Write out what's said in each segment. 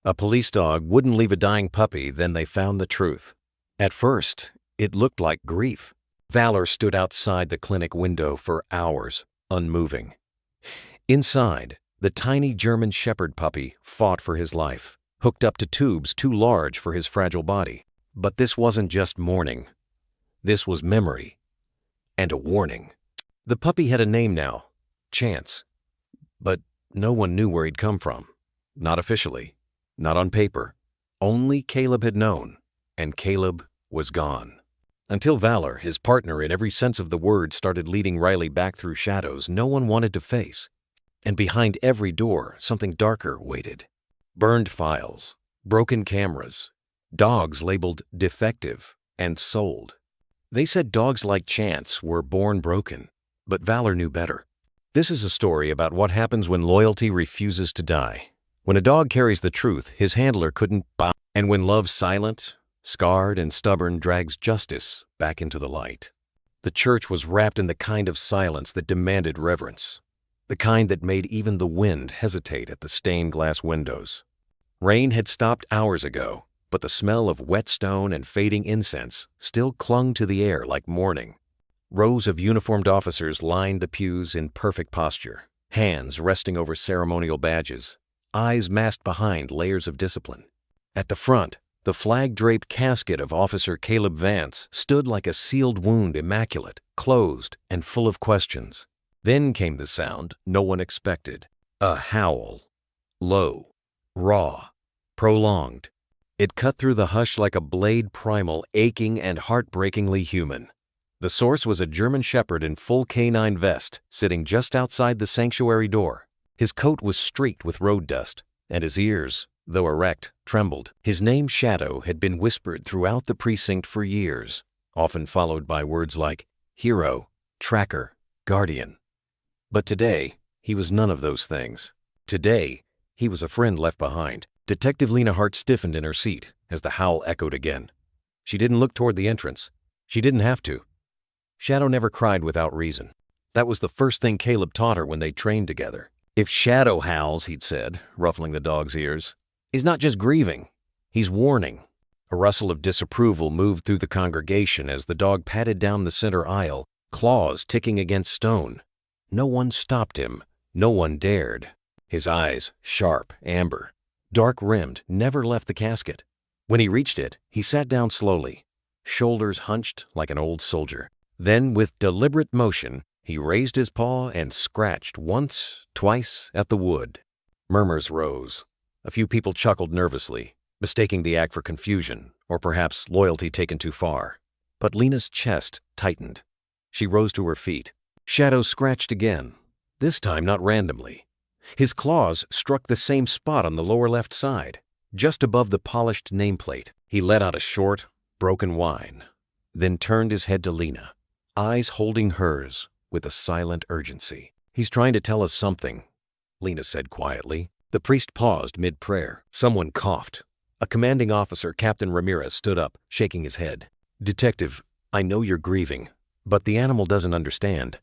A police dog wouldn't leave a dying puppy, then they found the truth. At first, it looked like grief. Valor stood outside the clinic window for hours, unmoving. Inside, the tiny German Shepherd puppy fought for his life, hooked up to tubes too large for his fragile body. But this wasn't just mourning. This was memory. And a warning. The puppy had a name now, Chance. But no one knew where he'd come from. Not officially. Not on paper. Only Caleb had known. And Caleb was gone. Until Valor, his partner in every sense of the word, started leading Riley back through shadows no one wanted to face. And behind every door, something darker waited. Burned files, broken cameras, dogs labeled defective and sold. They said dogs like Chance were born broken, but Valor knew better. This is a story about what happens when loyalty refuses to die. When a dog carries the truth his handler couldn't buy, and when love silent, scarred and stubborn drags justice back into the light. The church was wrapped in the kind of silence that demanded reverence, the kind that made even the wind hesitate at the stained glass windows. Rain had stopped hours ago, but the smell of wet stone and fading incense still clung to the air like mourning. Rows of uniformed officers lined the pews in perfect posture, hands resting over ceremonial badges, eyes masked behind layers of discipline. At the front, the flag-draped casket of Officer Caleb Vance stood like a sealed wound, immaculate, closed, and full of questions. Then came the sound no one expected. A howl. Low, raw, prolonged. It cut through the hush like a blade, primal, aching, and heartbreakingly human. The source was a German Shepherd in full canine vest, sitting just outside the sanctuary door. His coat was streaked with road dust, and his ears, though erect, trembled. His name, Shadow, had been whispered throughout the precinct for years, often followed by words like hero, tracker, guardian. But today, he was none of those things. Today, he was a friend left behind. Detective Lena Hart stiffened in her seat as the howl echoed again. She didn't look toward the entrance. She didn't have to. Shadow never cried without reason. That was the first thing Caleb taught her when they trained together. If Shadow howls, he'd said, ruffling the dog's ears, he's not just grieving, he's warning. A rustle of disapproval moved through the congregation as the dog padded down the center aisle, claws ticking against stone. No one stopped him. No one dared. His eyes, sharp, amber, dark-rimmed, never left the casket. When he reached it, he sat down slowly, shoulders hunched like an old soldier. Then, with deliberate motion, he raised his paw and scratched once, twice at the wood. Murmurs rose. A few people chuckled nervously, mistaking the act for confusion, or perhaps loyalty taken too far. But Lena's chest tightened. She rose to her feet. Shadow scratched again, this time not randomly. His claws struck the same spot on the lower left side, just above the polished nameplate. He let out a short, broken whine, then turned his head to Lena, eyes holding hers with a silent urgency. He's trying to tell us something, Lena said quietly. The priest paused mid-prayer. Someone coughed. A commanding officer, Captain Ramirez, stood up, shaking his head. Detective, I know you're grieving, but the animal doesn't understand.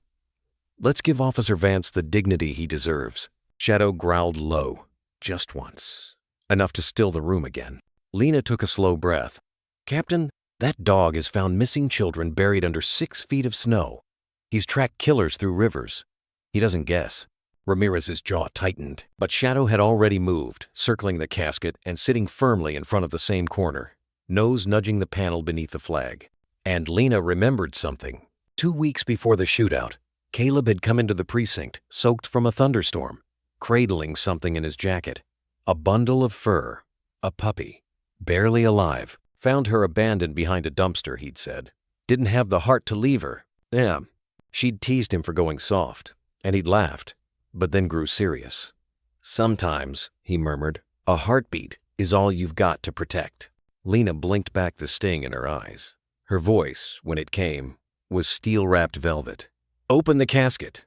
Let's give Officer Vance the dignity he deserves. Shadow growled low, just once, enough to still the room again. Lena took a slow breath. Captain, that dog has found missing children buried under 6 feet of snow. He's tracked killers through rivers. He doesn't guess. Ramirez's jaw tightened, but Shadow had already moved, circling the casket and sitting firmly in front of the same corner, nose nudging the panel beneath the flag. And Lena remembered something. 2 weeks before the shootout, Caleb had come into the precinct, soaked from a thunderstorm, cradling something in his jacket. A bundle of fur. A puppy. Barely alive. Found her abandoned behind a dumpster, he'd said. Didn't have the heart to leave her. Yeah. She'd teased him for going soft, and he'd laughed, but then grew serious. Sometimes, he murmured, a heartbeat is all you've got to protect. Lena blinked back the sting in her eyes. Her voice, when it came, was steel-wrapped velvet. Open the casket.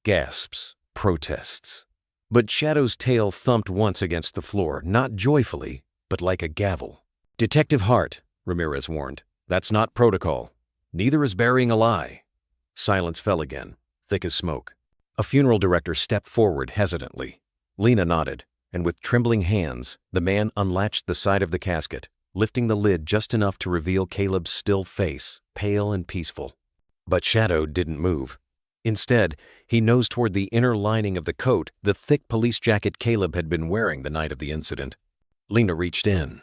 Gasps. Protests. But Shadow's tail thumped once against the floor, not joyfully, but like a gavel. Detective Hart, Ramirez warned. That's not protocol. Neither is burying a lie. Silence fell again, thick as smoke. A funeral director stepped forward hesitantly. Lena nodded, and with trembling hands, the man unlatched the side of the casket, lifting the lid just enough to reveal Caleb's still face, pale and peaceful. But Shadow didn't move. Instead, he nosed toward the inner lining of the coat, the thick police jacket Caleb had been wearing the night of the incident. Lena reached in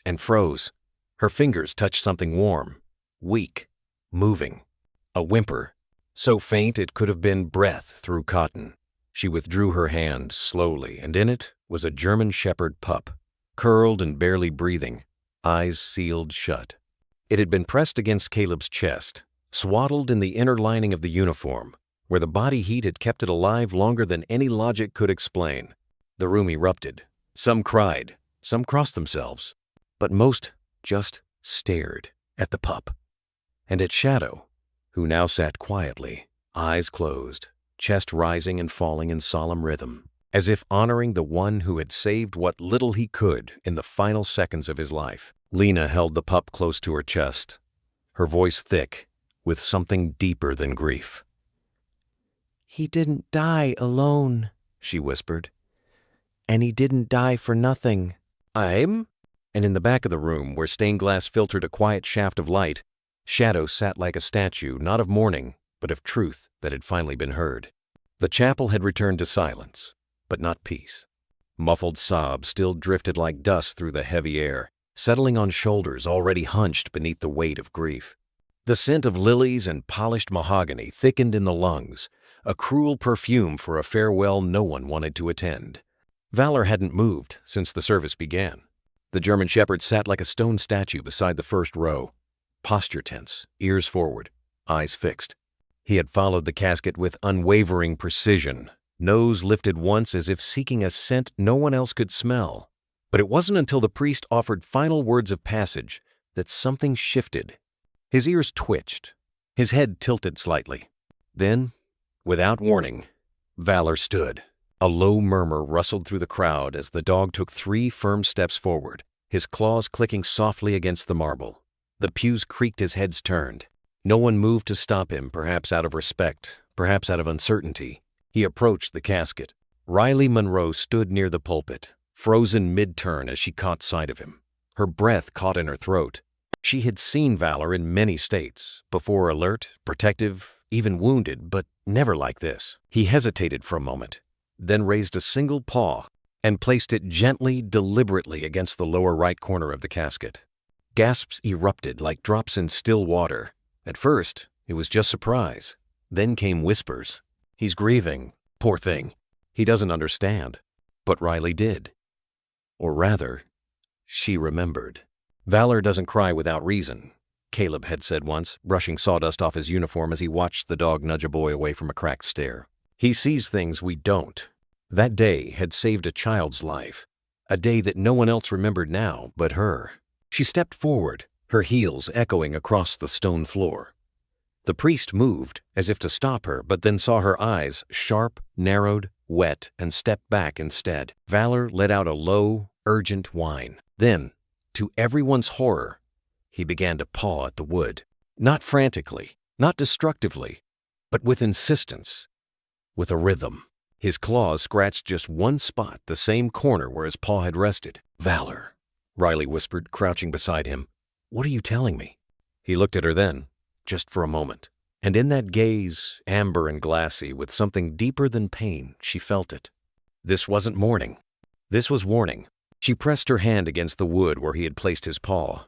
and froze. Her fingers touched something warm, weak, moving. A whimper, so faint it could have been breath through cotton. She withdrew her hand slowly, and in it was a German Shepherd pup, curled and barely breathing, eyes sealed shut. It had been pressed against Caleb's chest, swaddled in the inner lining of the uniform, where the body heat had kept it alive longer than any logic could explain. The room erupted. Some cried, some crossed themselves, but most just stared at the pup. And at Shadow, who now sat quietly, eyes closed, chest rising and falling in solemn rhythm, as if honoring the one who had saved what little he could in the final seconds of his life. Lena held the pup close to her chest, her voice thick, with something deeper than grief. "He didn't die alone," she whispered. "And he didn't die for nothing." "I'm?" And in the back of the room, where stained glass filtered a quiet shaft of light, Shadow sat like a statue, not of mourning, but of truth that had finally been heard. The chapel had returned to silence, but not peace. Muffled sobs still drifted like dust through the heavy air, settling on shoulders already hunched beneath the weight of grief. The scent of lilies and polished mahogany thickened in the lungs, a cruel perfume for a farewell no one wanted to attend. Valor hadn't moved since the service began. The German Shepherd sat like a stone statue beside the first row, posture tense, ears forward, eyes fixed. He had followed the casket with unwavering precision, nose lifted once as if seeking a scent no one else could smell. But it wasn't until the priest offered final words of passage that something shifted. His ears twitched, his head tilted slightly. Then, without warning, Valor stood. A low murmur rustled through the crowd as the dog took 3 firm steps forward, his claws clicking softly against the marble. The pews creaked as heads turned. No one moved to stop him, perhaps out of respect, perhaps out of uncertainty. He approached the casket. Riley Monroe stood near the pulpit, frozen mid-turn as she caught sight of him. Her breath caught in her throat. She had seen Valor in many states, before alert, protective, even wounded, but never like this. He hesitated for a moment, then raised a single paw and placed it gently, deliberately against the lower right corner of the casket. Gasps erupted like drops in still water. At first, it was just surprise. Then came whispers. "He's grieving. Poor thing. He doesn't understand." But Riley did. Or rather, she remembered. "Valor doesn't cry without reason," Caleb had said once, brushing sawdust off his uniform as he watched the dog nudge a boy away from a cracked stair. "He sees things we don't." That day had saved a child's life, a day that no one else remembered now but her. She stepped forward, her heels echoing across the stone floor. The priest moved, as if to stop her, but then saw her eyes, sharp, narrowed, wet, and stepped back instead. Valor let out a low, urgent whine. Then, to everyone's horror, he began to paw at the wood. Not frantically, not destructively, but with insistence, with a rhythm. His claws scratched just one spot, the same corner where his paw had rested. "Valor," Riley whispered, crouching beside him. "What are you telling me?" He looked at her then, just for a moment. And in that gaze, amber and glassy, with something deeper than pain, she felt it. This wasn't mourning. This was warning. She pressed her hand against the wood where he had placed his paw.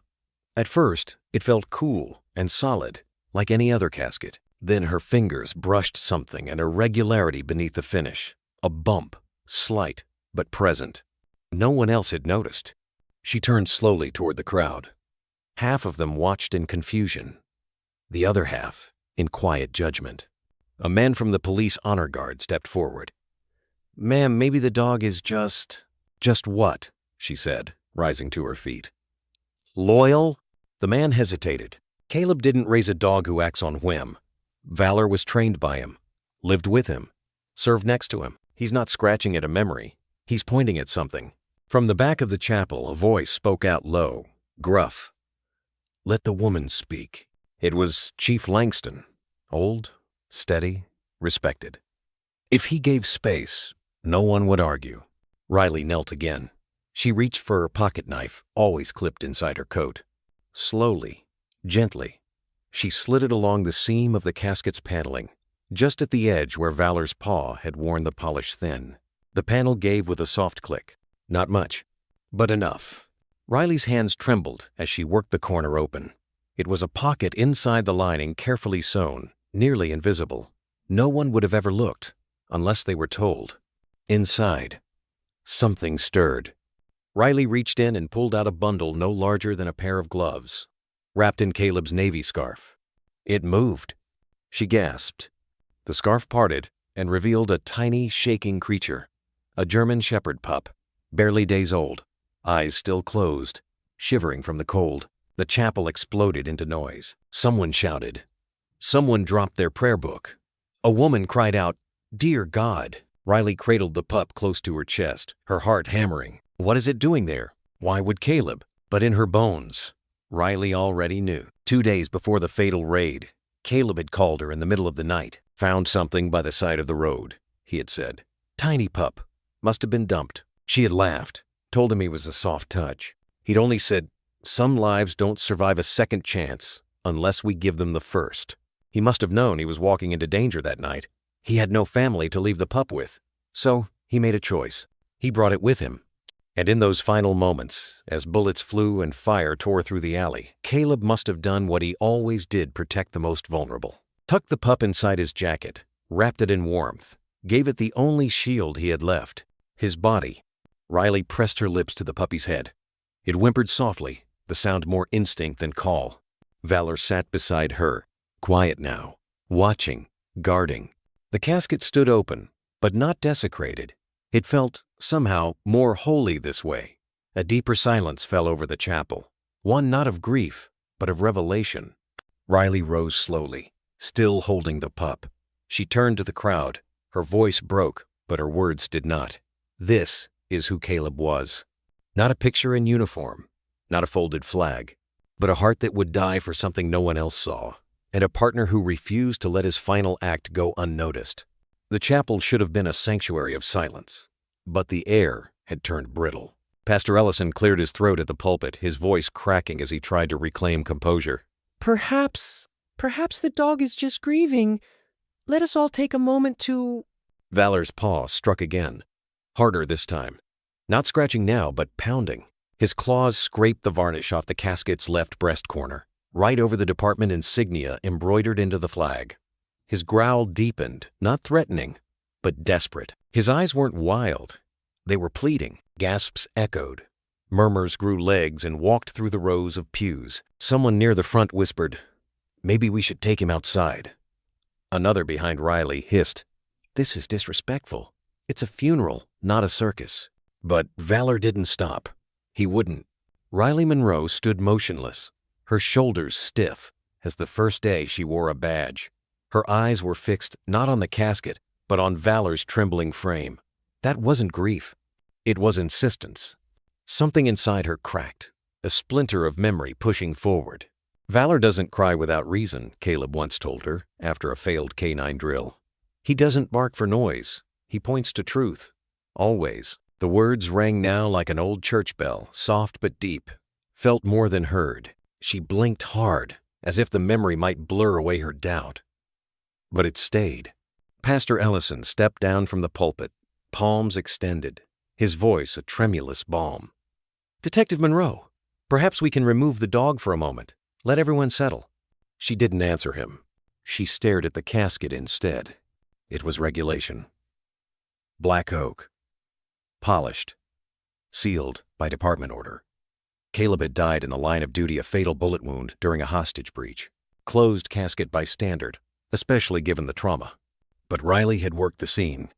At first, it felt cool and solid, like any other casket. Then her fingers brushed something, an irregularity beneath the finish. A bump, slight, but present. No one else had noticed. She turned slowly toward the crowd. Half of them watched in confusion, the other half in quiet judgment. A man from the police honor guard stepped forward. "Ma'am, maybe the dog is just..." "Just what?" she said, rising to her feet. "Loyal?" The man hesitated. Caleb didn't raise a dog who acts on whim. Valor was trained by him, lived with him, served next to him. He's not scratching at a memory. He's pointing at something. From the back of the chapel, a voice spoke out low, gruff. "Let the woman speak." It was Chief Langston, old, steady, respected. If he gave space, no one would argue. Riley knelt again. She reached for her pocket knife, always clipped inside her coat. Slowly, gently, she slid it along the seam of the casket's paneling, just at the edge where Valor's paw had worn the polish thin. The panel gave with a soft click. Not much, but enough. Riley's hands trembled as she worked the corner open. It was a pocket inside the lining, carefully sewn, nearly invisible. No one would have ever looked, unless they were told. Inside, something stirred. Riley reached in and pulled out a bundle no larger than a pair of gloves, wrapped in Caleb's navy scarf. It moved. She gasped. The scarf parted and revealed a tiny, shaking creature, a German shepherd pup, barely days old, eyes still closed, shivering from the cold. The chapel exploded into noise. Someone shouted. Someone dropped their prayer book. A woman cried out, "Dear God!" Riley cradled the pup close to her chest, her heart hammering. What is it doing there? Why would Caleb? But in her bones, Riley already knew. 2 days before the fatal raid, Caleb had called her in the middle of the night. Found something by the side of the road, he had said. Tiny pup. Must have been dumped. She had laughed, told him he was a soft touch. He'd only said, "Some lives don't survive a second chance unless we give them the first." He must have known he was walking into danger that night. He had no family to leave the pup with. So he made a choice. He brought it with him. And in those final moments, as bullets flew and fire tore through the alley, Caleb must have done what he always did: protect the most vulnerable. Tucked the pup inside his jacket, wrapped it in warmth, gave it the only shield he had left, his body. Riley pressed her lips to the puppy's head. It whimpered softly, the sound more instinct than call. Valor sat beside her, quiet now, watching, guarding. The casket stood open, but not desecrated. It felt, somehow, more holy this way. A deeper silence fell over the chapel, one not of grief, but of revelation. Riley rose slowly, still holding the pup. She turned to the crowd. Her voice broke, but her words did not. This is who Caleb was. Not a picture in uniform, not a folded flag, but a heart that would die for something no one else saw, and a partner who refused to let his final act go unnoticed. The chapel should have been a sanctuary of silence, but the air had turned brittle. Pastor Ellison cleared his throat at the pulpit, his voice cracking as he tried to reclaim composure. Perhaps the dog is just grieving. Let us all take a moment to... Valor's paw struck again, harder this time. Not scratching now, but pounding. His claws scraped the varnish off the casket's left breast corner, right over the department insignia embroidered into the flag. His growl deepened, not threatening, but desperate. His eyes weren't wild. They were pleading. Gasps echoed. Murmurs grew legs and walked through the rows of pews. Someone near the front whispered, "Maybe we should take him outside." Another behind Riley hissed, "This is disrespectful. It's a funeral, not a circus." But Valor didn't stop. He wouldn't. Riley Monroe stood motionless, her shoulders stiff as the first day she wore a badge. Her eyes were fixed not on the casket, but on Valor's trembling frame. That wasn't grief. It was insistence. Something inside her cracked, a splinter of memory pushing forward. Valor doesn't cry without reason, Caleb once told her after a failed K-9 drill. He doesn't bark for noise. He points to truth. Always. The words rang now like an old church bell, soft but deep, felt more than heard. She blinked hard, as if the memory might blur away her doubt. But it stayed. Pastor Ellison stepped down from the pulpit, palms extended, his voice a tremulous balm. "Detective Monroe, perhaps we can remove the dog for a moment. Let everyone settle." She didn't answer him. She stared at the casket instead. It was regulation. Black oak. Polished. Sealed by department order. Caleb had died in the line of duty, a fatal bullet wound during a hostage breach. Closed casket by standard, especially given the trauma. But Riley had worked the scene.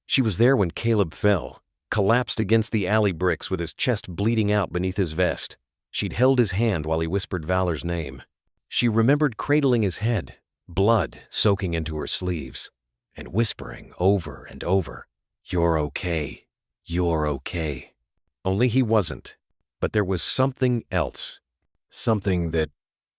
She was there when Caleb fell, collapsed against the alley bricks with his chest bleeding out beneath his vest. She'd held his hand while he whispered Valor's name. She remembered cradling his head, blood soaking into her sleeves, and whispering over and over, "You're okay. You're okay." Only he wasn't. But there was something else. Something that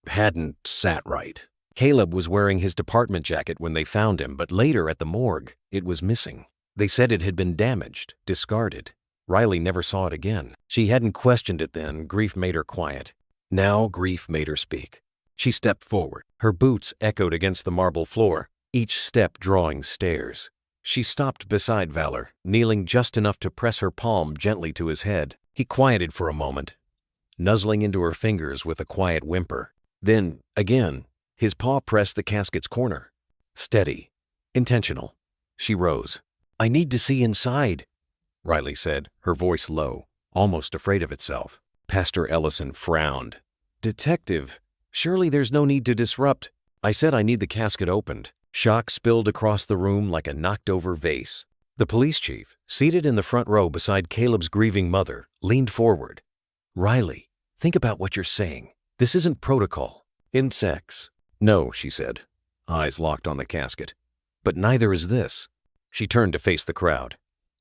hadn't sat right. Caleb was wearing his department jacket when they found him, but later at the morgue, it was missing. They said it had been damaged, discarded. Riley never saw it again. She hadn't questioned it then. Grief made her quiet. Now grief made her speak. She stepped forward. Her boots echoed against the marble floor, each step drawing stairs. She stopped beside Valor, kneeling just enough to press her palm gently to his head. He quieted for a moment, nuzzling into her fingers with a quiet whimper. Then, again, his paw pressed the casket's corner. Steady, intentional. She rose. "I need to see inside," Riley said, her voice low, almost afraid of itself. Pastor Ellison frowned. "Detective, surely there's no need to disrupt. I said I need the casket opened." Shock spilled across the room like a knocked-over vase. The police chief, seated in the front row beside Caleb's grieving mother, leaned forward. "Riley, think about what you're saying. This isn't protocol." "Insects." "No," she said, eyes locked on the casket. "But neither is this." She turned to face the crowd.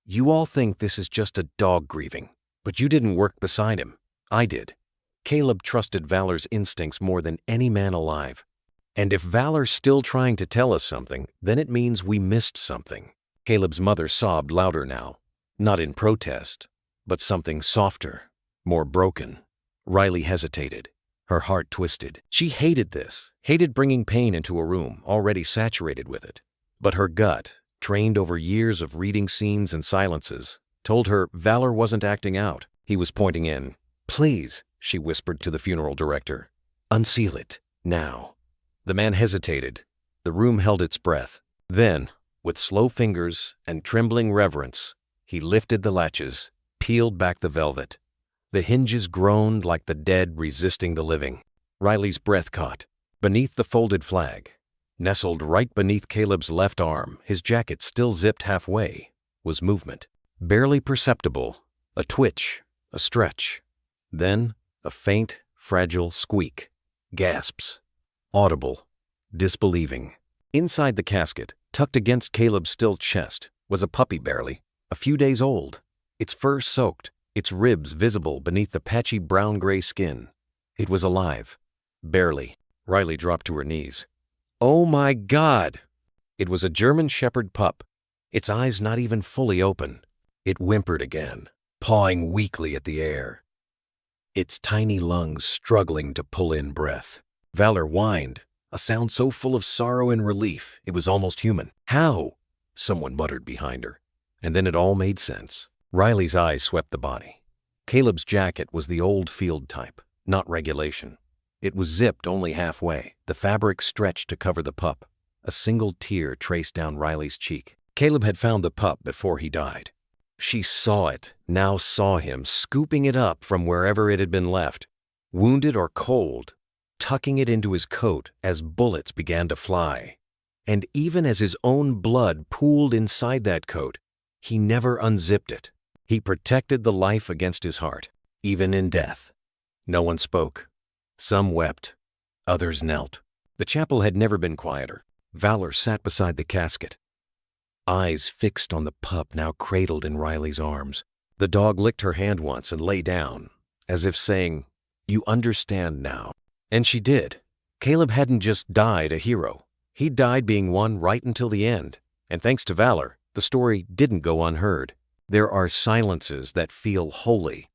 "You all think this is just a dog grieving, but you didn't work beside him. I did." Caleb trusted Valor's instincts more than any man alive. And if Valor's still trying to tell us something, then it means we missed something. Caleb's mother sobbed louder now, not in protest, but something softer, more broken. Riley hesitated, her heart twisted. She hated this, hated bringing pain into a room already saturated with it. But her gut, trained over years of reading scenes and silences, told her Valor wasn't acting out. He was pointing in. "Please," she whispered to the funeral director, "unseal it, now." The man hesitated. The room held its breath. Then, with slow fingers and trembling reverence, he lifted the latches, peeled back the velvet. The hinges groaned like the dead resisting the living. Riley's breath caught. Beneath the folded flag, nestled right beneath Caleb's left arm, his jacket still zipped halfway, was movement. Barely perceptible, a twitch, a stretch. Then, a faint, fragile squeak. Gasps. Audible, disbelieving. Inside the casket, tucked against Caleb's still chest, was a puppy barely, a few days old, its fur soaked, its ribs visible beneath the patchy brown-gray skin. It was alive. Barely. Riley dropped to her knees. "Oh my God!" It was a German Shepherd pup, its eyes not even fully open. It whimpered again, pawing weakly at the air, its tiny lungs struggling to pull in breath. Valor whined, a sound so full of sorrow and relief it was almost human. "How?" someone muttered behind her, and then it all made sense. Riley's eyes swept the body. Caleb's jacket was the old field type, not regulation. It was zipped only halfway, the fabric stretched to cover the pup. A single tear traced down Riley's cheek. Caleb had found the pup before he died. She saw it, now saw him, scooping it up from wherever it had been left, wounded or cold, tucking it into his coat as bullets began to fly. And even as his own blood pooled inside that coat, he never unzipped it. He protected the life against his heart, even in death. No one spoke. Some wept. Others knelt. The chapel had never been quieter. Valor sat beside the casket, eyes fixed on the pup now cradled in Riley's arms. The dog licked her hand once and lay down, as if saying, "You understand now." And she did. Caleb hadn't just died a hero. He'd died being one right until the end. And thanks to Valor, the story didn't go unheard. There are silences that feel holy,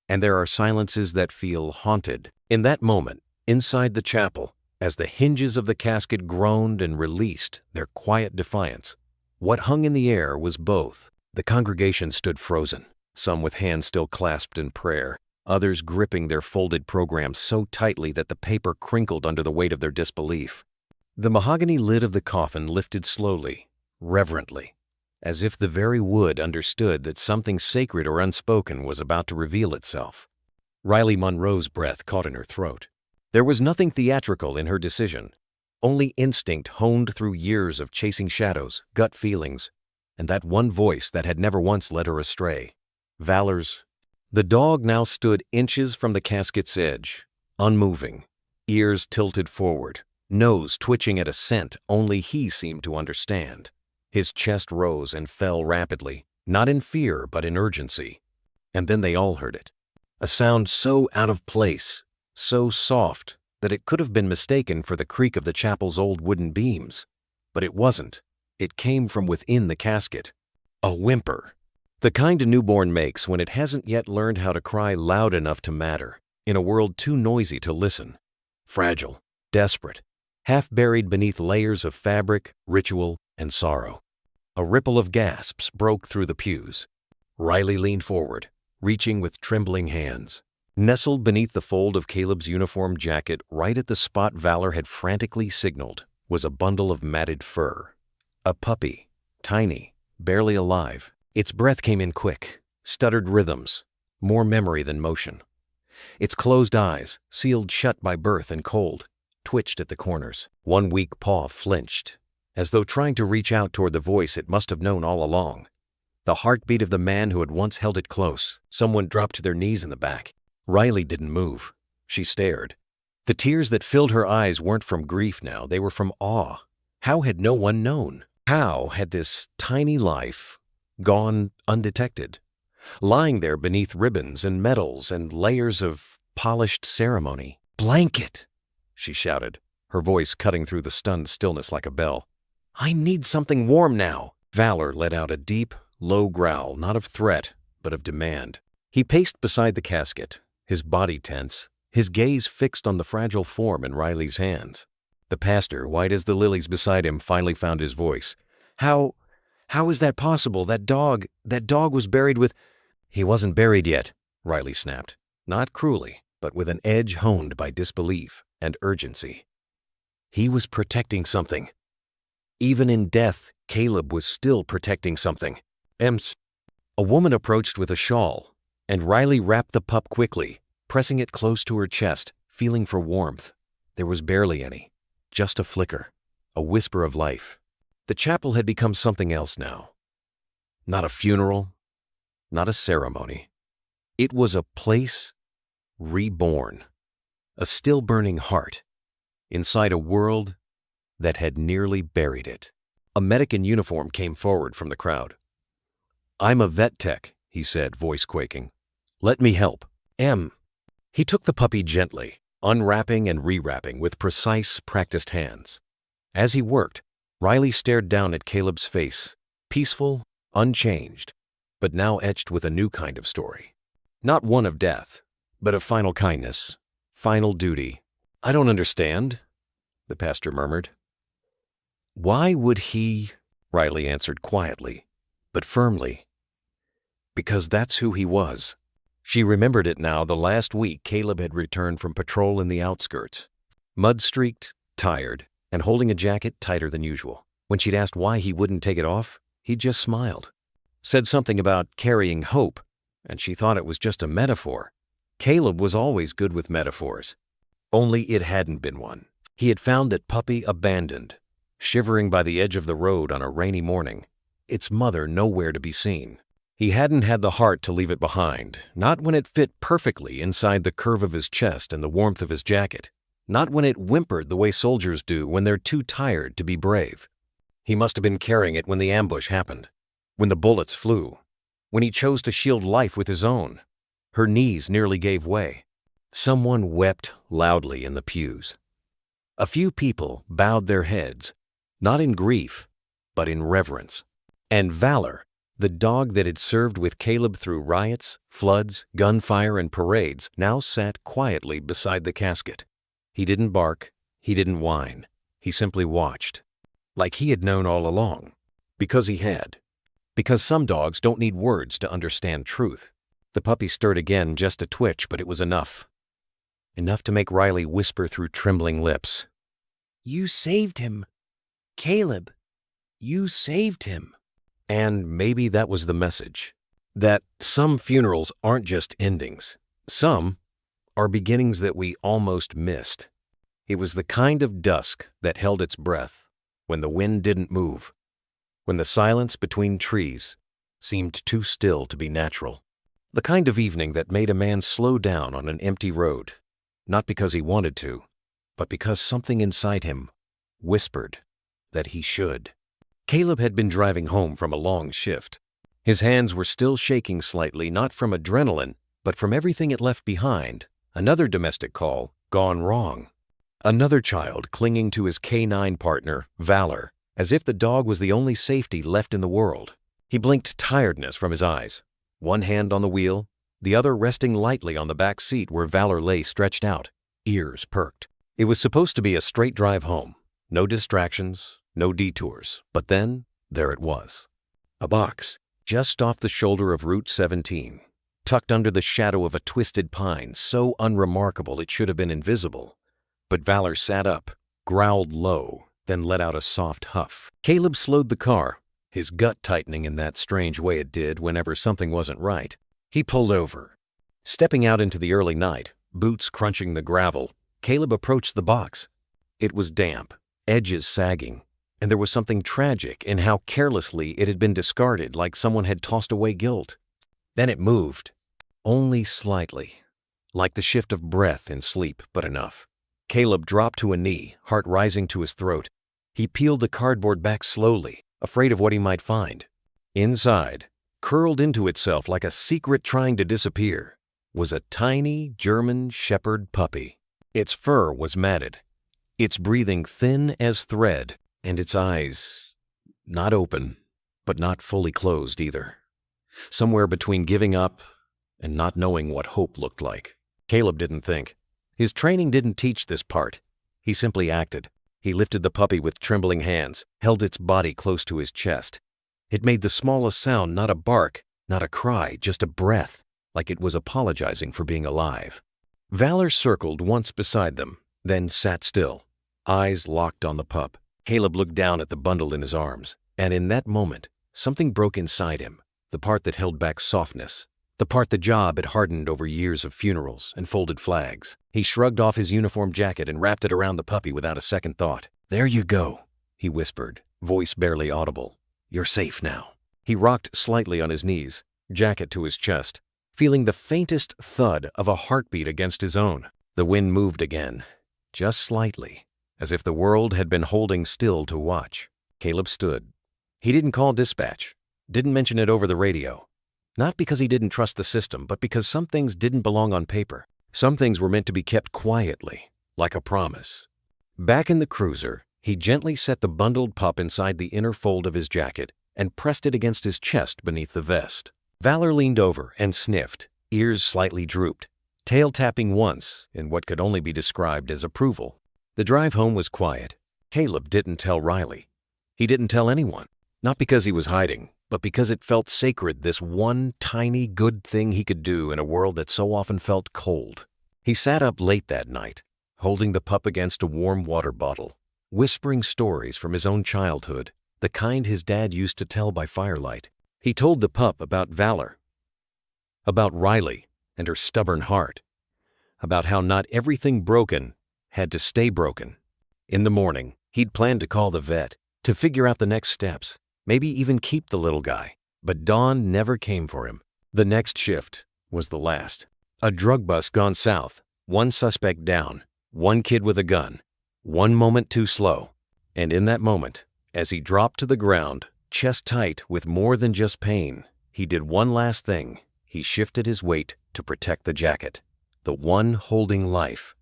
and there are silences that feel haunted. In that moment, inside the chapel, as the hinges of the casket groaned and released their quiet defiance, what hung in the air was both. The congregation stood frozen, some with hands still clasped in prayer, others gripping their folded programs so tightly that the paper crinkled under the weight of their disbelief. The mahogany lid of the coffin lifted slowly, reverently, as if the very wood understood that something sacred or unspoken was about to reveal itself. Riley Monroe's breath caught in her throat. There was nothing theatrical in her decision, only instinct honed through years of chasing shadows, gut feelings, and that one voice that had never once led her astray. Valor's. The dog now stood inches from the casket's edge, unmoving, ears tilted forward, nose twitching at a scent only he seemed to understand. His chest rose and fell rapidly, not in fear but in urgency. And then they all heard it. A sound so out of place, so soft, that it could have been mistaken for the creak of the chapel's old wooden beams. But it wasn't. It came from within the casket. A whimper. The kind a newborn makes when it hasn't yet learned how to cry loud enough to matter, in a world too noisy to listen. Fragile, desperate, half buried beneath layers of fabric, ritual, and sorrow. A ripple of gasps broke through the pews. Riley leaned forward, reaching with trembling hands. Nestled beneath the fold of Caleb's uniform jacket, right at the spot Valor had frantically signaled, was a bundle of matted fur. A puppy, tiny, barely alive. Its breath came in quick, stuttered rhythms, more memory than motion. Its closed eyes, sealed shut by birth and cold, twitched at the corners. One weak paw flinched, as though trying to reach out toward the voice it must have known all along. The heartbeat of the man who had once held it close. Someone dropped to their knees in the back. Riley didn't move. She stared. The tears that filled her eyes weren't from grief now, they were from awe. How had no one known? How had this tiny life gone undetected, lying there beneath ribbons and medals and layers of polished ceremony? "Blanket!" she shouted, her voice cutting through the stunned stillness like a bell. "I need something warm now." Valor let out a deep, low growl, not of threat, but of demand. He paced beside the casket, his body tense, his gaze fixed on the fragile form in Riley's hands. The pastor, white as the lilies beside him, finally found his voice. How is that possible? That dog was buried with—" "He wasn't buried yet," Riley snapped, not cruelly, but with an edge honed by disbelief and urgency. He was protecting something. Even in death, Caleb was still protecting something. A woman approached with a shawl, and Riley wrapped the pup quickly, pressing it close to her chest, feeling for warmth. There was barely any, just a flicker, a whisper of life. The chapel had become something else now. Not a funeral, not a ceremony. It was a place reborn, a still-burning heart, inside a world that had nearly buried it. A medic in uniform came forward from the crowd. "I'm a vet tech," he said, voice quaking. "Let me help." He took the puppy gently, unwrapping and rewrapping with precise, practiced hands. As he worked, Riley stared down at Caleb's face, peaceful, unchanged, but now etched with a new kind of story. Not one of death, but of final kindness, final duty. "I don't understand," the pastor murmured. "Why would he?" Riley answered quietly, but firmly. "Because that's who he was." She remembered it now. The last week Caleb had returned from patrol in the outskirts, mud-streaked, tired, and holding a jacket tighter than usual. When she'd asked why he wouldn't take it off, he just smiled. Said something about carrying hope, and she thought it was just a metaphor. Caleb was always good with metaphors. Only it hadn't been one. He had found that puppy abandoned, shivering by the edge of the road on a rainy morning, its mother nowhere to be seen. He hadn't had the heart to leave it behind, not when it fit perfectly inside the curve of his chest and the warmth of his jacket, not when it whimpered the way soldiers do when they're too tired to be brave. He must have been carrying it when the ambush happened, when the bullets flew, when he chose to shield life with his own. Her knees nearly gave way. Someone wept loudly in the pews. A few people bowed their heads, not in grief, but in reverence. And Valor, the dog that had served with Caleb through riots, floods, gunfire, and parades, now sat quietly beside the casket. He didn't bark, he didn't whine. He simply watched, like he had known all along, because he had. Because some dogs don't need words to understand truth. The puppy stirred again, just a twitch, but it was enough. Enough to make Riley whisper through trembling lips. "You saved him. Caleb, you saved him." And maybe that was the message. That some funerals aren't just endings. Some are beginnings that we almost missed. It was the kind of dusk that held its breath when the wind didn't move, when the silence between trees seemed too still to be natural. The kind of evening that made a man slow down on an empty road, not because he wanted to, but because something inside him whispered that he should. Caleb had been driving home from a long shift. His hands were still shaking slightly, not from adrenaline, but from everything it left behind. Another domestic call gone wrong. Another child clinging to his canine partner, Valor, as if the dog was the only safety left in the world. He blinked tiredness from his eyes, one hand on the wheel, the other resting lightly on the back seat where Valor lay stretched out, ears perked. It was supposed to be a straight drive home, no distractions, no detours, but then there it was. A box, just off the shoulder of Route 17, tucked under the shadow of a twisted pine so unremarkable it should have been invisible. But Valor sat up, growled low, then let out a soft huff. Caleb slowed the car, his gut tightening in that strange way it did whenever something wasn't right. He pulled over. Stepping out into the early night, boots crunching the gravel, Caleb approached the box. It was damp, edges sagging, and there was something tragic in how carelessly it had been discarded, like someone had tossed away guilt. Then it moved, only slightly, like the shift of breath in sleep, but enough. Caleb dropped to a knee, heart rising to his throat. He peeled the cardboard back slowly, afraid of what he might find. Inside, curled into itself like a secret trying to disappear, was a tiny German Shepherd puppy. Its fur was matted, its breathing thin as thread, and its eyes not open, but not fully closed either. Somewhere between giving up and not knowing what hope looked like. Caleb didn't think. His training didn't teach this part. He simply acted. He lifted the puppy with trembling hands, held its body close to his chest. It made the smallest sound, not a bark, not a cry, just a breath, like it was apologizing for being alive. Valor circled once beside them, then sat still, eyes locked on the pup. Caleb looked down at the bundle in his arms, and in that moment, something broke inside him, the part that held back softness, the part the job had hardened over years of funerals and folded flags. He shrugged off his uniform jacket and wrapped it around the puppy without a second thought. "There you go," he whispered, voice barely audible. "You're safe now." He rocked slightly on his knees, jacket to his chest, feeling the faintest thud of a heartbeat against his own. The wind moved again, just slightly, as if the world had been holding still to watch. Caleb stood. He didn't call dispatch, didn't mention it over the radio. Not because he didn't trust the system, but because some things didn't belong on paper. Some things were meant to be kept quietly, like a promise. Back in the cruiser, he gently set the bundled pup inside the inner fold of his jacket and pressed it against his chest beneath the vest. Valor leaned over and sniffed, ears slightly drooped, tail tapping once in what could only be described as approval. The drive home was quiet. Caleb didn't tell Riley. He didn't tell anyone, not because he was hiding, but because it felt sacred, this one tiny good thing he could do in a world that so often felt cold. He sat up late that night, holding the pup against a warm water bottle, whispering stories from his own childhood, the kind his dad used to tell by firelight. He told the pup about Valor, about Riley and her stubborn heart, about how not everything broken had to stay broken. In the morning, he'd planned to call the vet, to figure out the next steps, maybe even keep the little guy. But dawn never came for him. The next shift was the last. A drug bust gone south, one suspect down, one kid with a gun, one moment too slow. And in that moment, as he dropped to the ground, chest tight with more than just pain, he did one last thing. He shifted his weight to protect the jacket, the one holding life,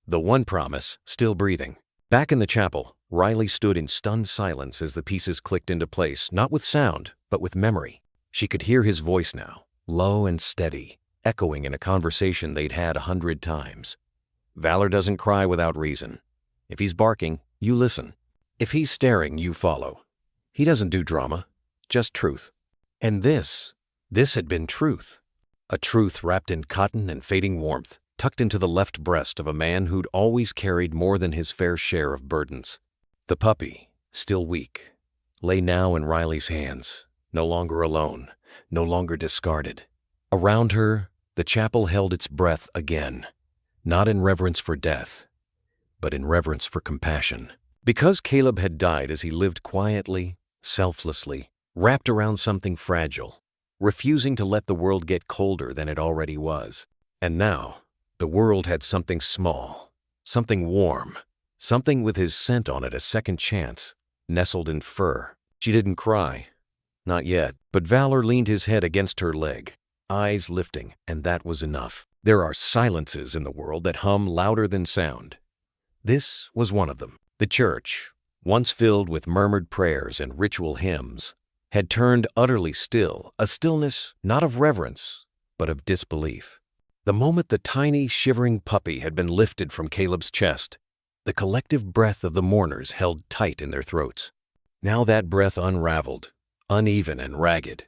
the one promise still breathing. Back in the chapel, Riley stood in stunned silence as the pieces clicked into place, not with sound, but with memory. She could hear his voice now, low and steady, echoing in a conversation they'd had 100 times. Valor doesn't cry without reason. If he's barking, you listen. If he's staring, you follow. He doesn't do drama, just truth. And this had been truth. A truth wrapped in cotton and fading warmth, tucked into the left breast of a man who'd always carried more than his fair share of burdens. The puppy, still weak, lay now in Riley's hands, no longer alone, no longer discarded. Around her, the chapel held its breath again, not in reverence for death, but in reverence for compassion. Because Caleb had died as he lived quietly, selflessly, wrapped around something fragile, refusing to let the world get colder than it already was. And now, the world had something small, something warm, something with his scent on it, a second chance, nestled in fur. She didn't cry. Not yet. But Valor leaned his head against her leg, eyes lifting, and that was enough. There are silences in the world that hum louder than sound. This was one of them. The church, once filled with murmured prayers and ritual hymns, had turned utterly still, a stillness not of reverence, but of disbelief. The moment the tiny, shivering puppy had been lifted from Caleb's chest, the collective breath of the mourners held tight in their throats. Now that breath unraveled, uneven and ragged,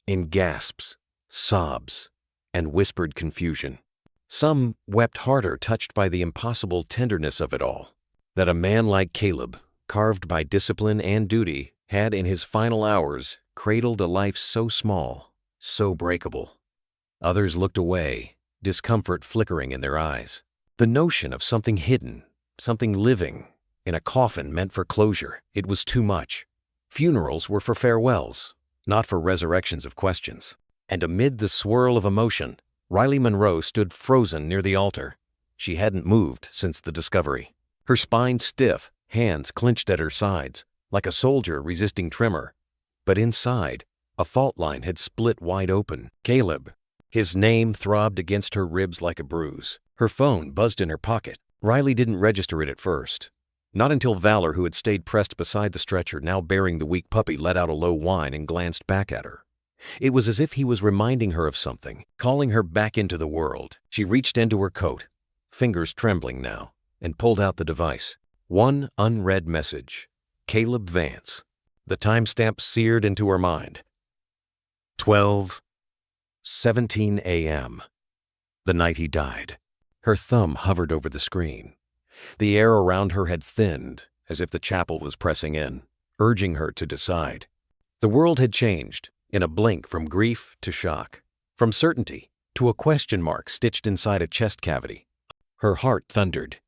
in gasps, sobs, and whispered confusion. Some wept harder, touched by the impossible tenderness of it all, that a man like Caleb, carved by discipline and duty, had in his final hours cradled a life so small, so breakable. Others looked away, discomfort flickering in their eyes. The notion of something hidden, something living, in a coffin meant for closure, it was too much. Funerals were for farewells, not for resurrections of questions. And amid the swirl of emotion, Riley Monroe stood frozen near the altar. She hadn't moved since the discovery. Her spine stiff, hands clenched at her sides, like a soldier resisting tremor. But inside, a fault line had split wide open. Caleb. His name throbbed against her ribs like a bruise. Her phone buzzed in her pocket. Riley didn't register it at first. Not until Valor, who had stayed pressed beside the stretcher, now bearing the weak puppy, let out a low whine and glanced back at her. It was as if he was reminding her of something, calling her back into the world. She reached into her coat, fingers trembling now, and pulled out the device. One unread message. Caleb Vance. The timestamp seared into her mind. 12:17 a.m. The night he died. Her thumb hovered over the screen. The air around her had thinned, as if the chapel was pressing in, urging her to decide. The world had changed, in a blink, from grief to shock, from certainty to a question mark stitched inside a chest cavity. Her heart thundered.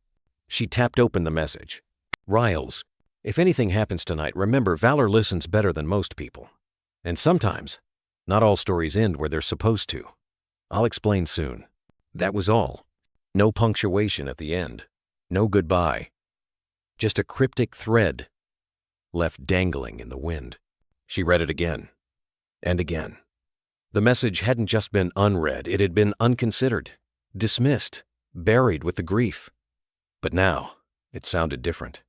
She tapped open the message. Riles, if anything happens tonight, remember Valor listens better than most people. And sometimes, not all stories end where they're supposed to. I'll explain soon. That was all. No punctuation at the end. No goodbye. Just a cryptic thread left dangling in the wind. She read it again. And again. The message hadn't just been unread, it had been unconsidered, dismissed, buried with the grief. But now, it sounded different.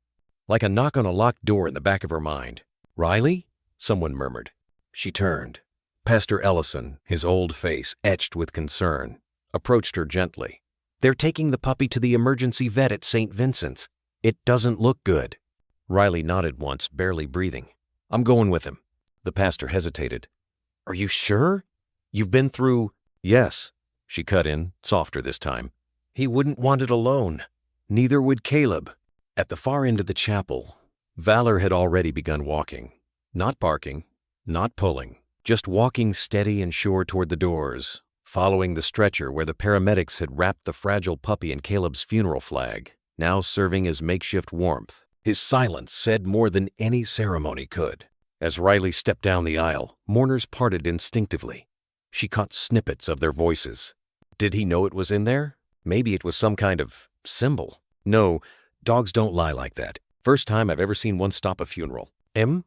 Like a knock on a locked door in the back of her mind. Riley? Someone murmured. She turned. Pastor Ellison, his old face etched with concern, approached her gently. They're taking the puppy to the emergency vet at St. Vincent's. It doesn't look good. Riley nodded once, barely breathing. I'm going with him. The pastor hesitated. Are you sure? You've been through... Yes, she cut in, softer this time. He wouldn't want it alone. Neither would Caleb. At the far end of the chapel, Valor had already begun walking. Not barking, not pulling, just walking steady and sure toward the doors, following the stretcher where the paramedics had wrapped the fragile puppy in Caleb's funeral flag, now serving as makeshift warmth. His silence said more than any ceremony could. As Riley stepped down the aisle, mourners parted instinctively. She caught snippets of their voices. Did he know it was in there? Maybe it was some kind of symbol. No, dogs don't lie like that. First time I've ever seen one stop a funeral. M?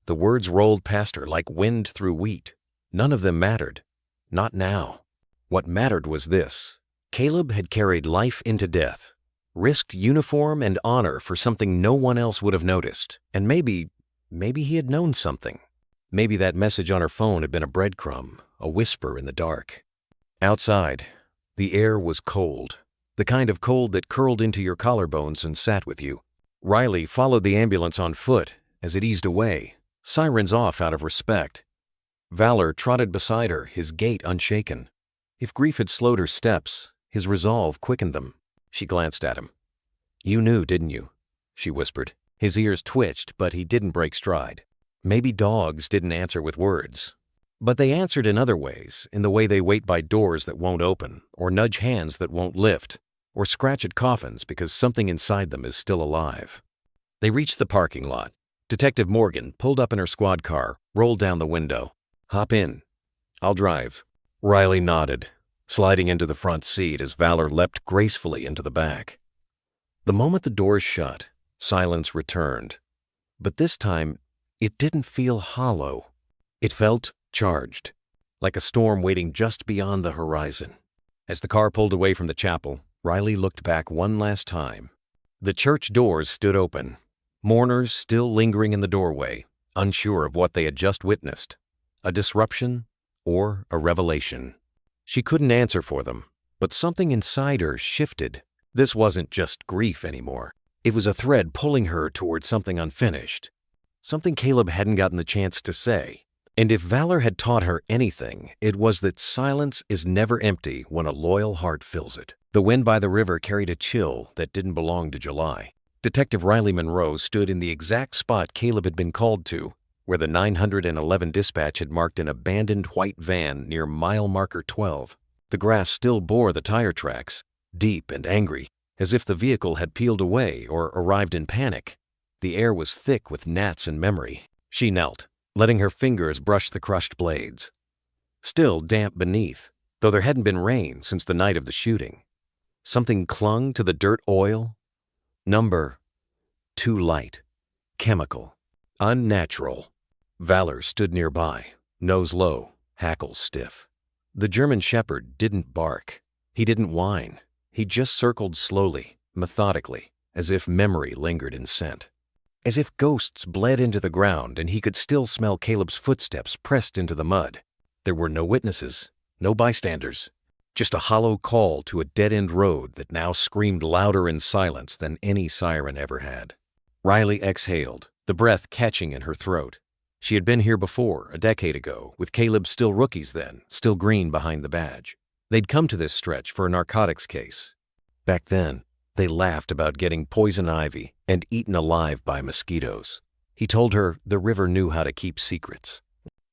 The words rolled past her like wind through wheat. None of them mattered. Not now. What mattered was this. Caleb had carried life into death, risked uniform and honor for something no one else would have noticed. And maybe he had known something. Maybe that message on her phone had been a breadcrumb, a whisper in the dark. Outside, the air was cold, the kind of cold that curled into your collarbones and sat with you. Riley followed the ambulance on foot as it eased away, sirens off out of respect. Valor trotted beside her, his gait unshaken. If grief had slowed her steps, his resolve quickened them. She glanced at him. You knew, didn't you? She whispered. His ears twitched, but he didn't break stride. Maybe dogs didn't answer with words. But they answered in other ways, in the way they wait by doors that won't open, or nudge hands that won't lift, or scratch at coffins because something inside them is still alive. They reached the parking lot. Detective Morgan pulled up in her squad car, rolled down the window. Hop in. I'll drive. Riley nodded, sliding into the front seat as Valor leapt gracefully into the back. The moment the doors shut, silence returned. But this time, it didn't feel hollow. It felt charged, like a storm waiting just beyond the horizon. As the car pulled away from the chapel, Riley looked back one last time. The church doors stood open, mourners still lingering in the doorway, unsure of what they had just witnessed, a disruption or a revelation. She couldn't answer for them, but something inside her shifted. This wasn't just grief anymore. It was a thread pulling her toward something unfinished, something Caleb hadn't gotten the chance to say. And if Valor had taught her anything, it was that silence is never empty when a loyal heart fills it. The wind by the river carried a chill that didn't belong to July. Detective Riley Monroe stood in the exact spot Caleb had been called to, where the 911 dispatch had marked an abandoned white van near mile marker 12. The grass still bore the tire tracks, deep and angry, as if the vehicle had peeled away or arrived in panic. The air was thick with gnats and memory. She knelt, letting her fingers brush the crushed blades. Still damp beneath, though there hadn't been rain since the night of the shooting. Something clung to the dirt oil. Number, too light, chemical, unnatural. Valor stood nearby, nose low, hackles stiff. The German shepherd didn't bark. He didn't whine. He just circled slowly, methodically, as if memory lingered in scent. As if ghosts bled into the ground and he could still smell Caleb's footsteps pressed into the mud. There were no witnesses, no bystanders, just a hollow call to a dead-end road that now screamed louder in silence than any siren ever had. Riley exhaled, the breath catching in her throat. She had been here before, a decade ago, with Caleb still rookies then, still green behind the badge. They'd come to this stretch for a narcotics case. Back then, they laughed about getting poison ivy and eaten alive by mosquitoes. He told her the river knew how to keep secrets.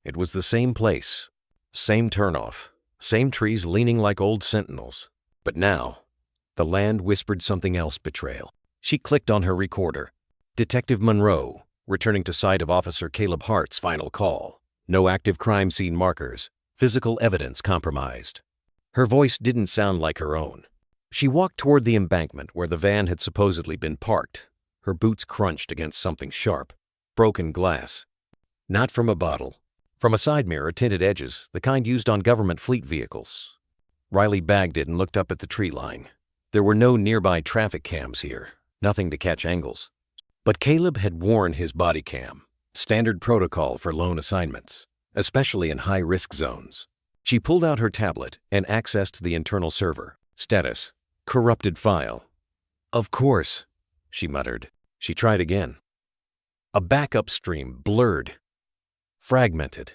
It was the same place, same turnoff, same trees leaning like old sentinels. But now, the land whispered something else betrayal. She clicked on her recorder. Detective Monroe, returning to site of Officer Caleb Hart's final call. No active crime scene markers, physical evidence compromised. Her voice didn't sound like her own. She walked toward the embankment where the van had supposedly been parked. Her boots crunched against something sharp, broken glass. Not from a bottle. From a side mirror, tinted edges, the kind used on government fleet vehicles. Riley bagged it and looked up at the tree line. There were no nearby traffic cams here, nothing to catch angles. But Caleb had worn his body cam, standard protocol for loan assignments, especially in high-risk zones. She pulled out her tablet and accessed the internal server. Status, corrupted file. Of course, she muttered. She tried again. A backup stream blurred, fragmented,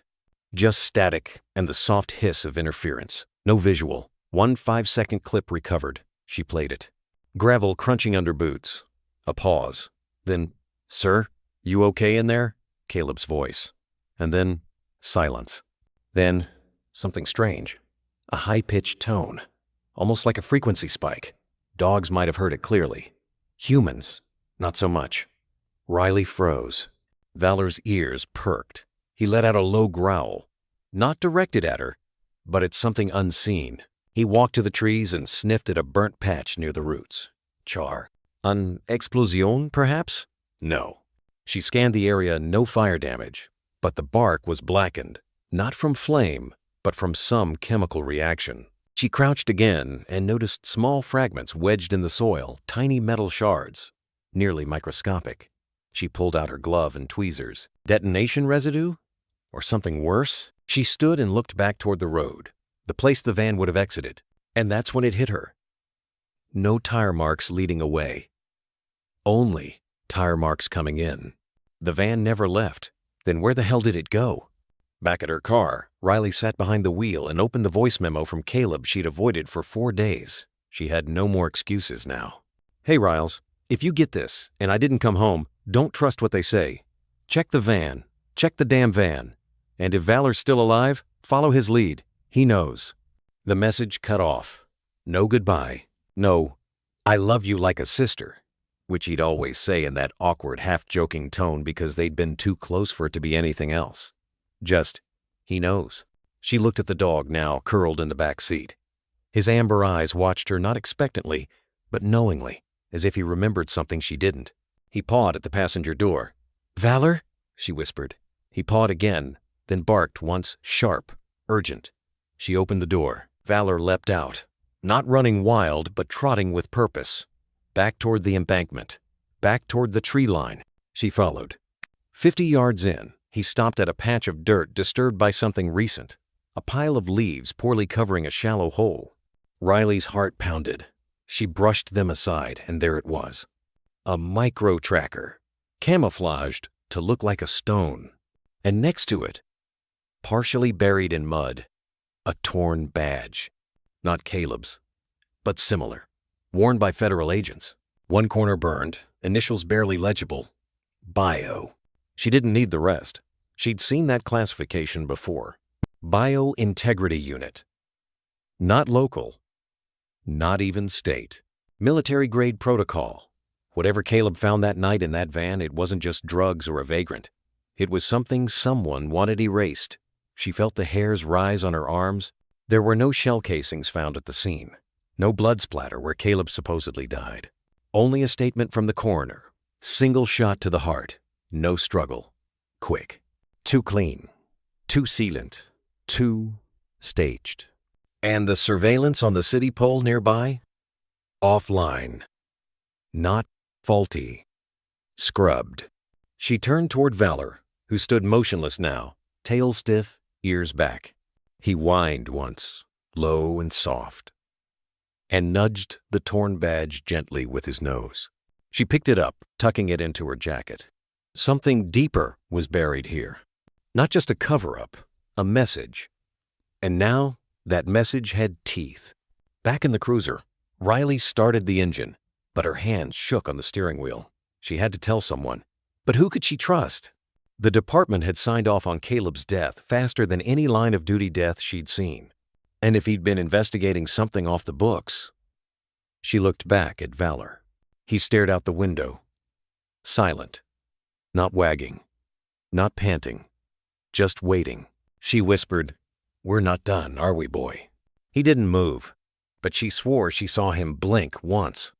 just static and the soft hiss of interference. No visual. 1 5-second clip recovered. She played it. Gravel crunching under boots. A pause. Then, "Sir, you okay in there?" Caleb's voice. And then, silence. Then, something strange. A high-pitched tone. Almost like a frequency spike. Dogs might have heard it clearly. Humans, not so much. Riley froze. Valor's ears perked. He let out a low growl. Not directed at her, but at something unseen. He walked to the trees and sniffed at a burnt patch near the roots. Char. An explosion, perhaps? No. She scanned the area, no fire damage. But the bark was blackened, not from flame, but from some chemical reaction. She crouched again and noticed small fragments wedged in the soil, tiny metal shards, nearly microscopic. She pulled out her glove and tweezers. Detonation residue? Or something worse? She stood and looked back toward the road, the place the van would have exited. And that's when it hit her. No tire marks leading away. Only tire marks coming in. The van never left. Then where the hell did it go? Back at her car, Riley sat behind the wheel and opened the voice memo from Caleb she'd avoided for 4 days. She had no more excuses now. "Hey, Riles, if you get this, and I didn't come home, don't trust what they say. Check the van. Check the damn van. And if Valor's still alive, follow his lead. He knows." The message cut off. No goodbye. No, "I love you like a sister," which he'd always say in that awkward, half-joking tone because they'd been too close for it to be anything else. Just, "He knows." She looked at the dog now curled in the back seat. His amber eyes watched her not expectantly, but knowingly, as if he remembered something she didn't. He pawed at the passenger door. "Valor?" she whispered. He pawed again, then barked once, sharp, urgent. She opened the door. Valor leapt out, not running wild, but trotting with purpose. Back toward the embankment, back toward the tree line. She followed. 50 yards in, He stopped at a patch of dirt disturbed by something recent, a pile of leaves poorly covering a shallow hole. Riley's heart pounded. She brushed them aside, and there it was. A micro-tracker, camouflaged to look like a stone. And next to it, partially buried in mud, a torn badge. Not Caleb's, but similar. Worn by federal agents. One corner burned, initials barely legible. Bio. She didn't need the rest. She'd seen that classification before. Bio Integrity Unit. Not local. Not even state. Military-grade protocol. Whatever Caleb found that night in that van, it wasn't just drugs or a vagrant. It was something someone wanted erased. She felt the hairs rise on her arms. There were no shell casings found at the scene. No blood splatter where Caleb supposedly died. Only a statement from the coroner. Single shot to the heart. No struggle. Quick. Too clean. Too sealant. Too staged. And the surveillance on the city pole nearby? Offline. Not faulty. Scrubbed. She turned toward Valor, who stood motionless now, tail stiff, ears back. He whined once, low and soft, and nudged the torn badge gently with his nose. She picked it up, tucking it into her jacket. Something deeper was buried here. Not just a cover-up, a message. And now, that message had teeth. Back in the cruiser, Riley started the engine, but her hands shook on the steering wheel. She had to tell someone. But who could she trust? The department had signed off on Caleb's death faster than any line-of-duty death she'd seen. And if he'd been investigating something off the books... She looked back at Valor. He stared out the window. Silent. Not wagging. Not panting. Just waiting. She whispered, "We're not done, are we, boy?" He didn't move, but she swore she saw him blink once.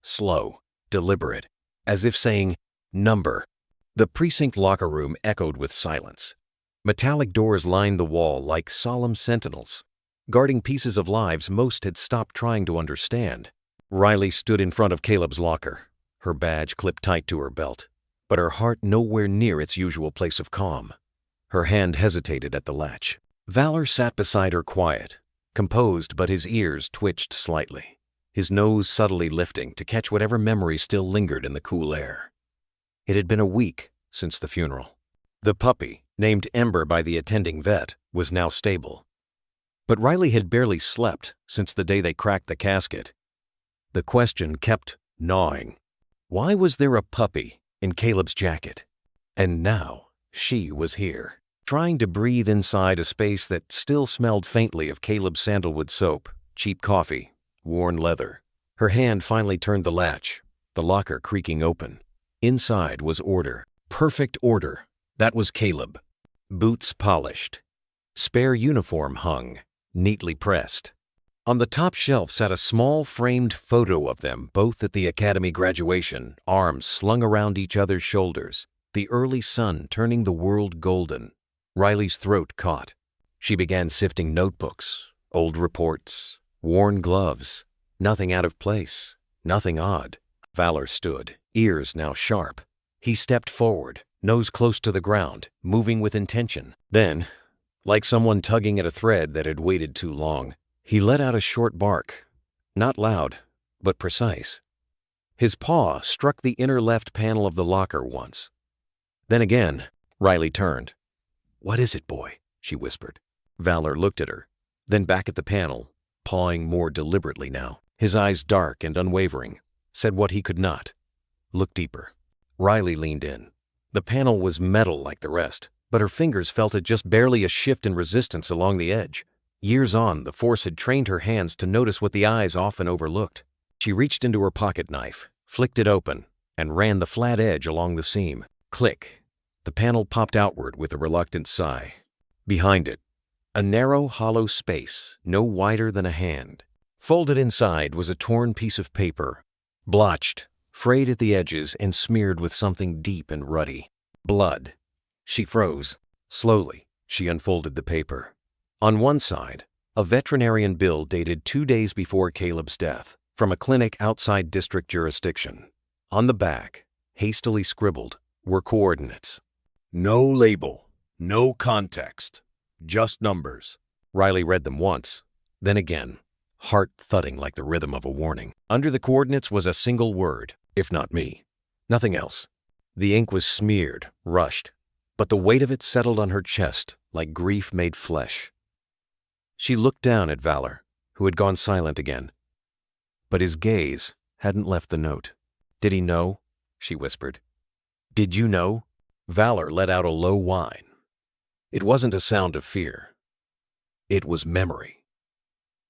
Slow, deliberate, as if saying, "Number." The precinct locker room echoed with silence. Metallic doors lined the wall like solemn sentinels, guarding pieces of lives most had stopped trying to understand. Riley stood in front of Caleb's locker, her badge clipped tight to her belt, but her heart nowhere near its usual place of calm. Her hand hesitated at the latch. Valor sat beside her quiet, composed, but his ears twitched slightly, his nose subtly lifting to catch whatever memory still lingered in the cool air. It had been a week since the funeral. The puppy, named Ember by the attending vet, was now stable. But Riley had barely slept since the day they cracked the casket. The question kept gnawing. Why was there a puppy in Caleb's jacket? And now she was here, trying to breathe inside a space that still smelled faintly of Caleb's sandalwood soap, cheap coffee, worn leather. Her hand finally turned the latch, the locker creaking open. Inside was order. Perfect order. That was Caleb. Boots polished. Spare uniform hung, neatly pressed. On the top shelf sat a small framed photo of them both at the academy graduation, arms slung around each other's shoulders, the early sun turning the world golden. Riley's throat caught. She began sifting notebooks, old reports, worn gloves. Nothing out of place, nothing odd. Valor stood, ears now sharp. He stepped forward, nose close to the ground, moving with intention. Then, like someone tugging at a thread that had waited too long, he let out a short bark. Not loud, but precise. His paw struck the inner left panel of the locker once. Then again, Riley turned. "What is it, boy?" she whispered. Valor looked at her, then back at the panel, pawing more deliberately now. His eyes dark and unwavering, said what he could not. Look deeper. Riley leaned in. The panel was metal like the rest, but her fingers felt it just barely a shift in resistance along the edge. Years on, the force had trained her hands to notice what the eyes often overlooked. She reached into her pocket knife, flicked it open, and ran the flat edge along the seam. Click. The panel popped outward with a reluctant sigh. Behind it, a narrow, hollow space, no wider than a hand. Folded inside was a torn piece of paper, blotched, frayed at the edges and smeared with something deep and ruddy. Blood. She froze. Slowly, she unfolded the paper. On one side, a veterinarian bill dated 2 days before Caleb's death, from a clinic outside district jurisdiction. On the back, hastily scribbled, were coordinates. No label, no context, just numbers. Riley read them once, then again, heart thudding like the rhythm of a warning. Under the coordinates was a single word, if not me. Nothing else. The ink was smeared, rushed, but the weight of it settled on her chest like grief made flesh. She looked down at Valor, who had gone silent again. But his gaze hadn't left the note. Did he know? She whispered. Did you know? Valor let out a low whine. It wasn't a sound of fear. It was memory.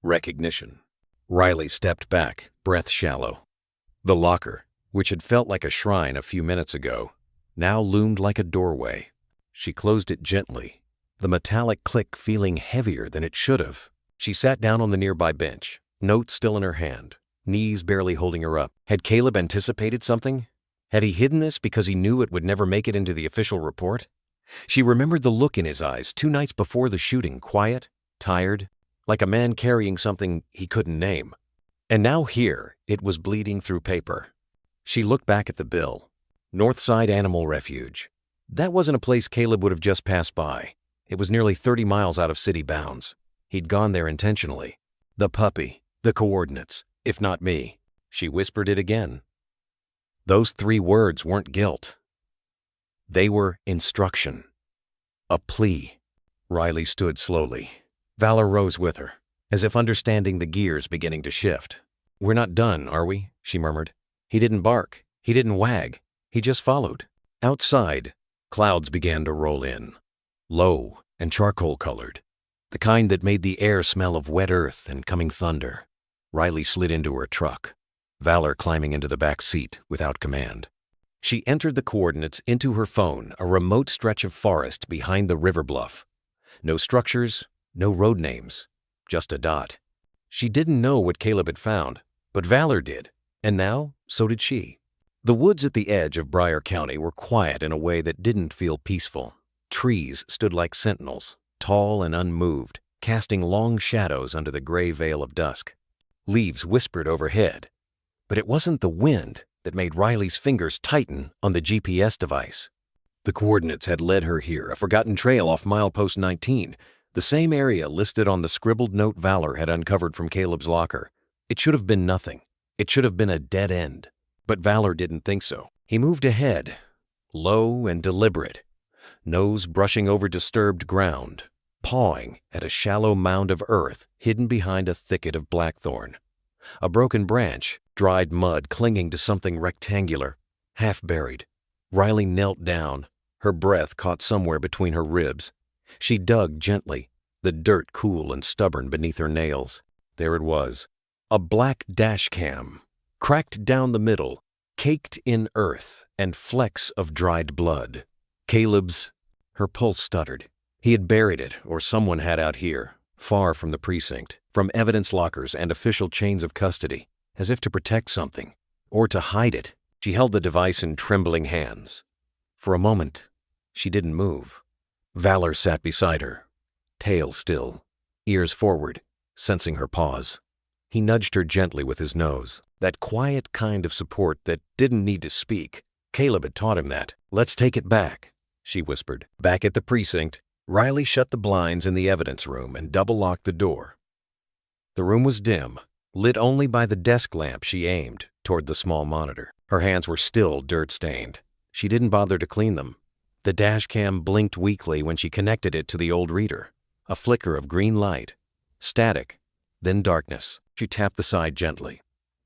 Recognition. Riley stepped back, breath shallow. The locker, which had felt like a shrine a few minutes ago, now loomed like a doorway. She closed it gently, the metallic click feeling heavier than it should have. She sat down on the nearby bench, note still in her hand, knees barely holding her up. Had Caleb anticipated something? Had he hidden this because he knew it would never make it into the official report? She remembered the look in his eyes 2 nights before the shooting, quiet, tired, like a man carrying something he couldn't name. And now here, it was bleeding through paper. She looked back at the bill. Northside Animal Refuge. That wasn't a place Caleb would have just passed by. It was nearly 30 miles out of city bounds. He'd gone there intentionally. The puppy, the coordinates, if not me. She whispered it again. Those 3 words weren't guilt. They were instruction. A plea. Riley stood slowly. Valor rose with her, as if understanding the gears beginning to shift. We're not done, are we? She murmured. He didn't bark. He didn't wag. He just followed. Outside, clouds began to roll in. Low and charcoal-colored. The kind that made the air smell of wet earth and coming thunder. Riley slid into her truck, Valor climbing into the back seat without command. She entered the coordinates into her phone, a remote stretch of forest behind the river bluff. No structures, no road names, just a dot. She didn't know what Caleb had found, but Valor did, and now so did she. The woods at the edge of Bryer County were quiet in a way that didn't feel peaceful. Trees stood like sentinels, tall and unmoved, casting long shadows under the gray veil of dusk. Leaves whispered overhead, but it wasn't the wind that made Riley's fingers tighten on the GPS device. The coordinates had led her here, a forgotten trail off milepost 19, the same area listed on the scribbled note Valor had uncovered from Caleb's locker. It should have been nothing. It should have been a dead end. But Valor didn't think so. He moved ahead, low and deliberate, nose brushing over disturbed ground, pawing at a shallow mound of earth hidden behind a thicket of blackthorn. A broken branch, dried mud clinging to something rectangular, half buried. Riley knelt down, her breath caught somewhere between her ribs. She dug gently, the dirt cool and stubborn beneath her nails. There it was, a black dash cam, cracked down the middle, caked in earth and flecks of dried blood. Caleb's. Her pulse stuttered. He had buried it, or someone had out here, far from the precinct, from evidence lockers and official chains of custody, as if to protect something, or to hide it. She held the device in trembling hands. For a moment, she didn't move. Valor sat beside her, tail still, ears forward, sensing her pause. He nudged her gently with his nose, that quiet kind of support that didn't need to speak. Caleb had taught him that. Let's take it back, she whispered. Back at the precinct, Riley shut the blinds in the evidence room and double-locked the door. The room was dim, lit only by the desk lamp she aimed toward the small monitor. Her hands were still dirt-stained. She didn't bother to clean them. The dash cam blinked weakly when she connected it to the old reader. A flicker of green light. Static. Then darkness. She tapped the side gently.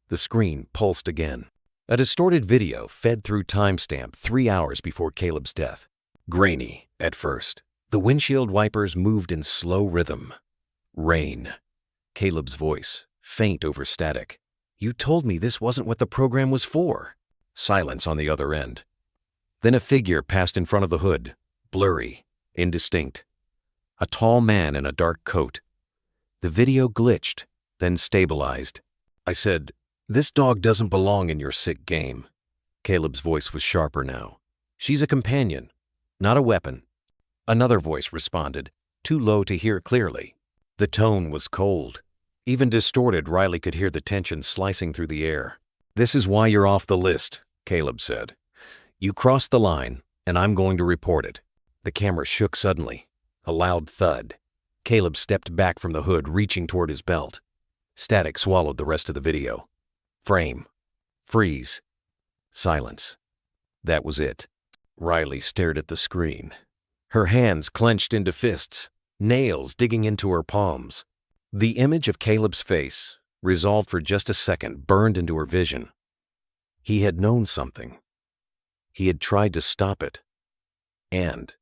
The screen pulsed again. A distorted video fed through timestamp 3 hours before Caleb's death. Grainy at first. The windshield wipers moved in slow rhythm. Rain. Caleb's voice, faint over static. You told me this wasn't what the program was for. Silence on the other end. Then a figure passed in front of the hood, blurry, indistinct. A tall man in a dark coat. The video glitched, then stabilized. I said, "This dog doesn't belong in your sick game." Caleb's voice was sharper now. She's a companion, not a weapon. Another voice responded, too low to hear clearly. The tone was cold. Even distorted, Riley could hear the tension slicing through the air. "This is why you're off the list," Caleb said. "You crossed the line, and I'm going to report it. The camera shook suddenly. A loud thud. Caleb stepped back from the hood, reaching toward his belt. Static swallowed the rest of the video. Frame. Freeze. Silence. That was it. Riley stared at the screen. Her hands clenched into fists, nails digging into her palms. The image of Caleb's face, resolved for just a second, burned into her vision. He had known something. He had tried to stop it. And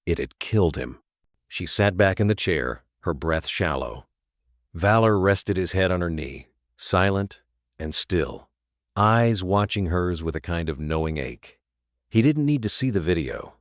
it had killed him. She sat back in the chair, her breath shallow. Valor rested his head on her knee, silent and still, eyes watching hers with a kind of knowing ache. He didn't need to see the video.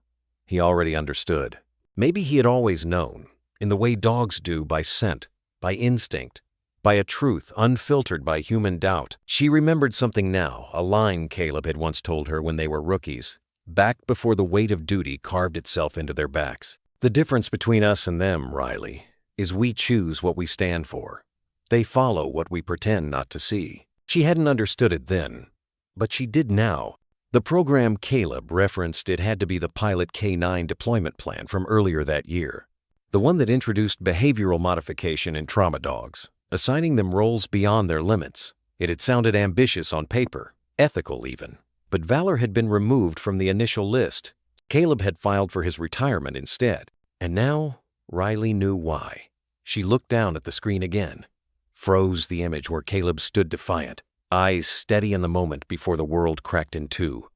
He already understood. Maybe he had always known, in the way dogs do, by scent, by instinct, by a truth unfiltered by human doubt. She remembered something now, a line Caleb had once told her when they were rookies, back before the weight of duty carved itself into their backs. The difference between us and them, Riley, is we choose what we stand for. They follow what we pretend not to see. She hadn't understood it then, but she did now. The program Caleb referenced, it had to be the Pilot K-9 deployment plan from earlier that year. The one that introduced behavioral modification in trauma dogs, assigning them roles beyond their limits. It had sounded ambitious on paper, ethical even. But Valor had been removed from the initial list. Caleb had filed for his retirement instead. And now, Riley knew why. She looked down at the screen again, froze the image where Caleb stood defiant, eyes steady in the moment before the world cracked in two.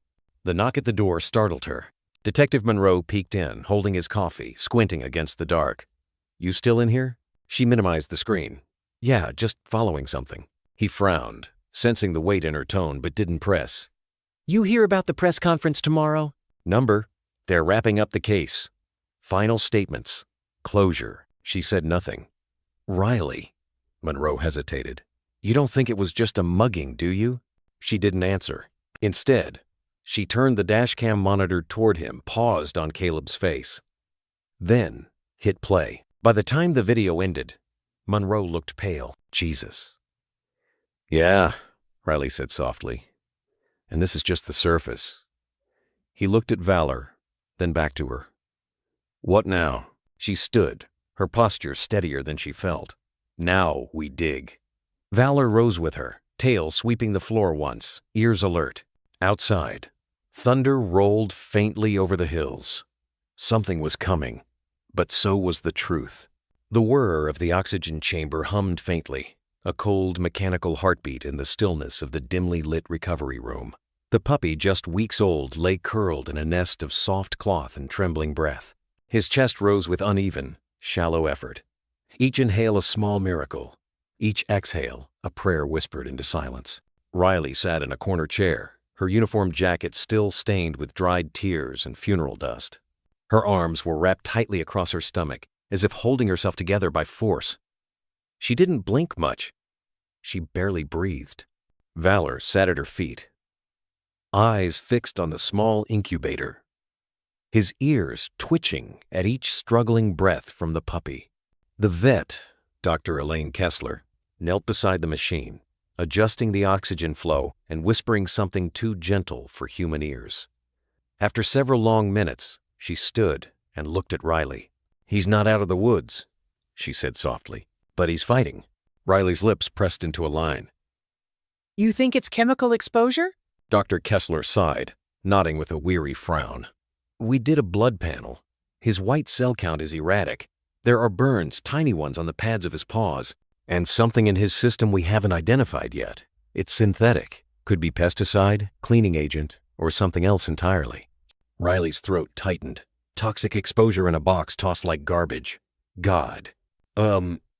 The knock at the door startled her. Detective Monroe peeked in, holding his coffee, squinting against the dark. "You still in here?" She minimized the screen. "Yeah, just following something." He frowned, sensing the weight in her tone, but didn't press. You hear about the press conference tomorrow? "Number. They're wrapping up the case. Final statements. Closure." She said nothing. "Riley." Monroe hesitated. "You don't think it was just a mugging, do you?" She didn't answer. Instead, she turned the dashcam monitor toward him, paused on Caleb's face. Then hit play. By the time the video ended, Monroe looked pale. "Jesus." "Yeah," Riley said softly. "And this is just the surface." He looked at Valor, then back to her. "What now?" She stood, her posture steadier than she felt. "Now we dig." Valor rose with her, tail sweeping the floor once, ears alert. Outside, thunder rolled faintly over the hills. Something was coming, but so was the truth. The whir of the oxygen chamber hummed faintly, a cold mechanical heartbeat in the stillness of the dimly lit recovery room. The puppy, just weeks old, lay curled in a nest of soft cloth and trembling breath. His chest rose with uneven, shallow effort. Each inhale a small miracle, each exhale a prayer whispered into silence. Riley sat in a corner chair, her uniform jacket still stained with dried tears and funeral dust. Her arms were wrapped tightly across her stomach, as if holding herself together by force. She didn't blink much. She barely breathed. Valor sat at her feet, eyes fixed on the small incubator, his ears twitching at each struggling breath from the puppy. The vet, Dr. Elaine Kessler, knelt beside the machine, adjusting the oxygen flow and whispering something too gentle for human ears. After several long minutes, she stood and looked at Riley. "He's not out of the woods," she said softly, "but he's fighting." Riley's lips pressed into a line. You think it's chemical exposure? Dr. Kessler sighed, nodding with a weary frown. "We did a blood panel. His white cell count is erratic. There are burns, tiny ones on the pads of his paws, and something in his system we haven't identified yet. It's synthetic. Could be pesticide, cleaning agent, or something else entirely." Riley's throat tightened. Toxic exposure in a box tossed like garbage. God.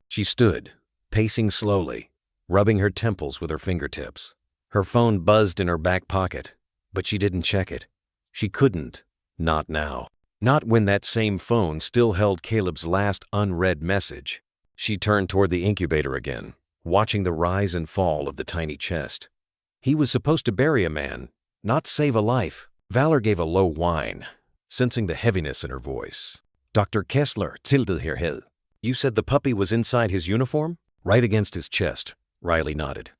She stood, pacing slowly, rubbing her temples with her fingertips. Her phone buzzed in her back pocket, but she didn't check it. She couldn't. Not now. Not when that same phone still held Caleb's last unread message. She turned toward the incubator again, watching the rise and fall of the tiny chest. He was supposed to bury a man, not save a life. Valor gave a low whine, sensing the heaviness in her voice. "Dr. Kessler tilted her head. You said the puppy was inside his uniform?" "Right against his chest," Riley nodded.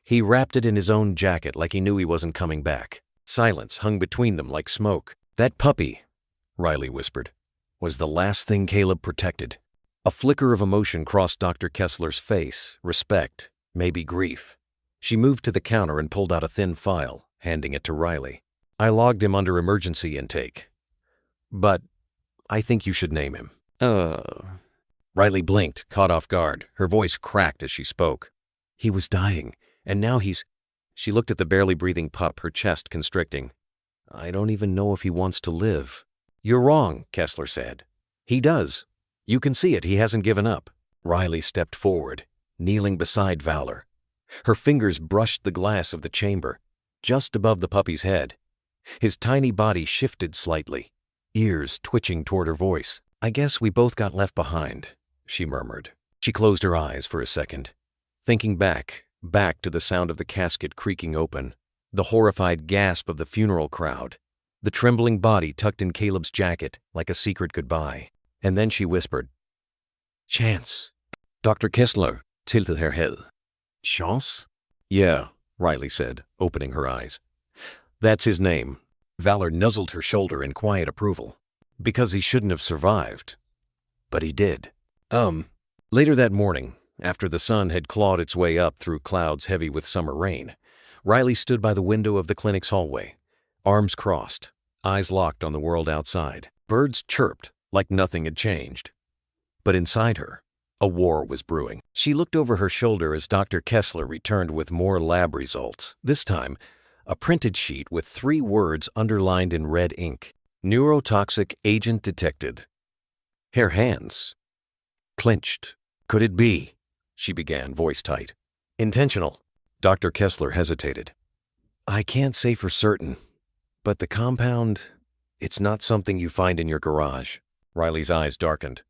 "He wrapped it in his own jacket like he knew he wasn't coming back." Silence hung between them like smoke. That puppy, Riley whispered, was the last thing Caleb protected. A flicker of emotion crossed Dr. Kessler's face, respect, maybe grief. She moved to the counter and pulled out a thin file, handing it to Riley. I logged him under emergency intake. But I think you should name him. Riley blinked, caught off guard. Her voice cracked as she spoke. He was dying, and now he's... She looked at the barely breathing pup, her chest constricting. I don't even know if he wants to live. You're wrong, Kessler said. He does. You can see it, he hasn't given up. Riley stepped forward, kneeling beside Valor. Her fingers brushed the glass of the chamber, just above the puppy's head. His tiny body shifted slightly, ears twitching toward her voice. I guess we both got left behind, she murmured. She closed her eyes for a second, thinking back to the sound of the casket creaking open, the horrified gasp of the funeral crowd, the trembling body tucked in Caleb's jacket like a secret goodbye. And then she whispered, Chance. Dr. Kessler tilted her head. Chance? Yeah, Riley said, opening her eyes. That's his name. Valor nuzzled her shoulder in quiet approval. Because he shouldn't have survived. But he did. Later that morning, after the sun had clawed its way up through clouds heavy with summer rain, Riley stood by the window of the clinic's hallway, arms crossed, eyes locked on the world outside. Birds chirped like nothing had changed. But inside her, a war was brewing. She looked over her shoulder as Dr. Kessler returned with more lab results. This time, a printed sheet with 3 words underlined in red ink. Neurotoxic agent detected. Her hands clenched. Could it be? She began, voice tight. Intentional. Dr. Kessler hesitated. I can't say for certain, but the compound, it's not something you find in your garage. Riley's eyes darkened.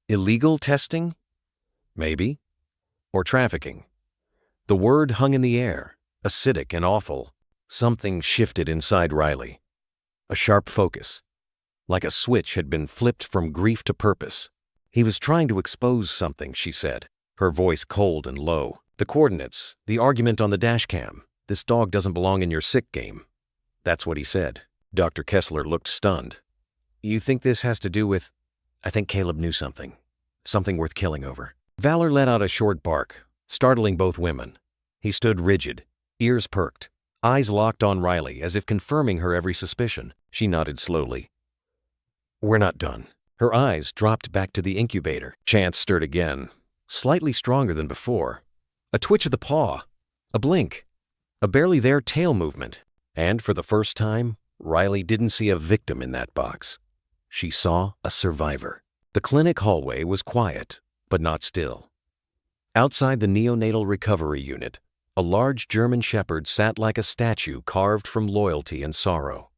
Illegal testing? Maybe. Or trafficking. The word hung in the air, acidic and awful. Something shifted inside Riley. A sharp focus. Like a switch had been flipped from grief to purpose. He was trying to expose something, she said, her voice cold and low. The coordinates, the argument on the dash cam. This dog doesn't belong in your sick game. That's what he said. Dr. Kessler looked stunned. You think this has to do with... I think Caleb knew something. Something worth killing over. Valor let out a short bark, startling both women. He stood rigid, ears perked, eyes locked on Riley as if confirming her every suspicion. She nodded slowly. We're not done. Her eyes dropped back to the incubator. Chance stirred again, slightly stronger than before. A twitch of the paw, a blink, a barely there tail movement. And for the first time, Riley didn't see a victim in that box. She saw a survivor. The clinic hallway was quiet, but not still. Outside the neonatal recovery unit, a large German shepherd sat like a statue carved from loyalty and sorrow.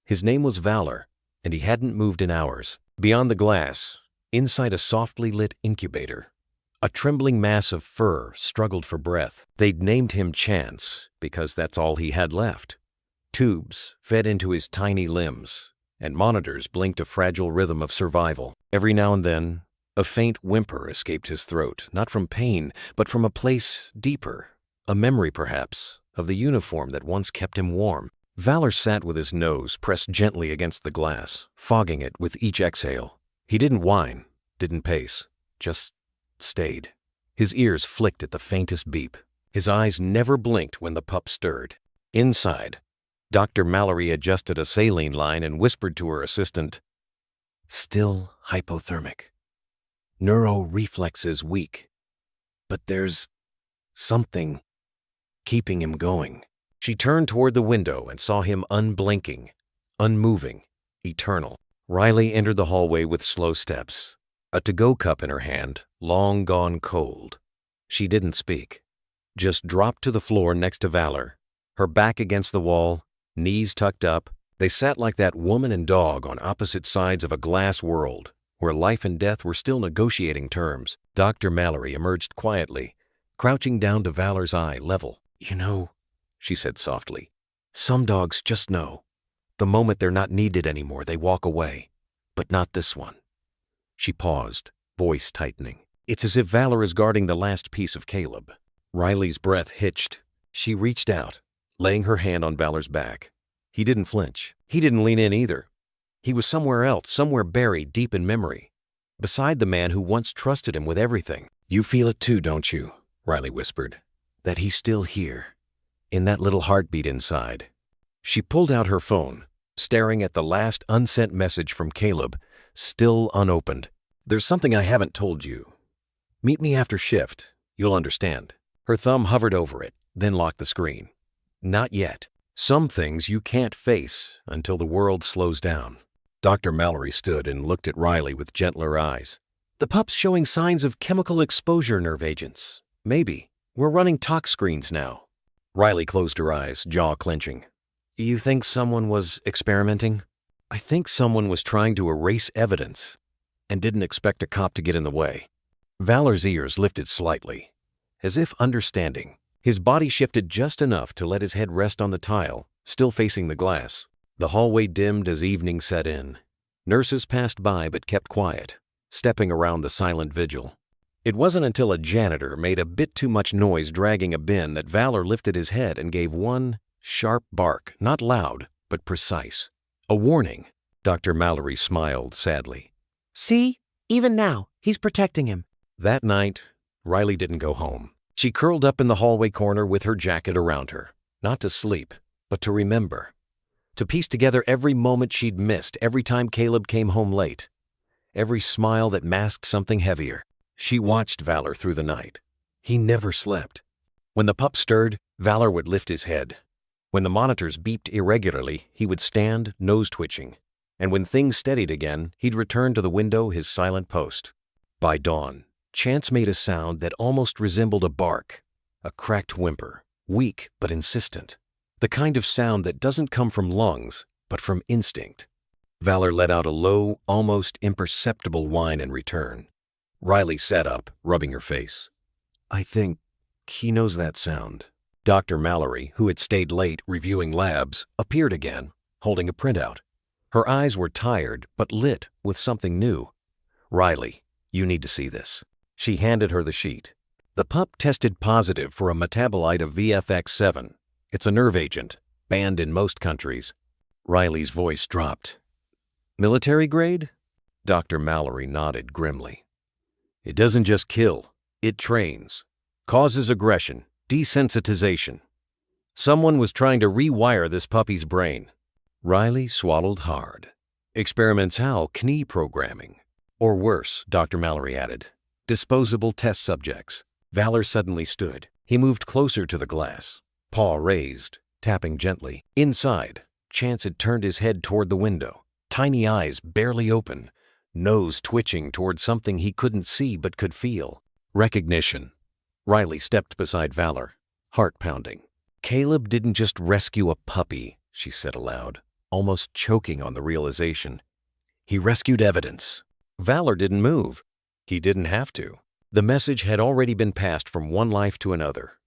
His name was Valor, and he hadn't moved in hours. Beyond the glass, inside a softly lit incubator, a trembling mass of fur struggled for breath. They'd named him Chance because that's all he had left. Tubes fed into his tiny limbs, and monitors blinked a fragile rhythm of survival. Every now and then, a faint whimper escaped his throat, not from pain, but from a place deeper, a memory perhaps, of the uniform that once kept him warm. Valor sat with his nose pressed gently against the glass, fogging it with each exhale. He didn't whine, didn't pace, just stayed. His ears flicked at the faintest beep. His eyes never blinked when the pup stirred. Inside, Dr. Mallory adjusted a saline line and whispered to her assistant, Still hypothermic. Neuroreflexes weak. But there's something keeping him going. She turned toward the window and saw him unblinking, unmoving, eternal. Riley entered the hallway with slow steps, a to-go cup in her hand, long gone cold. She didn't speak, just dropped to the floor next to Valor, her back against the wall, knees tucked up. They sat like that woman and dog on opposite sides of a glass world, where life and death were still negotiating terms. Dr. Mallory emerged quietly, crouching down to Valor's eye level. You know, she said softly, some dogs just know. The moment they're not needed anymore, they walk away. But not this one. She paused, voice tightening. It's as if Valor is guarding the last piece of Caleb. Riley's breath hitched. She reached out, laying her hand on Valor's back. He didn't flinch. He didn't lean in either. He was somewhere else, somewhere buried deep in memory, beside the man who once trusted him with everything. "You feel it too, don't you?" Riley whispered. "That he's still here, in that little heartbeat inside." She pulled out her phone, staring at the last unsent message from Caleb, still unopened. "There's something I haven't told you. Meet me after shift. You'll understand." Her thumb hovered over it, then locked the screen. "Not yet. Some things you can't face until the world slows down." Dr. Mallory stood and looked at Riley with gentler eyes. "The pup's showing signs of chemical exposure, nerve agents. Maybe. We're running tox screens now." Riley closed her eyes, jaw clenching. "You think someone was experimenting?" "I think someone was trying to erase evidence and didn't expect a cop to get in the way." Valor's ears lifted slightly, as if understanding. His body shifted just enough to let his head rest on the tile, still facing the glass. The hallway dimmed as evening set in. Nurses passed by but kept quiet, stepping around the silent vigil. It wasn't until a janitor made a bit too much noise dragging a bin that Valor lifted his head and gave one sharp bark, not loud, but precise. A warning. Dr. Mallory smiled sadly. See? Even now, he's protecting him. That night, Riley didn't go home. She curled up in the hallway corner with her jacket around her, not to sleep, but to remember. To piece together every moment she'd missed, every time Caleb came home late, every smile that masked something heavier. She watched Valor through the night. He never slept. When the pup stirred, Valor would lift his head. When the monitors beeped irregularly, he would stand, nose twitching. And when things steadied again, he'd return to the window, his silent post. By dawn, Chance made a sound that almost resembled a bark, a cracked whimper, weak but insistent. The kind of sound that doesn't come from lungs, but from instinct. Valor let out a low, almost imperceptible whine in return. Riley sat up, rubbing her face. "I think he knows that sound." Dr. Mallory, who had stayed late reviewing labs, appeared again, holding a printout. Her eyes were tired, but lit with something new. "Riley, you need to see this." She handed her the sheet. "The pup tested positive for a metabolite of VFX7. It's a nerve agent, banned in most countries." Riley's voice dropped. "Military grade?" Dr. Mallory nodded grimly. "It doesn't just kill, it trains, causes aggression, desensitization. Someone was trying to rewire this puppy's brain." Riley swallowed hard. "Experimental knee programming. Or worse," Dr. Mallory added. "Disposable test subjects." Valor suddenly stood. He moved closer to the glass, paw raised, tapping gently. Inside, Chance had turned his head toward the window, tiny eyes barely open, nose twitching toward something he couldn't see but could feel. Recognition. Riley stepped beside Valor, heart pounding. "Caleb didn't just rescue a puppy," she said aloud, almost choking on the realization. "He rescued evidence." Valor didn't move. He didn't have to. The message had already been passed from one life to another,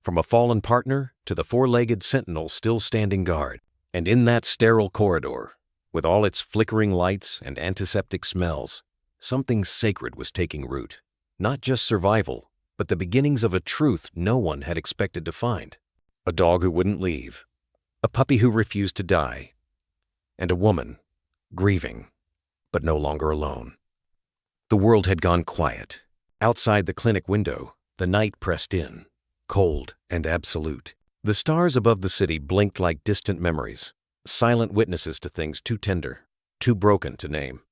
from a fallen partner to the four-legged sentinel still standing guard. And in that sterile corridor, with all its flickering lights and antiseptic smells, something sacred was taking root. Not just survival, but the beginnings of a truth no one had expected to find. A dog who wouldn't leave, a puppy who refused to die, and a woman, grieving, but no longer alone. The world had gone quiet. Outside the clinic window, the night pressed in, cold and absolute. The stars above the city blinked like distant memories, silent witnesses to things too tender, too broken to name.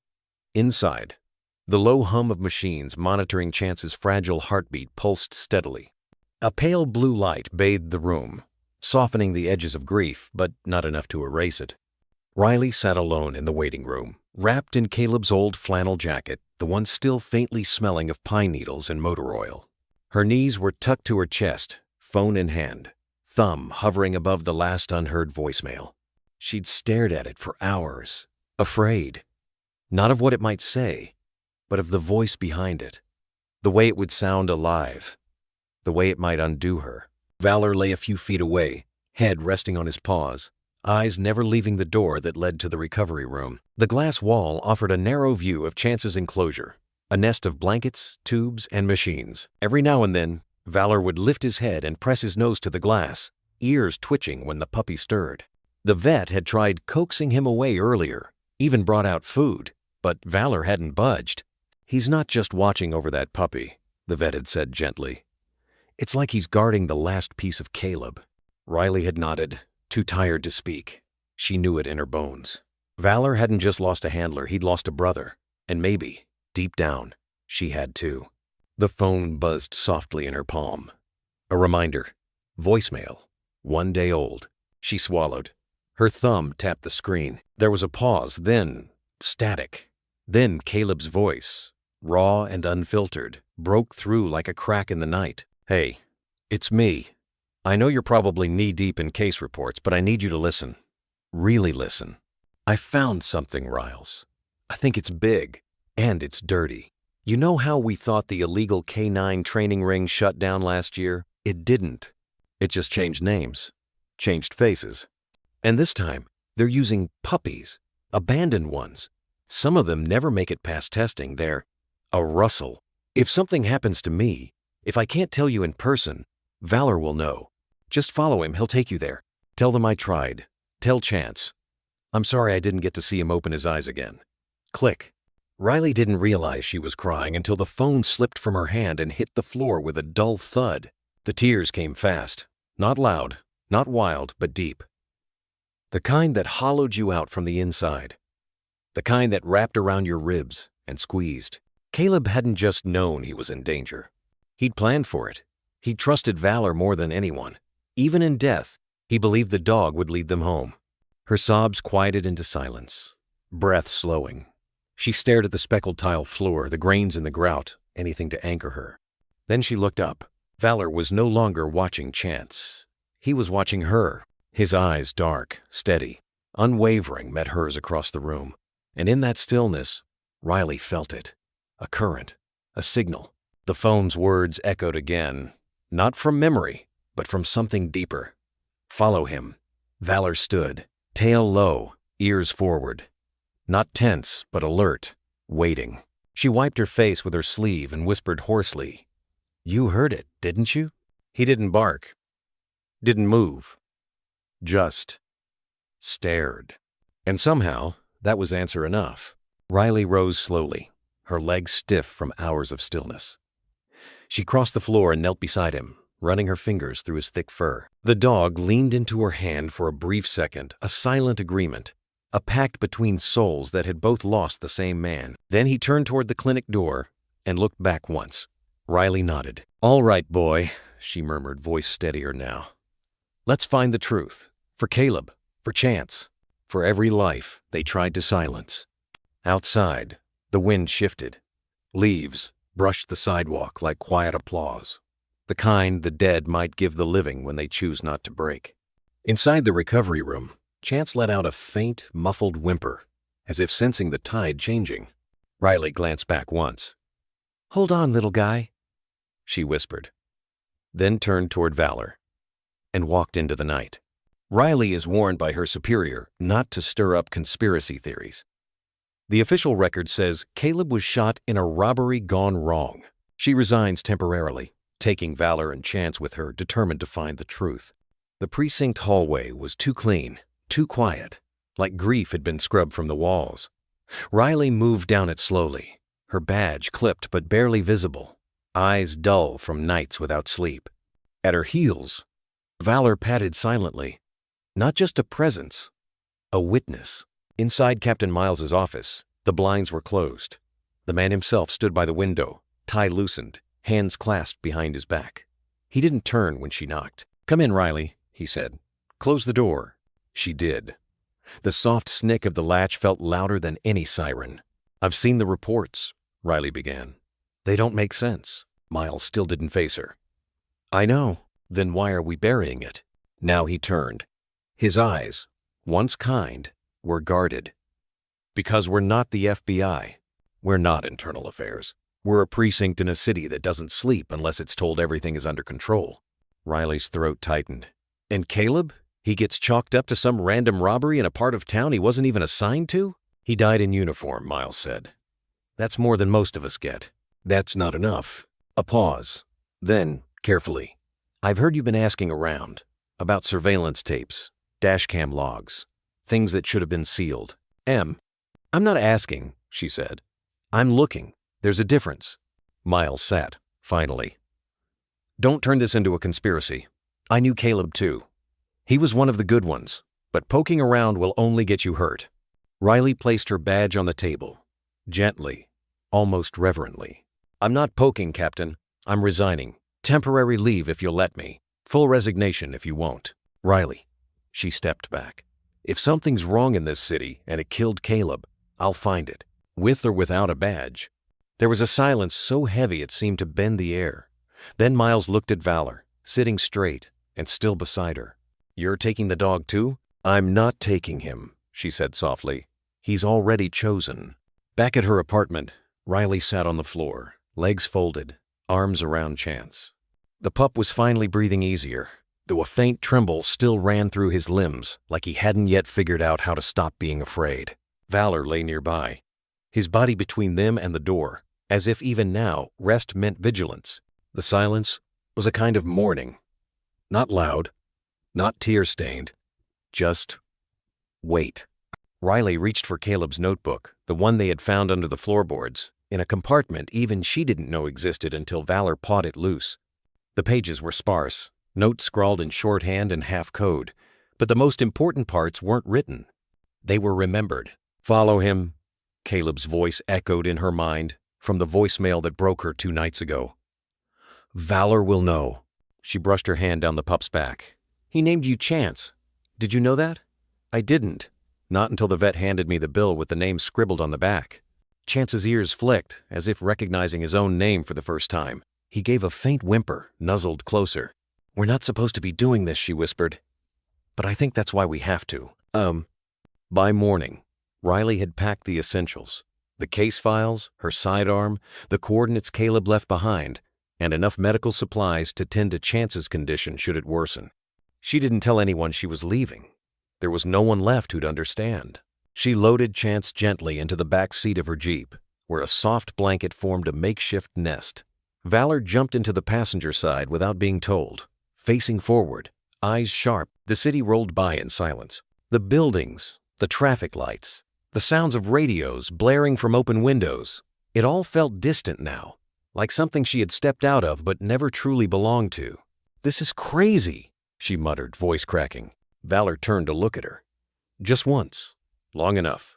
Inside, the low hum of machines monitoring Chance's fragile heartbeat pulsed steadily. A pale blue light bathed the room, softening the edges of grief, but not enough to erase it. Riley sat alone in the waiting room, wrapped in Caleb's old flannel jacket, the one still faintly smelling of pine needles and motor oil. Her knees were tucked to her chest, phone in hand, thumb hovering above the last unheard voicemail. She'd stared at it for hours, afraid, not of what it might say, but of the voice behind it, the way it would sound alive, the way it might undo her. Valor lay a few feet away, head resting on his paws, eyes never leaving the door that led to the recovery room. The glass wall offered a narrow view of Chance's enclosure, a nest of blankets, tubes, and machines. Every now and then, Valor would lift his head and press his nose to the glass, ears twitching when the puppy stirred. The vet had tried coaxing him away earlier, even brought out food, but Valor hadn't budged. "He's not just watching over that puppy," the vet had said gently. "It's like he's guarding the last piece of Caleb." Riley had nodded, too tired to speak. She knew it in her bones. Valor hadn't just lost a handler, he'd lost a brother. And maybe, deep down, she had too. The phone buzzed softly in her palm. A reminder. Voicemail. 1 day old. She swallowed. Her thumb tapped the screen. There was a pause, then static. Then Caleb's voice, raw and unfiltered, broke through like a crack in the night. "Hey, it's me. I know you're probably knee-deep in case reports, but I need you to listen. Really listen. I found something, Riles. I think it's big, and it's dirty. You know how we thought the illegal K-9 training ring shut down last year? It didn't. It just changed names, changed faces. And this time, they're using puppies, abandoned ones. Some of them never make it past testing. They're a rustle. If something happens to me, if I can't tell you in person, Valor will know. Just follow him, he'll take you there. Tell them I tried. Tell Chance. I'm sorry I didn't get to see him open his eyes again." Click. Riley didn't realize she was crying until the phone slipped from her hand and hit the floor with a dull thud. The tears came fast. Not loud, not wild, but deep. The kind that hollowed you out from the inside. The kind that wrapped around your ribs and squeezed. Caleb hadn't just known he was in danger. He'd planned for it. He'd trusted Valor more than anyone. Even in death, he believed the dog would lead them home. Her sobs quieted into silence, breath slowing. She stared at the speckled tile floor, the grains in the grout, anything to anchor her. Then she looked up. Valor was no longer watching Chance. He was watching her. His eyes, dark, steady, unwavering, met hers across the room. And in that stillness, Riley felt it. A current, a signal. The phone's words echoed again, not from memory, but from something deeper. "Follow him." Valor stood, tail low, ears forward. Not tense, but alert, waiting. She wiped her face with her sleeve and whispered hoarsely, "You heard it, didn't you?" He didn't bark, didn't move, just stared. And somehow, that was answer enough. Riley rose slowly, her legs stiff from hours of stillness. She crossed the floor and knelt beside him, running her fingers through his thick fur. The dog leaned into her hand for a brief second, a silent agreement, a pact between souls that had both lost the same man. Then he turned toward the clinic door and looked back once. Riley nodded. "All right, boy," she murmured, voice steadier now. "Let's find the truth. For Caleb, for Chance, for every life they tried to silence." Outside, the wind shifted. Leaves brushed the sidewalk like quiet applause. The kind the dead might give the living when they choose not to break. Inside the recovery room, Chance let out a faint, muffled whimper, as if sensing the tide changing. Riley glanced back once. "Hold on, little guy," she whispered, then turned toward Valor and walked into the night. Riley is warned by her superior not to stir up conspiracy theories. The official record says Caleb was shot in a robbery gone wrong. She resigns temporarily, taking Valor and Chance with her, determined to find the truth. The precinct hallway was too clean, too quiet, like grief had been scrubbed from the walls. Riley moved down it slowly, her badge clipped but barely visible, eyes dull from nights without sleep. At her heels, Valor padded silently. Not just a presence, a witness. Inside Captain Miles's office, the blinds were closed. The man himself stood by the window, tie loosened, hands clasped behind his back. He didn't turn when she knocked. "Come in, Riley," he said. "Close the door." She did. The soft snick of the latch felt louder than any siren. "I've seen the reports," Riley began. "They don't make sense." Miles still didn't face her. "I know. Then why are we burying it?" Now he turned. His eyes, once kind, were guarded. "Because we're not the FBI. We're not internal affairs. We're a precinct in a city that doesn't sleep unless it's told everything is under control." Riley's throat tightened. "And Caleb? He gets chalked up to some random robbery in a part of town he wasn't even assigned to?" "He died in uniform," Miles said. "That's more than most of us get." "That's not enough." A pause. Then, carefully, "I've heard you've been asking around about surveillance tapes, dashcam logs, things that should have been sealed. I'm not asking, she said. I'm looking. There's a difference. Miles sat, finally. Don't turn this into a conspiracy. I knew Caleb too. He was one of the good ones, but poking around will only get you hurt. Riley placed her badge on the table, gently, almost reverently. I'm not poking, Captain. I'm resigning. Temporary leave if you'll let me. Full resignation if you won't. Riley, she stepped back. If something's wrong in this city and it killed Caleb, I'll find it, with or without a badge. There was a silence so heavy it seemed to bend the air. Then Miles looked at Valor, sitting straight and still beside her. You're taking the dog too? I'm not taking him, she said softly. He's already chosen. Back at her apartment, Riley sat on the floor, legs folded, arms around Chance. The pup was finally breathing easier, though a faint tremble still ran through his limbs like he hadn't yet figured out how to stop being afraid. Valor lay nearby, his body between them and the door, as if even now rest meant vigilance. The silence was a kind of mourning. Not loud, not tear-stained, just wait. Riley reached for Caleb's notebook, the one they had found under the floorboards, in a compartment even she didn't know existed until Valor pawed it loose. The pages were sparse, notes scrawled in shorthand and half-code, but the most important parts weren't written. They were remembered. Follow him, Caleb's voice echoed in her mind from the voicemail that broke her 2 nights ago. Valor will know. She brushed her hand down the pup's back. He named you Chance. Did you know that? I didn't. Not until the vet handed me the bill with the name scribbled on the back. Chance's ears flicked, as if recognizing his own name for the first time. He gave a faint whimper, nuzzled closer. We're not supposed to be doing this, she whispered. But I think that's why we have to. By morning, Riley had packed the essentials. The case files, her sidearm, the coordinates Caleb left behind, and enough medical supplies to tend to Chance's condition should it worsen. She didn't tell anyone she was leaving. There was no one left who'd understand. She loaded Chance gently into the back seat of her Jeep, where a soft blanket formed a makeshift nest. Valor jumped into the passenger side without being told. Facing forward, eyes sharp, the city rolled by in silence. The buildings, the traffic lights, the sounds of radios blaring from open windows. It all felt distant now, like something she had stepped out of but never truly belonged to. This is crazy, she muttered, voice cracking. Valor turned to look at her. Just once, long enough,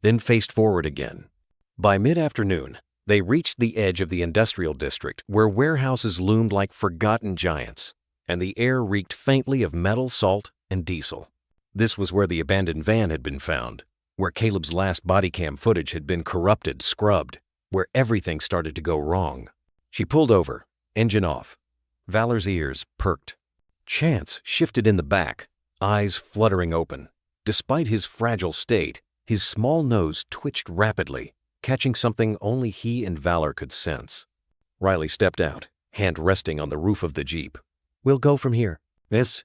then faced forward again. By mid-afternoon, they reached the edge of the industrial district where warehouses loomed like forgotten giants, and the air reeked faintly of metal, salt, and diesel. This was where the abandoned van had been found, where Caleb's last body cam footage had been corrupted, scrubbed, where everything started to go wrong. She pulled over, engine off. Valor's ears perked. Chance shifted in the back, eyes fluttering open. Despite his fragile state, his small nose twitched rapidly, catching something only he and Valor could sense. Riley stepped out, hand resting on the roof of the Jeep. We'll go from here. Yes.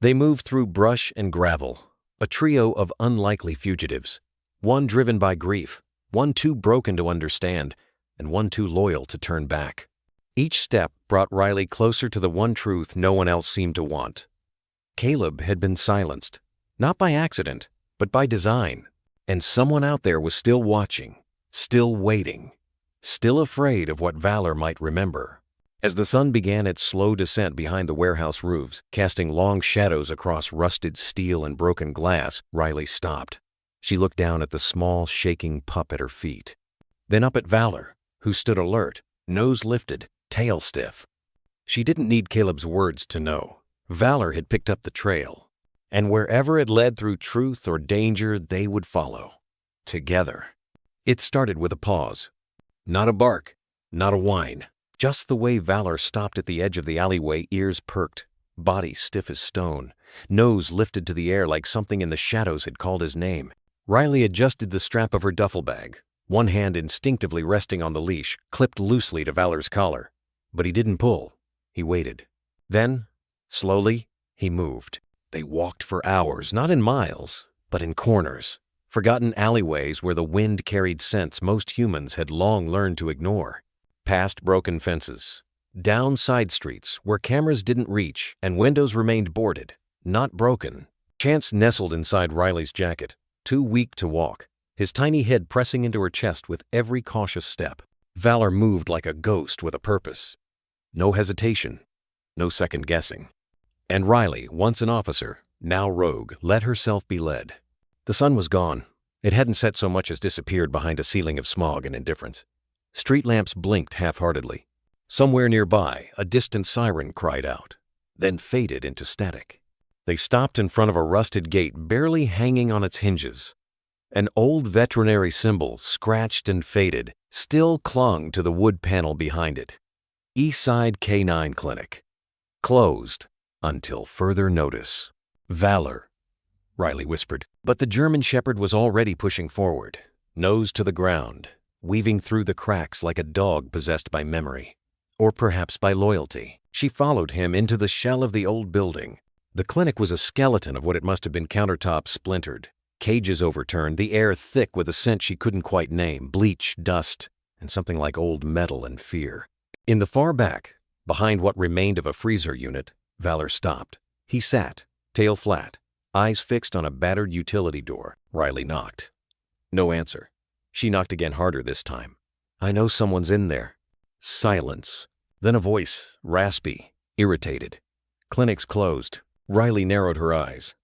They moved through brush and gravel, a trio of unlikely fugitives, one driven by grief, one too broken to understand, and one too loyal to turn back. Each step brought Riley closer to the one truth no one else seemed to want. Caleb had been silenced, not by accident, but by design, and someone out there was still watching, still waiting, still afraid of what Valor might remember. As the sun began its slow descent behind the warehouse roofs, casting long shadows across rusted steel and broken glass, Riley stopped. She looked down at the small, shaking pup at her feet. Then up at Valor, who stood alert, nose lifted, tail stiff. She didn't need Caleb's words to know. Valor had picked up the trail, and wherever it led through truth or danger, they would follow. Together. It started with a pause. Not a bark, not a whine. Just the way Valor stopped at the edge of the alleyway, ears perked, body stiff as stone, nose lifted to the air like something in the shadows had called his name. Riley adjusted the strap of her duffel bag, one hand instinctively resting on the leash, clipped loosely to Valor's collar. But he didn't pull. He waited. Then, slowly, he moved. They walked for hours, not in miles, but in corners, forgotten alleyways where the wind carried scents most humans had long learned to ignore. Past broken fences, down side streets where cameras didn't reach and windows remained boarded, not broken, Chance nestled inside Riley's jacket, too weak to walk, his tiny head pressing into her chest with every cautious step. Valor moved like a ghost with a purpose. No hesitation, no second guessing. And Riley, once an officer, now rogue, let herself be led. The sun was gone. It hadn't set so much as disappeared behind a ceiling of smog and indifference. Street lamps blinked half-heartedly. Somewhere nearby, a distant siren cried out, then faded into static. They stopped in front of a rusted gate barely hanging on its hinges. An old veterinary symbol, scratched and faded, still clung to the wood panel behind it. Eastside Canine Clinic. Closed until further notice. Valor, Riley whispered. But the German Shepherd was already pushing forward, nose to the ground, weaving through the cracks like a dog possessed by memory. Or perhaps by loyalty. She followed him into the shell of the old building. The clinic was a skeleton of what it must have been, countertops splintered, cages overturned, the air thick with a scent she couldn't quite name, bleach, dust, and something like old metal and fear. In the far back, behind what remained of a freezer unit, Valor stopped. He sat, tail flat, eyes fixed on a battered utility door. Riley knocked. No answer. She knocked again, harder this time. "I know someone's in there." Silence. Then a voice, raspy, irritated. "Clinic's closed." Riley narrowed her eyes.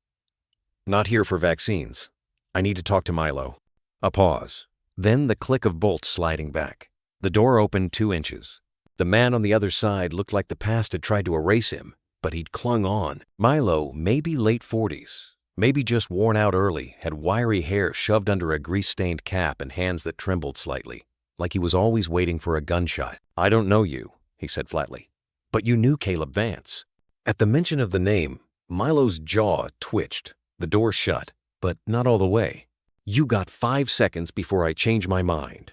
"Not here for vaccines. I need to talk to Milo." A pause. Then the click of bolts sliding back. The door opened 2 inches. The man on the other side looked like the past had tried to erase him, but he'd clung on. Milo, maybe late 40s, maybe just worn out early, had wiry hair shoved under a grease-stained cap and hands that trembled slightly, like he was always waiting for a gunshot. "I don't know you," he said flatly, "but you knew Caleb Vance." At the mention of the name, Milo's jaw twitched. The door shut, but not all the way. "You got 5 seconds before I change my mind."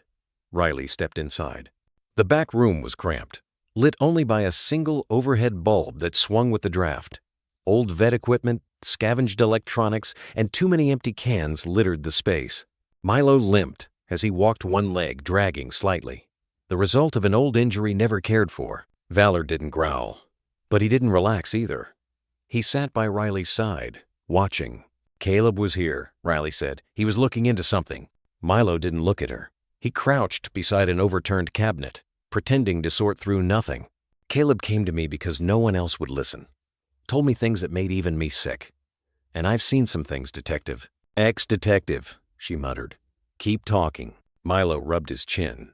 Riley stepped inside. The back room was cramped, lit only by a single overhead bulb that swung with the draft. Old vet equipment, scavenged electronics, and too many empty cans littered the space. Milo limped as he walked one leg, dragging slightly. The result of an old injury never cared for. Valor didn't growl, but he didn't relax either. He sat by Riley's side, watching. "Caleb was here," Riley said. "He was looking into something." Milo didn't look at her. He crouched beside an overturned cabinet, pretending to sort through nothing. "Caleb came to me because no one else would listen. Told me things that made even me sick. And I've seen some things, Detective." "Ex-detective," she muttered. "Keep talking." Milo rubbed his chin.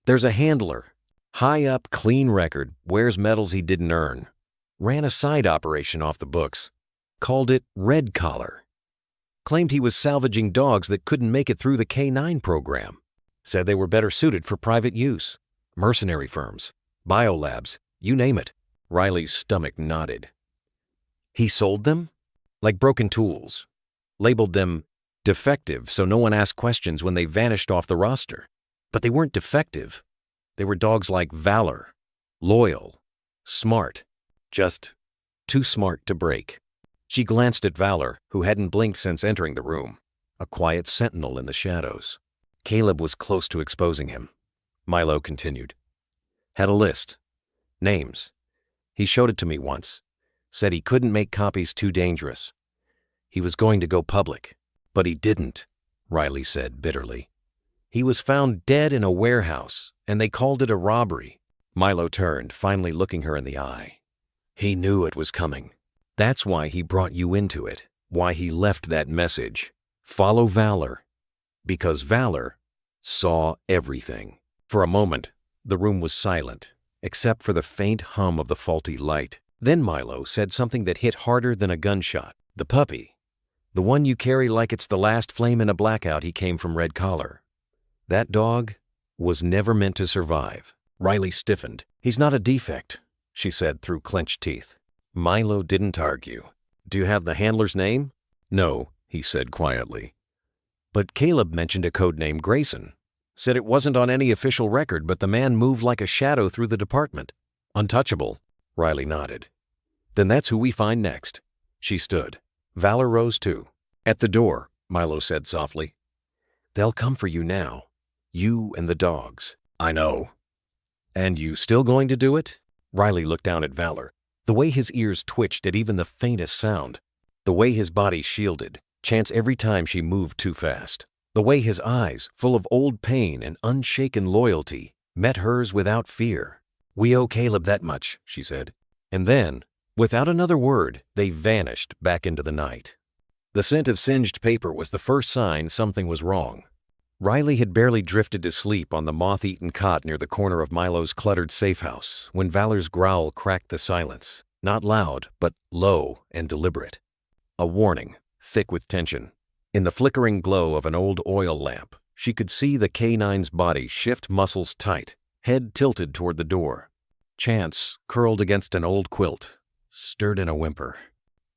"There's a handler. High up, clean record, wears medals he didn't earn. Ran a side operation off the books. Called it Red Collar. Claimed he was salvaging dogs that couldn't make it through the K9 program. Said they were better suited for private use. Mercenary firms, biolabs, you name it." Riley's stomach knotted. "He sold them? Like broken tools. Labeled them defective so no one asked questions when they vanished off the roster. But they weren't defective. They were dogs like Valor. Loyal. Smart. Just too smart to break." She glanced at Valor, who hadn't blinked since entering the room, a quiet sentinel in the shadows. Caleb was close to exposing him. Milo continued. "Had a list. Names. He showed it to me once. Said he couldn't make copies too dangerous. He was going to go public. But he didn't," Riley said bitterly. "He was found dead in a warehouse, and they called it a robbery." Milo turned, finally looking her in the eye. "He knew it was coming. That's why he brought you into it. Why he left that message. Follow Valor. Because Valor saw everything." For a moment, the room was silent, except for the faint hum of the faulty light. Then Milo said something that hit harder than a gunshot. "The puppy. The one you carry like it's the last flame in a blackout, he came from Red Collar. That dog was never meant to survive." Riley stiffened. "He's not a defect," she said through clenched teeth. Milo didn't argue. "Do you have the handler's name?" "No," he said quietly. "But Caleb mentioned a code name, Grayson. Said it wasn't on any official record, but the man moved like a shadow through the department. Untouchable." Riley nodded. "Then that's who we find next." She stood. Valor rose too. "At the door," Milo said softly. "They'll come for you now. You and the dogs." "I know." "And you still going to do it?" Riley looked down at Valor. The way his ears twitched at even the faintest sound. The way his body shielded Chance every time she moved too fast. The way his eyes, full of old pain and unshaken loyalty, met hers without fear. "We owe Caleb that much," she said. And then, without another word, they vanished back into the night. The scent of singed paper was the first sign something was wrong. Riley had barely drifted to sleep on the moth-eaten cot near the corner of Milo's cluttered safe house when Valor's growl cracked the silence, not loud, but low and deliberate. A warning, thick with tension. In the flickering glow of an old oil lamp, she could see the canine's body shift muscles tight, head tilted toward the door. Chance, curled against an old quilt, stirred in a whimper.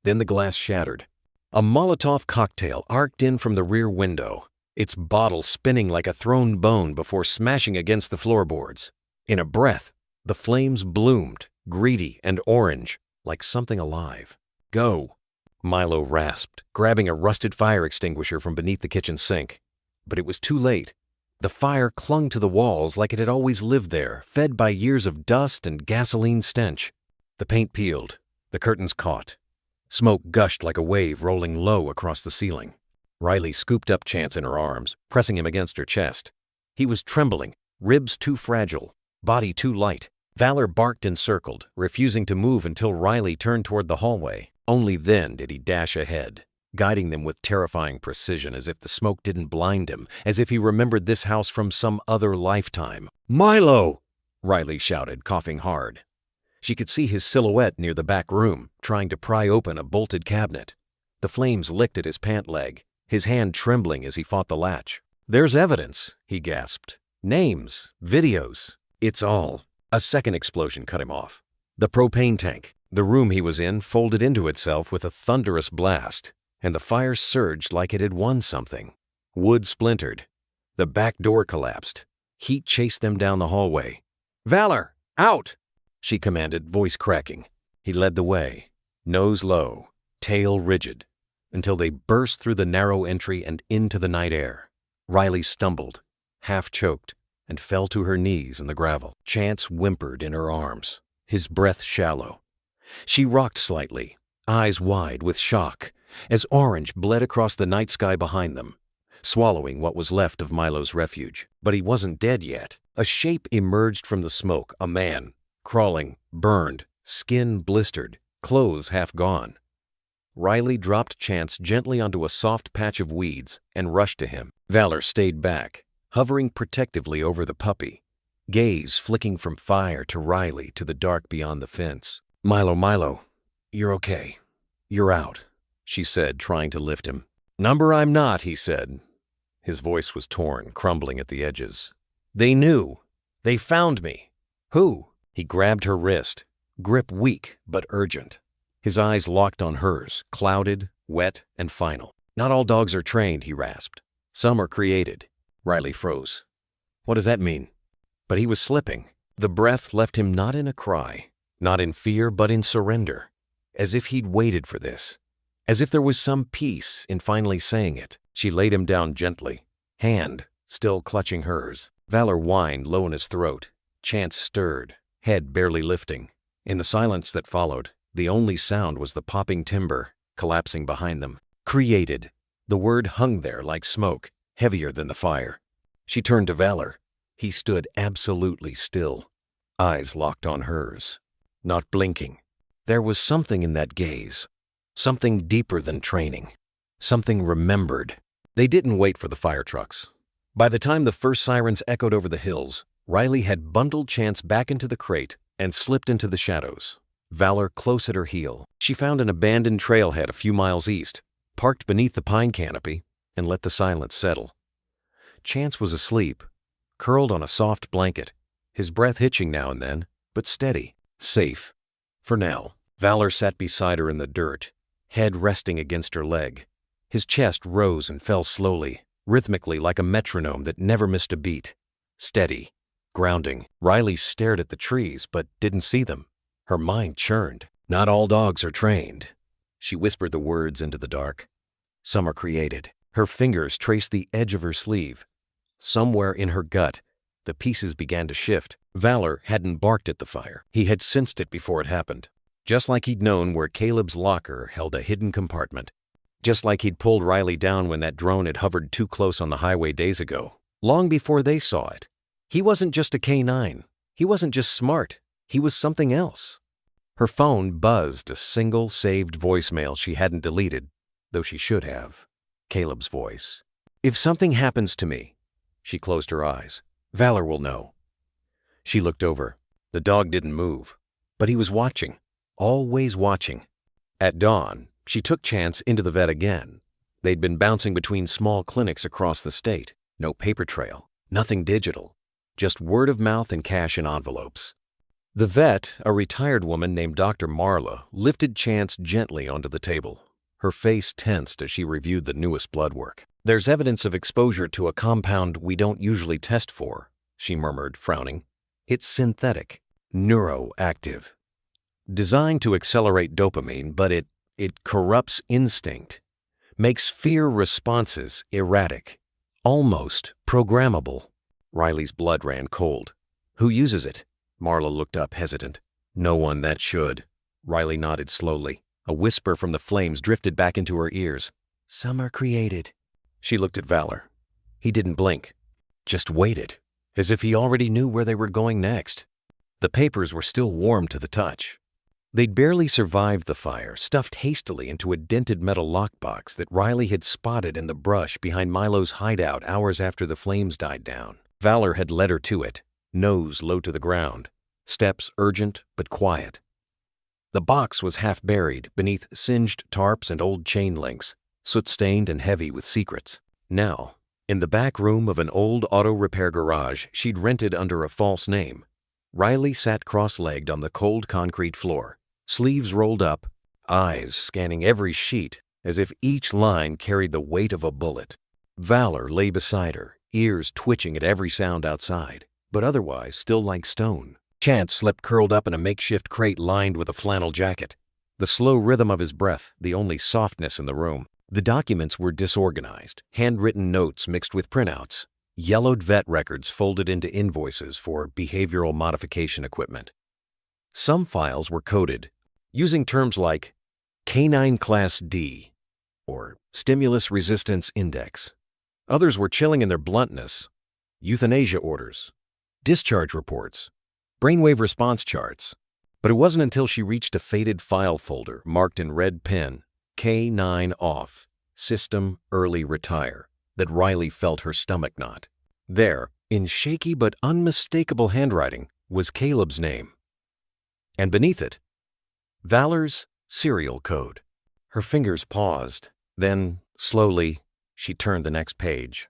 Then the glass shattered. A Molotov cocktail arced in from the rear window, its bottle spinning like a thrown bone before smashing against the floorboards. In a breath, the flames bloomed, greedy and orange, like something alive. "Go," Milo rasped, grabbing a rusted fire extinguisher from beneath the kitchen sink. But it was too late. The fire clung to the walls like it had always lived there, fed by years of dust and gasoline stench. The paint peeled. The curtains caught. Smoke gushed like a wave rolling low across the ceiling. Riley scooped up Chance in her arms, pressing him against her chest. He was trembling, ribs too fragile, body too light. Valor barked and circled, refusing to move until Riley turned toward the hallway. Only then did he dash ahead, guiding them with terrifying precision, as if the smoke didn't blind him, as if he remembered this house from some other lifetime. "Milo!" Riley shouted, coughing hard. She could see his silhouette near the back room, trying to pry open a bolted cabinet. The flames licked at his pant leg, his hand trembling as he fought the latch. "There's evidence," he gasped. "Names, videos. It's all." A second explosion cut him off. The propane tank, the room he was in, folded into itself with a thunderous blast, and the fire surged like it had won something. Wood splintered. The back door collapsed. Heat chased them down the hallway. "Valor, out!" she commanded, voice cracking. He led the way, nose low, tail rigid, until they burst through the narrow entry and into the night air. Riley stumbled, half choked, and fell to her knees in the gravel. Chance whimpered in her arms, his breath shallow. She rocked slightly, eyes wide with shock, as orange bled across the night sky behind them, swallowing what was left of Milo's refuge. But he wasn't dead yet. A shape emerged from the smoke, a man, crawling, burned, skin blistered, clothes half gone. Riley dropped Chance gently onto a soft patch of weeds and rushed to him. Valor stayed back, hovering protectively over the puppy, gaze flicking from fire to Riley to the dark beyond the fence. Milo, you're okay. You're out," she said, trying to lift him. "Number I'm not," he said. His voice was torn, crumbling at the edges. "They knew. They found me." "Who?" He grabbed her wrist, grip weak but urgent. His eyes locked on hers, clouded, wet, and final. "Not all dogs are trained," he rasped. "Some are created." Riley froze. What does that mean? But he was slipping. The breath left him not in a cry, not in fear, but in surrender, as if he'd waited for this, as if there was some peace in finally saying it. She laid him down gently, hand still clutching hers. Valor whined low in his throat. Chance stirred, head barely lifting. In the silence that followed, the only sound was the popping timber, collapsing behind them. Created. The word hung there like smoke, heavier than the fire. She turned to Valor. He stood absolutely still, eyes locked on hers, not blinking. There was something in that gaze, something deeper than training, something remembered. They didn't wait for the fire trucks. By the time the first sirens echoed over the hills, Riley had bundled Chance back into the crate and slipped into the shadows, Valor close at her heel. She found an abandoned trailhead a few miles east, parked beneath the pine canopy, and let the silence settle. Chance was asleep, curled on a soft blanket, his breath hitching now and then, but steady, safe. For now. Valor sat beside her in the dirt, head resting against her leg. His chest rose and fell slowly, rhythmically like a metronome that never missed a beat. Steady, grounding. Riley stared at the trees, but didn't see them. Her mind churned. "Not all dogs are trained." She whispered the words into the dark. "Some are created." Her fingers traced the edge of her sleeve. Somewhere in her gut, the pieces began to shift. Valor hadn't barked at the fire. He had sensed it before it happened. just like he'd known where Caleb's locker held a hidden compartment. Just like he'd pulled Riley down when that drone had hovered too close on the highway days ago, long before they saw it. He wasn't just a K-9. He wasn't just smart. He was something else. Her phone buzzed a single saved voicemail she hadn't deleted, though she should have. Caleb's voice. "If something happens to me," she closed her eyes, "Valor will know." She looked over. The dog didn't move, but he was watching, always watching. At dawn, she took Chance into the vet again. They'd been bouncing between small clinics across the state. No paper trail, nothing digital, just word of mouth and cash in envelopes. The vet, a retired woman named Dr. Marla, lifted Chance gently onto the table. Her face tensed as she reviewed the newest blood work. "There's evidence of exposure to a compound we don't usually test for," she murmured, frowning. "It's synthetic, neuroactive. Designed to accelerate dopamine, but it corrupts instinct, makes fear responses erratic, almost programmable." Riley's blood ran cold. "Who uses it?" Marla looked up, hesitant. "No one that should." Riley nodded slowly. A whisper from the flames drifted back into her ears. "Some are created." She looked at Valor. He didn't blink, just waited, as if he already knew where they were going next. The papers were still warm to the touch. They'd barely survived the fire, stuffed hastily into a dented metal lockbox that Riley had spotted in the brush behind Milo's hideout hours after the flames died down. Valor had led her to it, nose low to the ground, steps urgent but quiet. The box was half buried beneath singed tarps and old chain links, soot-stained and heavy with secrets. Now, in the back room of an old auto repair garage she'd rented under a false name, Riley sat cross-legged on the cold concrete floor, sleeves rolled up, eyes scanning every sheet as if each line carried the weight of a bullet. Valor lay beside her, ears twitching at every sound outside, but otherwise still like stone. Chance slept curled up in a makeshift crate lined with a flannel jacket, the slow rhythm of his breath the only softness in the room. The documents were disorganized, handwritten notes mixed with printouts, yellowed vet records folded into invoices for behavioral modification equipment. Some files were coded, using terms like Canine Class D or Stimulus Resistance Index. Others were chilling in their bluntness: euthanasia orders, discharge reports, brainwave response charts. But it wasn't until she reached a faded file folder marked in red pen, K9 off, system early retire, that Riley felt her stomach knot. There, in shaky but unmistakable handwriting, was Caleb's name. And beneath it, Valor's serial code. Her fingers paused. Then, slowly, she turned the next page.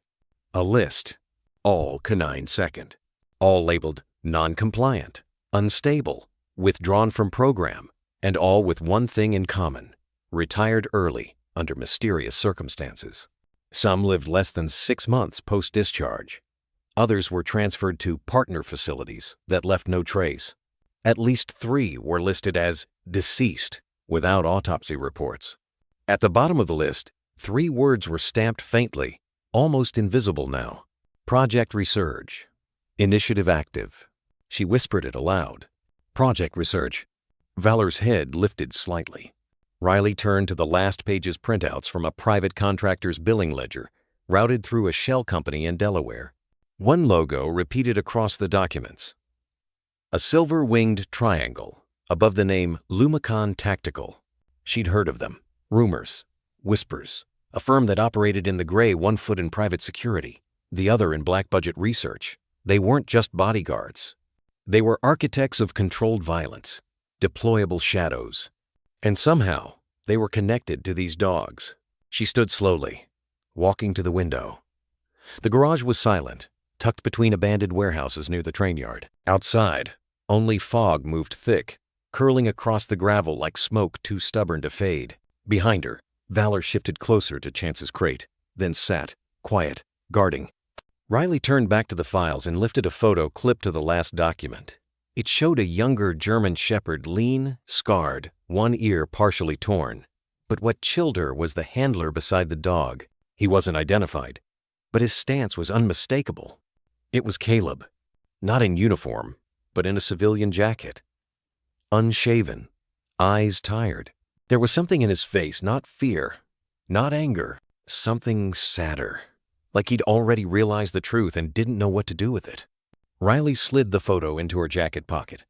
A list, all canine second, all labeled non-compliant, unstable, withdrawn from program, and all with one thing in common: retired early under mysterious circumstances. Some lived less than 6 months post-discharge. Others were transferred to partner facilities that left no trace. At least 3 were listed as deceased without autopsy reports. At the bottom of the list, 3 words were stamped faintly, almost invisible now: Project Resurge. Initiative active. She whispered it aloud. Project Resurge. Valor's head lifted slightly. Riley turned to the last page's printouts from a private contractor's billing ledger, routed through a shell company in Delaware. One logo repeated across the documents: a silver-winged triangle above the name Lumicon Tactical. She'd heard of them. Rumors, whispers. A firm that operated in the gray, one foot in private security, the other in black-budget research. They weren't just bodyguards. They were architects of controlled violence, deployable shadows. And somehow, they were connected to these dogs. She stood slowly, walking to the window. The garage was silent, tucked between abandoned warehouses near the train yard. Outside, only fog moved thick, curling across the gravel like smoke too stubborn to fade. Behind her, Valor shifted closer to Chance's crate, then sat, quiet, guarding. Riley turned back to the files and lifted a photo clipped to the last document. It showed a younger German shepherd, lean, scarred, one ear partially torn. But what chilled her was the handler beside the dog. He wasn't identified, but his stance was unmistakable. It was Caleb, not in uniform, but in a civilian jacket. Unshaven, eyes tired. There was something in his face, not fear, not anger, something sadder, like he'd already realized the truth and didn't know what to do with it. Riley slid the photo into her jacket pocket.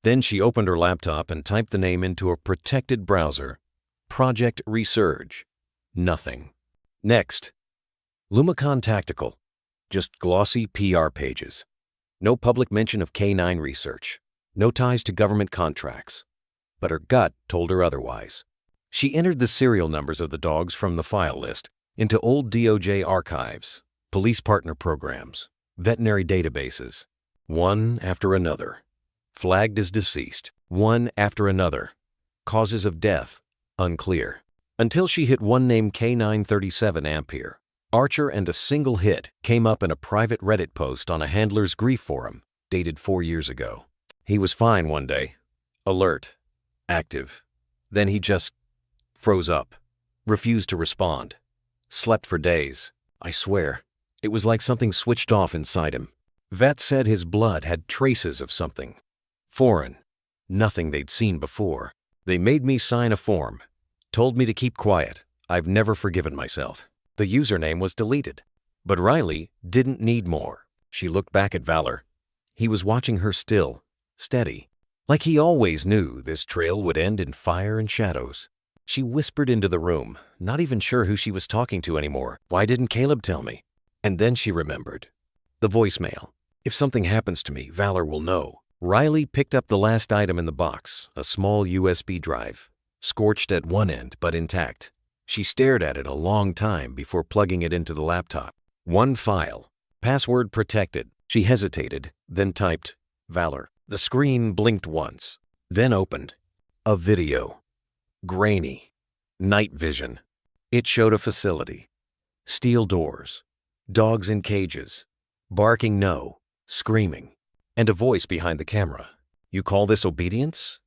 Then she opened her laptop and typed the name into a protected browser. Project Resurge. Nothing. Next. Lumicon Tactical. Just glossy PR pages. No public mention of K9 research. No ties to government contracts. But her gut told her otherwise. She entered the serial numbers of the dogs from the file list into old DOJ archives, police partner programs, veterinary databases. One after another. Flagged as deceased. One after another. Causes of death. Unclear. Until she hit one named K937 Ampere. Archer and a single hit came up in a private Reddit post on a handler's grief forum, dated 4 years ago. He was fine one day. Alert. Active. Then he just froze up. Refused to respond. Slept for days. I swear. It was like something switched off inside him. Vet said his blood had traces of something. Foreign. Nothing they'd seen before. They made me sign a form. Told me to keep quiet. I've never forgiven myself. The username was deleted. But Riley didn't need more. She looked back at Valor. He was watching her still, steady. Like he always knew this trail would end in fire and shadows. She whispered into the room, not even sure who she was talking to anymore. Why didn't Caleb tell me? And then she remembered. The voicemail. If something happens to me, Valor will know. Riley picked up the last item in the box, a small USB drive, scorched at one end but intact. She stared at it a long time before plugging it into the laptop. One file. Password protected. She hesitated, then typed, Valor. The screen blinked once, then opened. A video. Grainy. Night vision. It showed a facility. Steel doors. Dogs in cages. Barking no. Screaming. And a voice behind the camera. You call this obedience?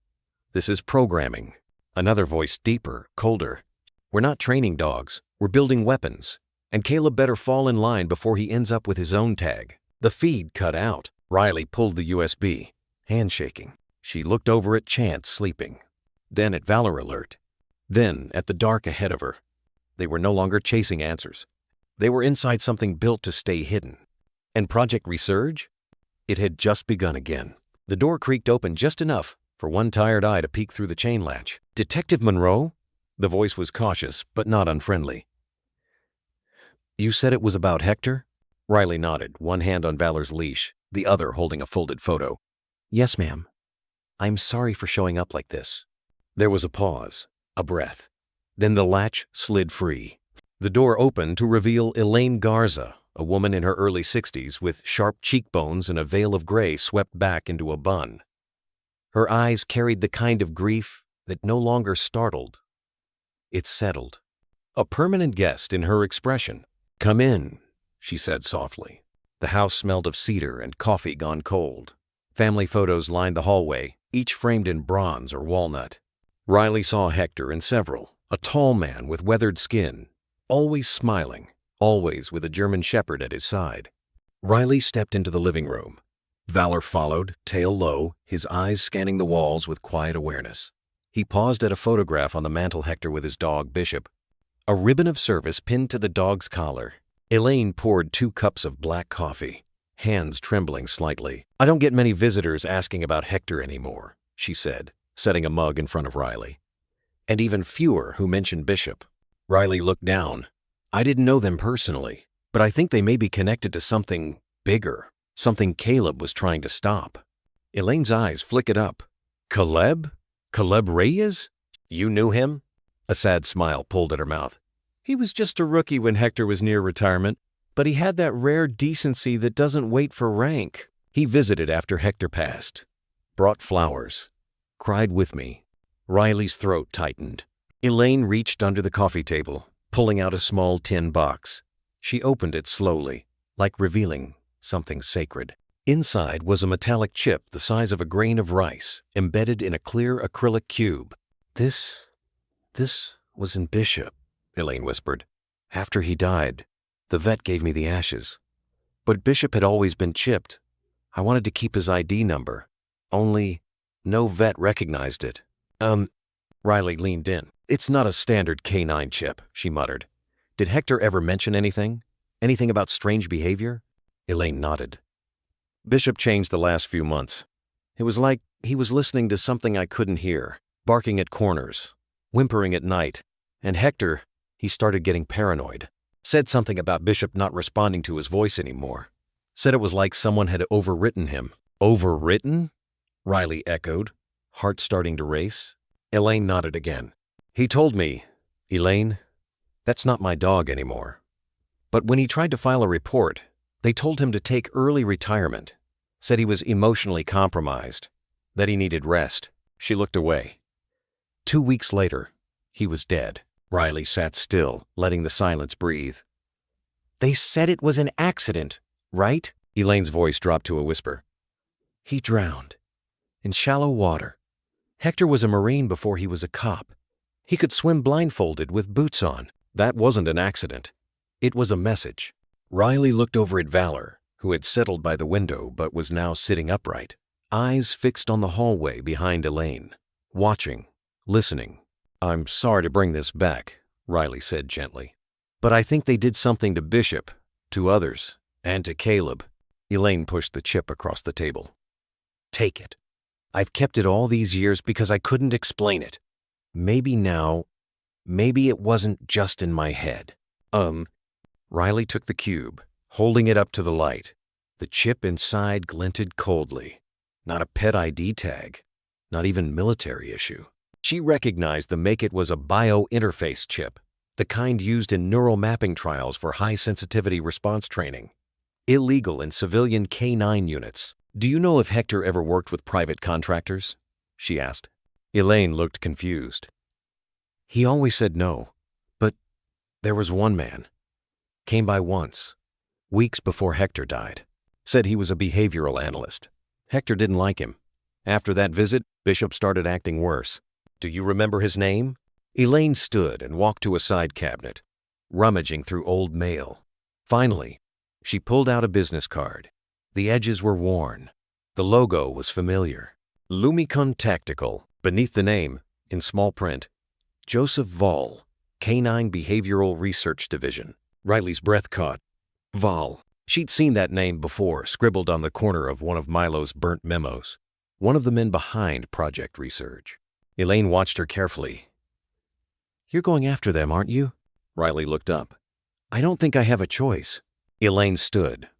This is programming. Another voice deeper, colder. We're not training dogs. We're building weapons. And Caleb better fall in line before he ends up with his own tag. The feed cut out. Riley pulled the USB. Handshaking. She looked over at Chance sleeping. Then at Valor Alert. Then at the dark ahead of her. They were no longer chasing answers. They were inside something built to stay hidden. And Project Resurge? It had just begun again. The door creaked open just enough for one tired eye to peek through the chain latch. Detective Monroe? The voice was cautious, but not unfriendly. You said it was about Hector? Riley nodded, one hand on Valor's leash, the other holding a folded photo. Yes, ma'am. I'm sorry for showing up like this. There was a pause, a breath. Then the latch slid free. The door opened to reveal Elaine Garza, a woman in her early 60s with sharp cheekbones and a veil of gray swept back into a bun. Her eyes carried the kind of grief that no longer startled. It settled. A permanent guest in her expression. Come in, she said softly. The house smelled of cedar and coffee gone cold. Family photos lined the hallway, each framed in bronze or walnut. Riley saw Hector in several, a tall man with weathered skin, always smiling, always with a German shepherd at his side. Riley stepped into the living room. Valor followed, tail low, his eyes scanning the walls with quiet awareness. He paused at a photograph on the mantel Hector with his dog, Bishop. A ribbon of service pinned to the dog's collar. Elaine poured 2 cups of black coffee, hands trembling slightly. I don't get many visitors asking about Hector anymore, she said, setting a mug in front of Riley. And even fewer who mentioned Bishop. Riley looked down. I didn't know them personally, but I think they may be connected to something bigger, something Caleb was trying to stop. Elaine's eyes flickered up. Caleb? Caleb Reyes? You knew him? A sad smile pulled at her mouth. He was just a rookie when Hector was near retirement, but he had that rare decency that doesn't wait for rank. He visited after Hector passed, brought flowers, cried with me. Riley's throat tightened. Elaine reached under the coffee table, pulling out a small tin box. She opened it slowly, like revealing something sacred. Inside was a metallic chip the size of a grain of rice, embedded in a clear acrylic cube. This was in Bishop, Elaine whispered. After he died, the vet gave me the ashes. But Bishop had always been chipped. I wanted to keep his ID number. Only no vet recognized it. Riley leaned in. "It's not a standard K9 chip," she muttered. "Did Hector ever mention anything? Anything about strange behavior?" Elaine nodded. "Bishop changed the last few months. It was like he was listening to something I couldn't hear, barking at corners, whimpering at night. And Hector, he started getting paranoid. Said something about Bishop not responding to his voice anymore. Said it was like someone had overwritten him." "Overwritten?" Riley echoed, heart starting to race. Elaine nodded again. "He told me, Elaine, that's not my dog anymore. But when he tried to file a report, they told him to take early retirement. Said he was emotionally compromised, that he needed rest." She looked away. 2 weeks later, he was dead. Riley sat still, letting the silence breathe. They said it was an accident, right? Elaine's voice dropped to a whisper. He drowned. In shallow water. Hector was a Marine before he was a cop. He could swim blindfolded with boots on. That wasn't an accident. It was a message. Riley looked over at Valor, who had settled by the window but was now sitting upright, eyes fixed on the hallway behind Elaine, watching, listening. "I'm sorry to bring this back," Riley said gently. "But I think they did something to Bishop, to others, and to Caleb." Elaine pushed the chip across the table. "Take it. I've kept it all these years because I couldn't explain it. Maybe it wasn't just in my head." Riley took the cube, holding it up to the light. The chip inside glinted coldly. Not a pet ID tag, not even military issue. She recognized the make. It was a bio-interface chip, the kind used in neural mapping trials for high-sensitivity response training. Illegal in civilian K9 units. "Do you know if Hector ever worked with private contractors?" she asked. Elaine looked confused. "He always said no, but there was one man. Came by once, weeks before Hector died. Said he was a behavioral analyst. Hector didn't like him. After that visit, Bishop started acting worse. Do you remember his name?" Elaine stood and walked to a side cabinet, rummaging through old mail. Finally, she pulled out a business card. The edges were worn. The logo was familiar. Lumicon Tactical. Beneath the name, in small print, Joseph Vall, Canine Behavioral Research Division. Riley's breath caught. Vall. She'd seen that name before, scribbled on the corner of one of Milo's burnt memos. One of the men behind Project Research. Elaine watched her carefully. "You're going after them, aren't you?" Riley looked up. "I don't think I have a choice." Elaine stood,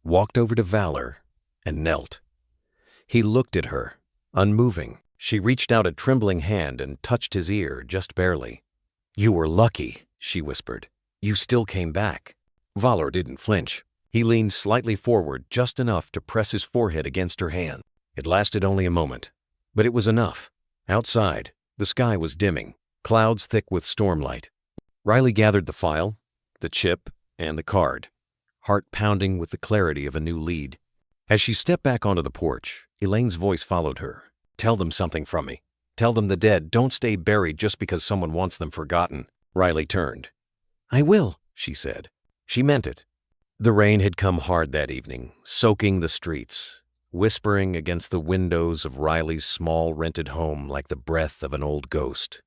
walked over to Valor, and knelt. He looked at her, unmoving. She reached out a trembling hand and touched his ear just barely. "You were lucky," she whispered. "You still came back." Valor didn't flinch. He leaned slightly forward just enough to press his forehead against her hand. It lasted only a moment, but it was enough. Outside, the sky was dimming, clouds thick with stormlight. Riley gathered the file, the chip, and the card, heart pounding with the clarity of a new lead. As she stepped back onto the porch, Elaine's voice followed her. "Tell them something from me. Tell them the dead don't stay buried just because someone wants them forgotten." Riley turned. "I will," she said. She meant it. The rain had come hard that evening, soaking the streets, whispering against the windows of Riley's small rented home like the breath of an old ghost.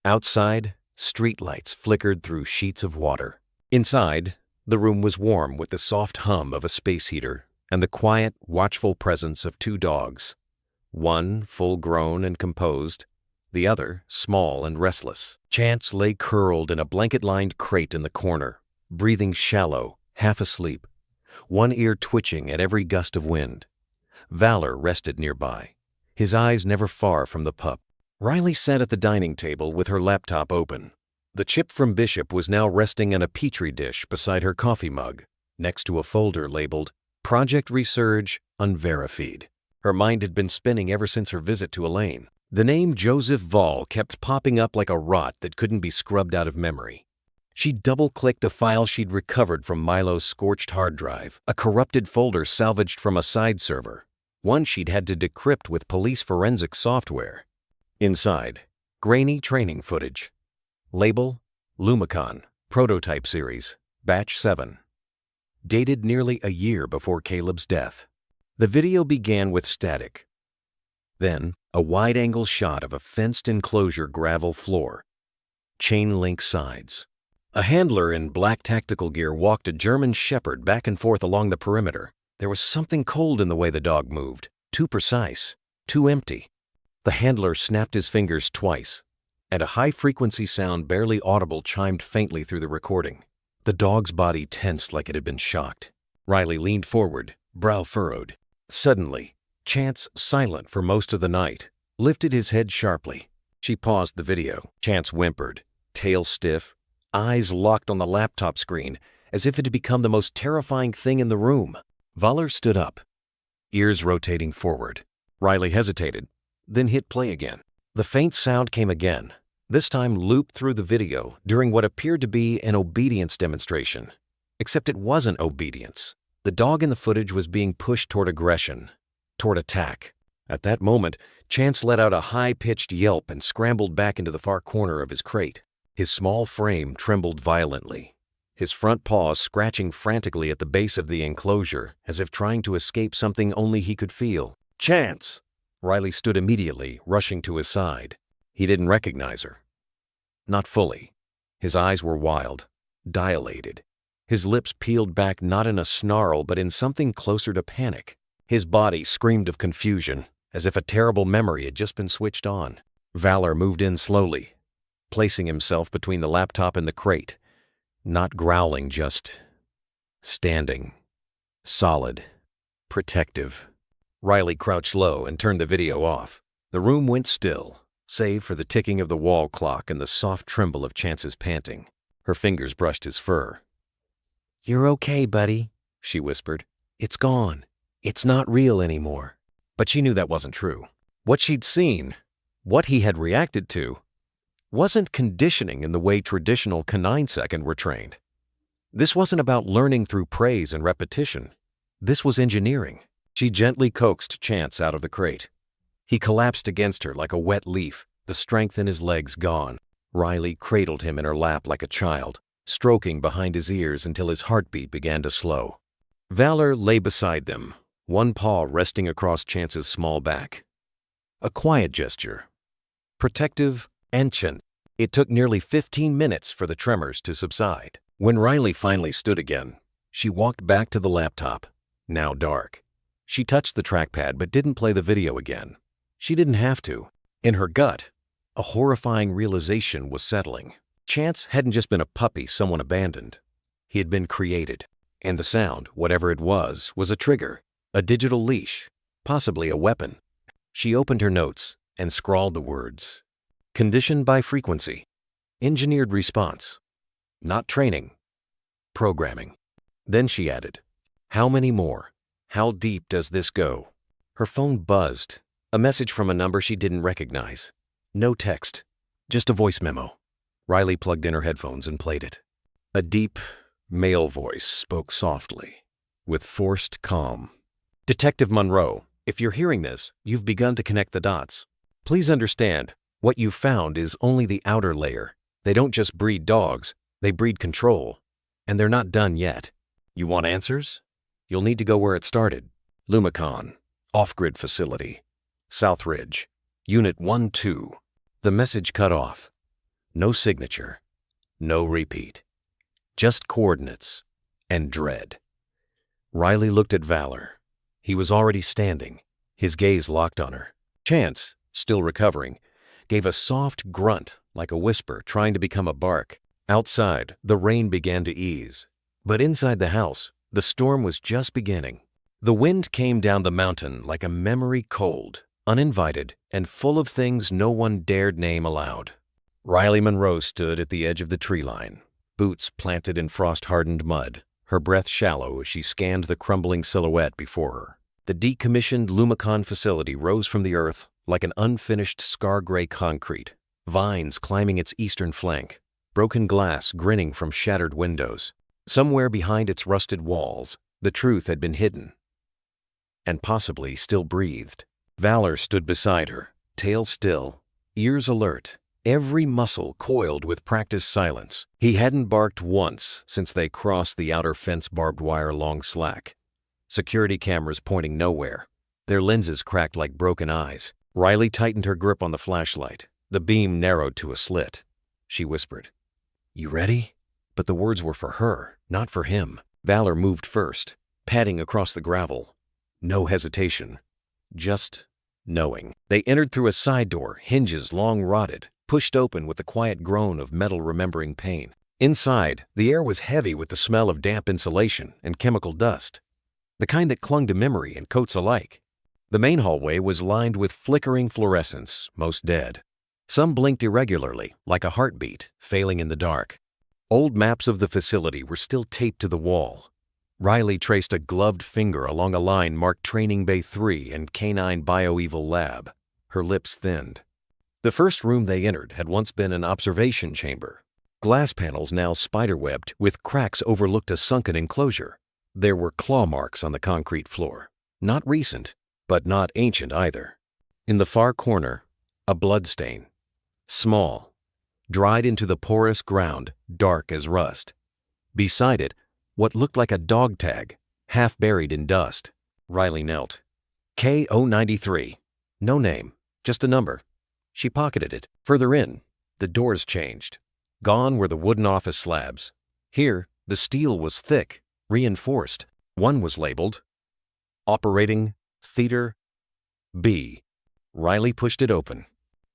Outside, streetlights flickered through sheets of water. Inside, the room was warm with the soft hum of a space heater and the quiet, watchful presence of 2 dogs. One full-grown and composed, the other small and restless. Chance lay curled in a blanket-lined crate in the corner, breathing shallow, half asleep, one ear twitching at every gust of wind. Valor rested nearby, his eyes never far from the pup. Riley sat at the dining table with her laptop open. The chip from Bishop was now resting in a petri dish beside her coffee mug, next to a folder labeled Project Research Unverified. Her mind had been spinning ever since her visit to Elaine. The name Joseph Vall kept popping up like a rot that couldn't be scrubbed out of memory. She double-clicked a file she'd recovered from Milo's scorched hard drive, a corrupted folder salvaged from a side server, one she'd had to decrypt with police forensic software. Inside, grainy training footage. Label, Lumicon, Prototype Series, Batch 7. Dated nearly a year before Caleb's death. The video began with static. Then, a wide-angle shot of a fenced enclosure gravel floor. Chain-link sides. A handler in black tactical gear walked a German shepherd back and forth along the perimeter. There was something cold in the way the dog moved. Too precise. Too empty. The handler snapped his fingers twice, and a high-frequency sound barely audible chimed faintly through the recording. The dog's body tensed like it had been shocked. Riley leaned forward, brow furrowed. Suddenly, Chance, silent for most of the night, lifted his head sharply. She paused the video. Chance whimpered, tail stiff, eyes locked on the laptop screen, as if it had become the most terrifying thing in the room. Valar stood up, ears rotating forward. Riley hesitated, then hit play again. The faint sound came again, this time looped through the video during what appeared to be an obedience demonstration. Except it wasn't obedience. The dog in the footage was being pushed toward aggression, toward attack. At that moment, Chance let out a high-pitched yelp and scrambled back into the far corner of his crate. His small frame trembled violently, his front paws scratching frantically at the base of the enclosure, as if trying to escape something only he could feel. "Chance!" Riley stood immediately, rushing to his side. He didn't recognize her. Not fully. His eyes were wild, dilated. His lips peeled back not in a snarl but in something closer to panic. His body screamed of confusion, as if a terrible memory had just been switched on. Valar moved in slowly, placing himself between the laptop and the crate. Not growling, just standing. Solid. Protective. Riley crouched low and turned the video off. The room went still, save for the ticking of the wall clock and the soft tremble of Chance's panting. Her fingers brushed his fur. "You're okay, buddy," she whispered. "It's gone. It's not real anymore." But she knew that wasn't true. What she'd seen, what he had reacted to, wasn't conditioning in the way traditional canine-second were trained. This wasn't about learning through praise and repetition. This was engineering. She gently coaxed Chance out of the crate. He collapsed against her like a wet leaf, the strength in his legs gone. Riley cradled him in her lap like a child, stroking behind his ears until his heartbeat began to slow. Valar lay beside them, one paw resting across Chance's small back. A quiet gesture. Protective, ancient. It took nearly 15 minutes for the tremors to subside. When Riley finally stood again, she walked back to the laptop, now dark. She touched the trackpad but didn't play the video again. She didn't have to. In her gut, a horrifying realization was settling. Chance hadn't just been a puppy someone abandoned. He had been created. And the sound, whatever it was a trigger, a digital leash, possibly a weapon. She opened her notes and scrawled the words. Conditioned by frequency. Engineered response. Not training. Programming. Then she added, "How many more? How deep does this go?" Her phone buzzed. A message from a number she didn't recognize. No text. Just a voice memo. Riley plugged in her headphones and played it. A deep, male voice spoke softly, with forced calm. "Detective Monroe, if you're hearing this, you've begun to connect the dots. Please understand, what you found is only the outer layer. They don't just breed dogs, they breed control. And they're not done yet. You want answers? You'll need to go where it started. Lumicon, off-grid facility. Southridge, Unit 1-2. The message cut off. No signature. No repeat. Just coordinates and dread. Riley looked at Valar. He was already standing, his gaze locked on her. Chance, still recovering, gave a soft grunt like a whisper trying to become a bark. Outside, the rain began to ease. But inside the house, the storm was just beginning. The wind came down the mountain like a memory cold, uninvited, and full of things no one dared name aloud. Riley Monroe stood at the edge of the tree line, boots planted in frost-hardened mud, her breath shallow as she scanned the crumbling silhouette before her. The decommissioned Lumicon facility rose from the earth like an unfinished scar-gray concrete, vines climbing its eastern flank, broken glass grinning from shattered windows. Somewhere behind its rusted walls, the truth had been hidden, and possibly still breathed. Valar stood beside her, tail still, ears alert, every muscle coiled with practiced silence. He hadn't barked once since they crossed the outer fence barbed wire long slack. Security cameras pointing nowhere, their lenses cracked like broken eyes. Riley tightened her grip on the flashlight. The beam narrowed to a slit. She whispered, "You ready?" But the words were for her, not for him. Valor moved first, padding across the gravel. No hesitation. Just knowing. They entered through a side door, hinges long rotted, pushed open with the quiet groan of metal remembering pain. Inside, the air was heavy with the smell of damp insulation and chemical dust, the kind that clung to memory and coats alike. The main hallway was lined with flickering fluorescents, most dead. Some blinked irregularly, like a heartbeat, failing in the dark. Old maps of the facility were still taped to the wall. Riley traced a gloved finger along a line marked Training Bay 3 and Canine Bioevil Lab. Her lips thinned. The first room they entered had once been an observation chamber. Glass panels now spiderwebbed, with cracks overlooked a sunken enclosure. There were claw marks on the concrete floor. Not recent, but not ancient either. In the far corner, a bloodstain. Small, dried into the porous ground, dark as rust. Beside it, what looked like a dog tag, half buried in dust. Riley knelt. K093. No name, just a number. She pocketed it. Further in, the doors changed. Gone were the wooden office slabs. Here, the steel was thick, reinforced. One was labeled Operating Theater B. Riley pushed it open.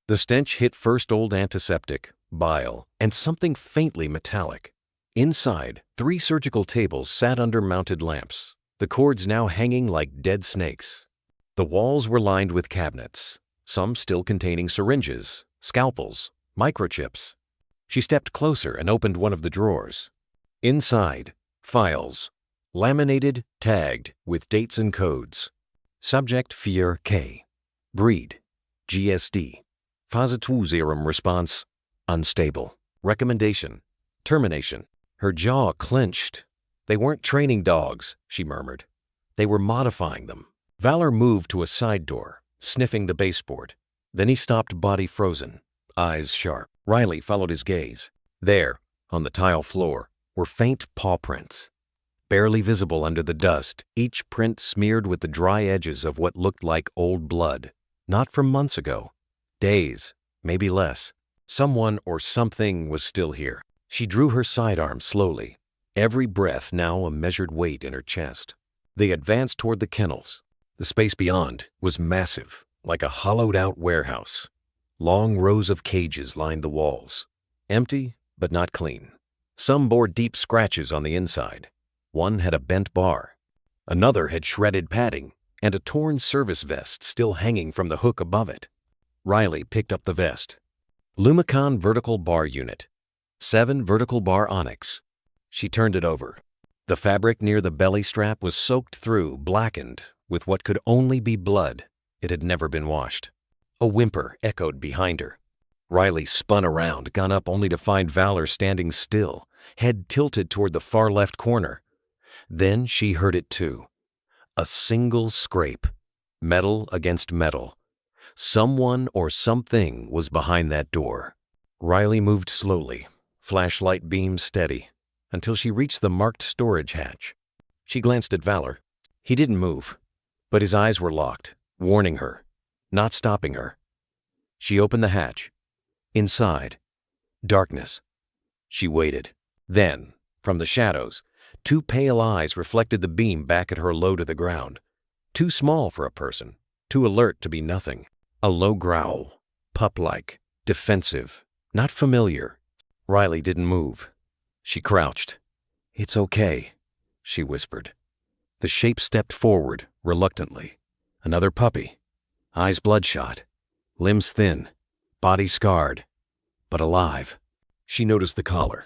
The stench hit first old antiseptic, bile, and something faintly metallic. Inside, 3 surgical tables sat under mounted lamps, the cords now hanging like dead snakes. The walls were lined with cabinets, some still containing syringes, scalpels, microchips. She stepped closer and opened one of the drawers. Inside, files, laminated, tagged, with dates and codes. Subject 4K. Breed, GSD. Phase 2 serum response, unstable. Recommendation, termination. Her jaw clenched. They weren't training dogs, she murmured. They were modifying them. Valor moved to a side door, sniffing the baseboard. Then he stopped, body frozen, eyes sharp. Riley followed his gaze. There, on the tile floor, were faint paw prints. Barely visible under the dust, each print smeared with the dry edges of what looked like old blood. Not from months ago. Days, maybe less. Someone or something was still here. She drew her sidearm slowly, every breath now a measured weight in her chest. They advanced toward the kennels. The space beyond was massive, like a hollowed-out warehouse. Long rows of cages lined the walls. Empty, but not clean. Some bore deep scratches on the inside. One had a bent bar. Another had shredded padding and a torn service vest still hanging from the hook above it. Riley picked up the vest. Lumicon vertical bar unit. 7 vertical bar onyx. She turned it over. The fabric near the belly strap was soaked through, blackened, with what could only be blood. It had never been washed. A whimper echoed behind her. Riley spun around, gun up only to find Valor standing still, head tilted toward the far left corner. Then she heard it too. A single scrape. Metal against metal. Someone or something was behind that door. Riley moved slowly, flashlight beam steady, until she reached the marked storage hatch. She glanced at Valor. He didn't move, but his eyes were locked, warning her, not stopping her. She opened the hatch. Inside, darkness. She waited. Then, from the shadows, 2 pale eyes reflected the beam back at her low to the ground. Too small for a person, too alert to be nothing. A low growl, pup-like, defensive, not familiar. Riley didn't move. She crouched. "It's okay," she whispered. The shape stepped forward, reluctantly. Another puppy. Eyes bloodshot. Limbs thin. Body scarred. But alive. She noticed the collar.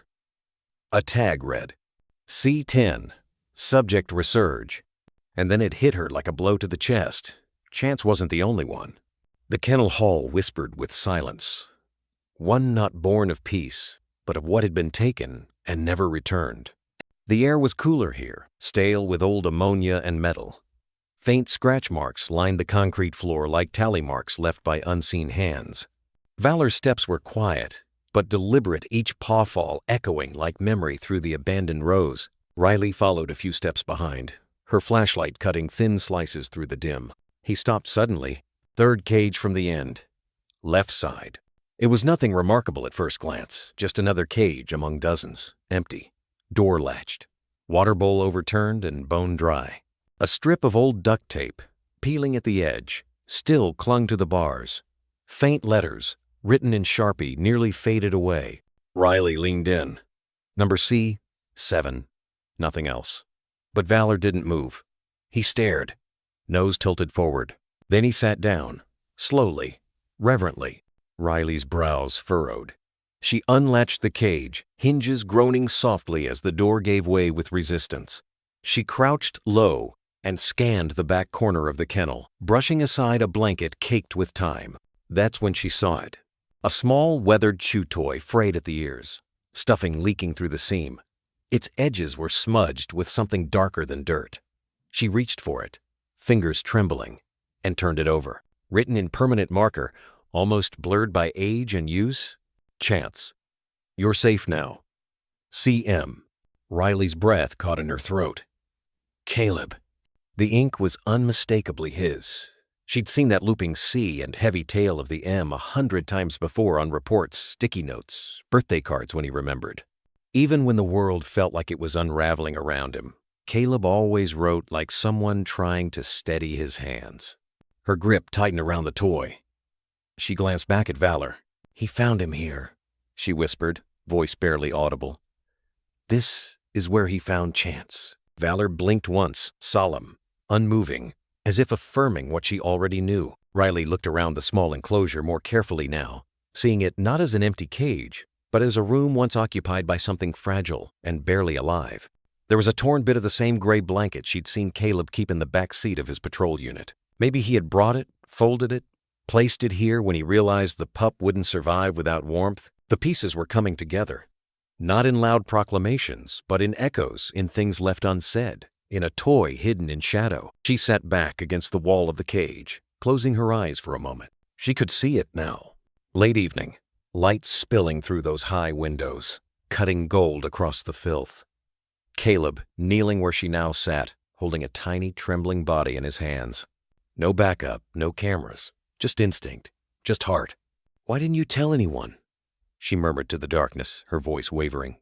A tag read, C10, Subject Resurge. And then it hit her like a blow to the chest. Chance wasn't the only one. The kennel hall whispered with silence. One not born of peace, but of what had been taken and never returned. The air was cooler here, stale with old ammonia and metal. Faint scratch marks lined the concrete floor like tally marks left by unseen hands. Valor's steps were quiet, but deliberate, each paw fall echoing like memory through the abandoned rows. Riley followed a few steps behind, her flashlight cutting thin slices through the dim. He stopped suddenly. Third cage from the end. Left side. It was nothing remarkable at first glance, just another cage among dozens, empty, door latched, water bowl overturned and bone dry. A strip of old duct tape, peeling at the edge, still clung to the bars. Faint letters, written in Sharpie, nearly faded away. Riley leaned in. Number C, 7. Nothing else. But Valor didn't move. He stared, nose tilted forward. Then he sat down, slowly, reverently. Riley's brows furrowed. She unlatched the cage, hinges groaning softly as the door gave way with resistance. She crouched low and scanned the back corner of the kennel, brushing aside a blanket caked with time. That's when she saw it. A small, weathered chew toy frayed at the ears, stuffing leaking through the seam. Its edges were smudged with something darker than dirt. She reached for it, fingers trembling, and turned it over. Written in permanent marker, almost blurred by age and use, Chance. You're safe now. C.M. Riley's breath caught in her throat. Caleb. The ink was unmistakably his. She'd seen that looping C and heavy tail of the M 100 times before on reports, sticky notes, birthday cards when he remembered. Even when the world felt like it was unraveling around him, Caleb always wrote like someone trying to steady his hands. Her grip tightened around the toy. She glanced back at Valor. He found him here, she whispered, voice barely audible. This is where he found Chance. Valor blinked once, solemn, unmoving, as if affirming what she already knew. Riley looked around the small enclosure more carefully now, seeing it not as an empty cage, but as a room once occupied by something fragile and barely alive. There was a torn bit of the same gray blanket she'd seen Caleb keep in the back seat of his patrol unit. Maybe he had brought it, folded it, placed it here when he realized the pup wouldn't survive without warmth. The pieces were coming together, not in loud proclamations, but in echoes, in things left unsaid, in a toy hidden in shadow. She sat back against the wall of the cage, closing her eyes for a moment. She could see it now. Late evening, light spilling through those high windows, cutting gold across the filth. Caleb, kneeling where she now sat, holding a tiny, trembling body in his hands. No backup, no cameras, just instinct, just heart. Why didn't you tell anyone? She murmured to the darkness, her voice wavering.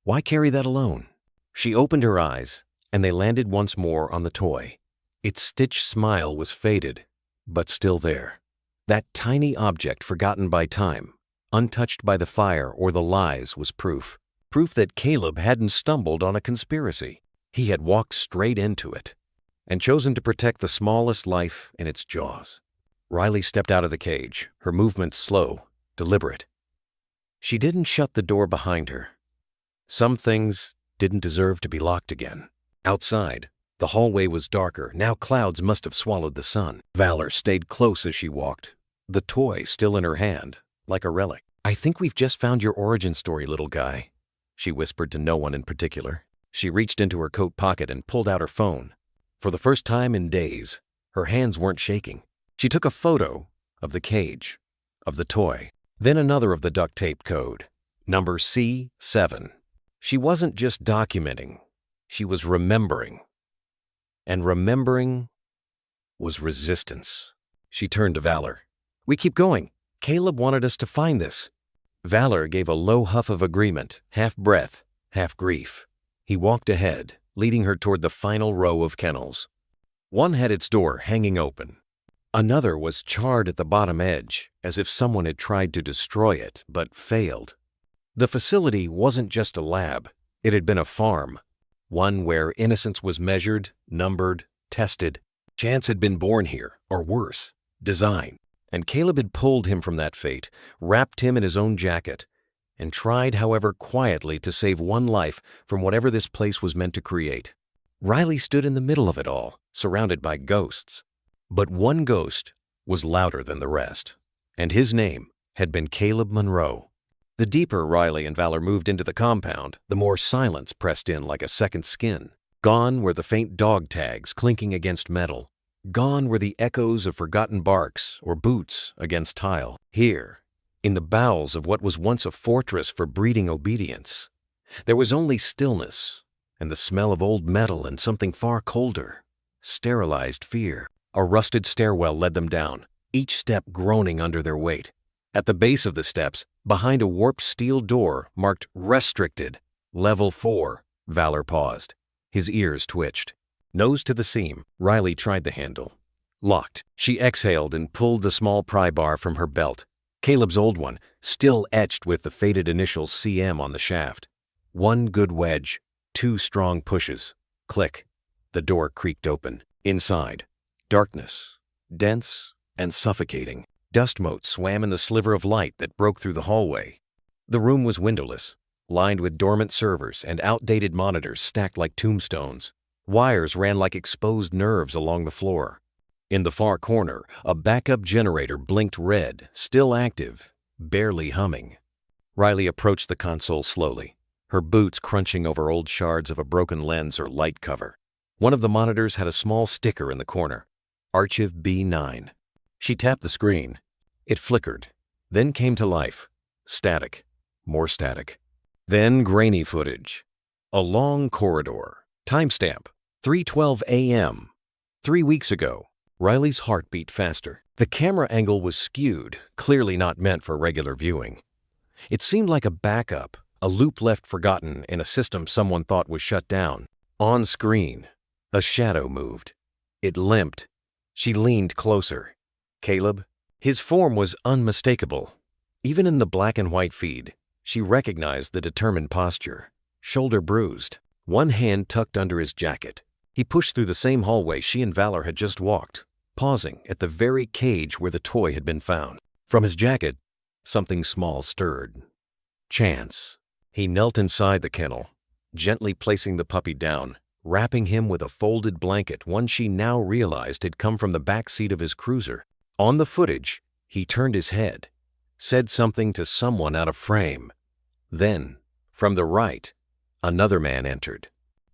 Why carry that alone? She opened her eyes, and they landed once more on the toy. Its stitched smile was faded, but still there. That tiny object forgotten by time, untouched by the fire or the lies, was proof. Proof that Caleb hadn't stumbled on a conspiracy. He had walked straight into it, and chosen to protect the smallest life in its jaws. Riley stepped out of the cage, her movements slow, deliberate. She didn't shut the door behind her. Some things didn't deserve to be locked again. Outside, the hallway was darker. Now clouds must have swallowed the sun. Valor stayed close as she walked, the toy still in her hand, like a relic. I think we've just found your origin story, little guy, she whispered to no one in particular. She reached into her coat pocket and pulled out her phone. For the first time in days, her hands weren't shaking. She took a photo of the cage, of the toy, then another of the duct tape code, number C7. She wasn't just documenting, she was remembering. And remembering was resistance. She turned to Valor. We keep going. Caleb wanted us to find this. Valor gave a low huff of agreement, half breath, half grief. He walked ahead, leading her toward the final row of kennels. One had its door hanging open. Another was charred at the bottom edge, as if someone had tried to destroy it, but failed. The facility wasn't just a lab. It had been a farm, one where innocence was measured, numbered, tested. Chance had been born here, or worse, designed. And Caleb had pulled him from that fate, wrapped him in his own jacket, and tried, however quietly, to save one life from whatever this place was meant to create. Riley stood in the middle of it all, surrounded by ghosts. But one ghost was louder than the rest, and his name had been Caleb Monroe. The deeper Riley and Valor moved into the compound, the more silence pressed in like a second skin. Gone were the faint dog tags clinking against metal. Gone were the echoes of forgotten barks or boots against tile. Here, in the bowels of what was once a fortress for breeding obedience, there was only stillness and the smell of old metal and something far colder, sterilized fear. A rusted stairwell led them down, each step groaning under their weight. At the base of the steps, behind a warped steel door marked Restricted, Level 4, Valor paused. His ears twitched. Nose to the seam, Riley tried the handle. Locked. She exhaled and pulled the small pry bar from her belt. Caleb's old one, still etched with the faded initials CM on the shaft. One good wedge, 2 strong pushes. Click. The door creaked open. Inside, darkness, dense and suffocating. Dust motes swam in the sliver of light that broke through the hallway. The room was windowless, lined with dormant servers and outdated monitors stacked like tombstones. Wires ran like exposed nerves along the floor. In the far corner, a backup generator blinked red, still active, barely humming. Riley approached the console slowly, her boots crunching over old shards of a broken lens or light cover. One of the monitors had a small sticker in the corner, Archive B9. She tapped the screen. It flickered, then came to life. Static, more static. Then grainy footage. A long corridor. Timestamp, 3:12 a.m. 3 weeks ago. Riley's heart beat faster. The camera angle was skewed, clearly not meant for regular viewing. It seemed like a backup, a loop left forgotten in a system someone thought was shut down. On screen, a shadow moved. It limped. She leaned closer. Caleb? His form was unmistakable. Even in the black and white feed, she recognized the determined posture. Shoulder bruised, one hand tucked under his jacket. He pushed through the same hallway she and Valor had just walked, pausing at the very cage where the toy had been found. From his jacket, something small stirred. Chance. He knelt inside the kennel, gently placing the puppy down, wrapping him with a folded blanket, one she now realized had come from the back seat of his cruiser. On the footage, he turned his head, said something to someone out of frame. Then, from the right, another man entered.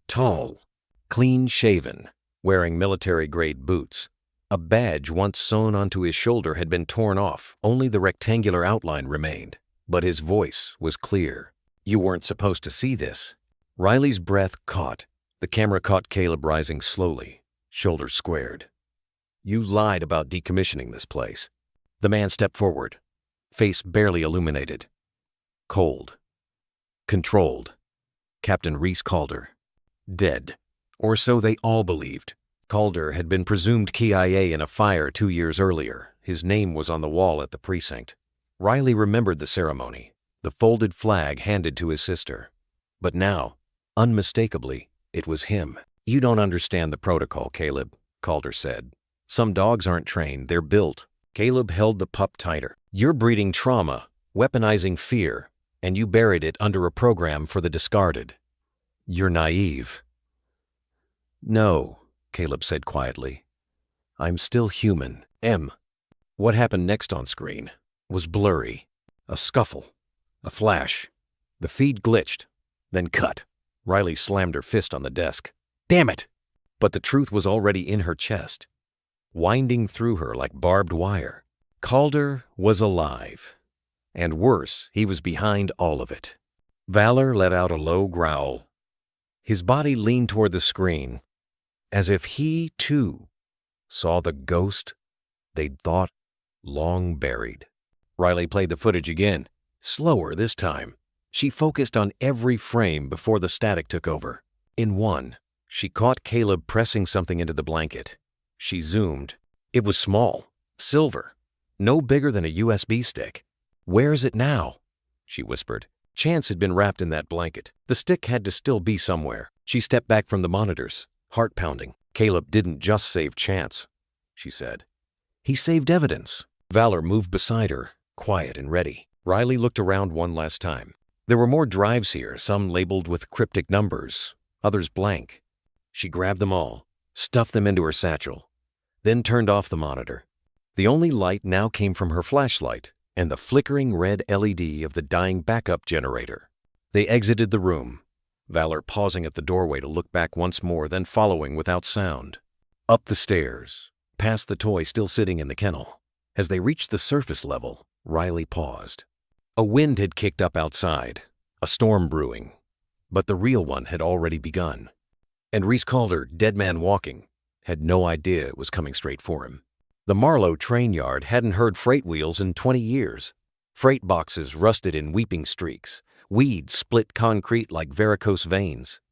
Tall, clean-shaven, wearing military-grade boots. A badge once sewn onto his shoulder had been torn off, only the rectangular outline remained. But his voice was clear. "You weren't supposed to see this." Riley's breath caught. The camera caught Caleb rising slowly, shoulders squared. "You lied about decommissioning this place." The man stepped forward, face barely illuminated. Cold. Controlled. Captain Reese Calder. Dead. Or so they all believed. Calder had been presumed KIA in a fire 2 years earlier. His name was on the wall at the precinct. Riley remembered the ceremony, the folded flag handed to his sister. But now, unmistakably, it was him. "You don't understand the protocol, Caleb," Calder said. "Some dogs aren't trained, they're built." Caleb held the pup tighter. "You're breeding trauma, weaponizing fear, and you buried it under a program for the discarded. You're naive." "No," Caleb said quietly. "I'm still human." What happened next on screen was blurry. A scuffle. A flash. The feed glitched. Then cut. Riley slammed her fist on the desk. "Damn it!" But the truth was already in her chest, winding through her like barbed wire. Calder was alive. And worse, he was behind all of it. Valor let out a low growl. His body leaned toward the screen, as if he, too, saw the ghost they'd thought long buried. Riley played the footage again, slower this time. She focused on every frame before the static took over. In one, she caught Caleb pressing something into the blanket. She zoomed. It was small, silver, no bigger than a USB stick. "Where is it now?" she whispered. Chance had been wrapped in that blanket. The stick had to still be somewhere. She stepped back from the monitors, heart pounding. "Caleb didn't just save Chance," she said. "He saved evidence." Valor moved beside her, quiet and ready. Riley looked around one last time. There were more drives here, some labeled with cryptic numbers, others blank. She grabbed them all, stuffed them into her satchel, then turned off the monitor. The only light now came from her flashlight and the flickering red LED of the dying backup generator. They exited the room, Valor pausing at the doorway to look back once more, then following without sound. Up the stairs, past the toy still sitting in the kennel. As they reached the surface level, Riley paused. A wind had kicked up outside, a storm brewing, but the real one had already begun. And Reese Calder, dead man walking, had no idea it was coming straight for him. The Marlow train yard hadn't heard freight wheels in 20 years. Freight boxes rusted in weeping streaks. Weeds split concrete like varicose veins.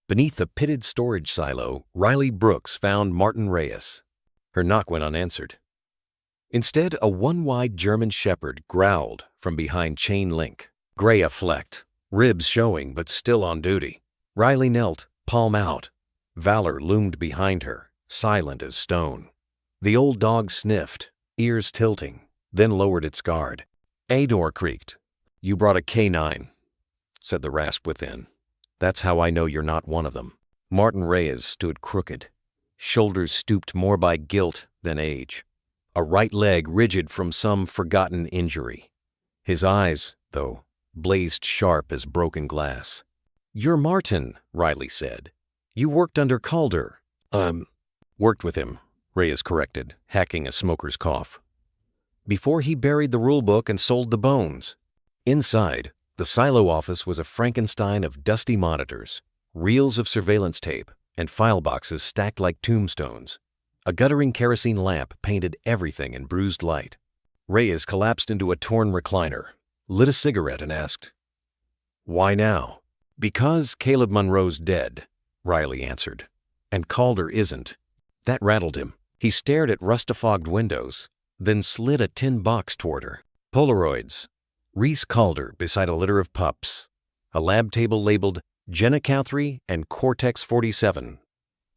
Beneath the pitted storage silo, Riley Brooks found Martin Reyes. Her knock went unanswered. Instead, a one-eyed German shepherd growled from behind chain link. Gray flecked, ribs showing but still on duty. Riley knelt, palm out. Valor loomed behind her, silent as stone. The old dog sniffed, ears tilting, then lowered its guard. A door creaked. "You brought a K9, said the rasp within. "That's how I know you're not one of them." Martin Reyes stood crooked, shoulders stooped more by guilt than age, a right leg rigid from some forgotten injury. His eyes, though, blazed sharp as broken glass. "You're Martin," Riley said. "You worked under Calder." Worked with him," Reyes corrected, hacking a smoker's cough. "Before he buried the rulebook and sold the bones." Inside, the silo office was a Frankenstein of dusty monitors, reels of surveillance tape, and file boxes stacked like tombstones. A guttering kerosene lamp painted everything in bruised light. Reyes collapsed into a torn recliner, lit a cigarette, and asked, "Why now?" "Because Caleb Monroe's dead," Riley answered. "And Calder isn't." That rattled him. He stared at rust-fogged windows, then slid a tin box toward her. Polaroids. Reese Calder beside a litter of pups. A lab table labeled Genicaltry and Cortex 47.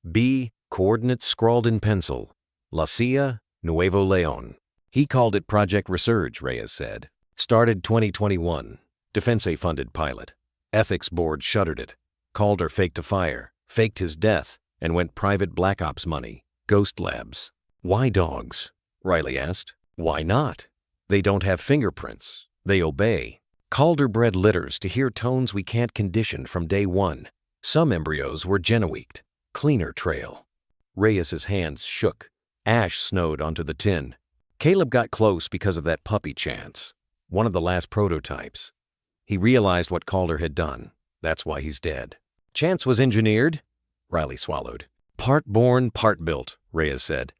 B. Coordinates scrawled in pencil. La Silla, Nuevo Leon. He called it Project Resurge, Reyes said. Started 2021. Defense-funded pilot. Ethics board shuttered it. Calder faked a fire, faked his death, and went private Black Ops money. Ghost labs. "Why dogs?" Riley asked. "Why not? They don't have fingerprints. They obey." Calder bred litters to hear tones we can't condition from day one. Some embryos were genoweeked. Cleaner trail. Reyes's hands shook. Ash snowed onto the tin. Caleb got close because of that puppy Chance, one of the last prototypes. He realized what Calder had done. That's why he's dead. "Chance was engineered," Riley swallowed. "Part born, part built," Reyes said.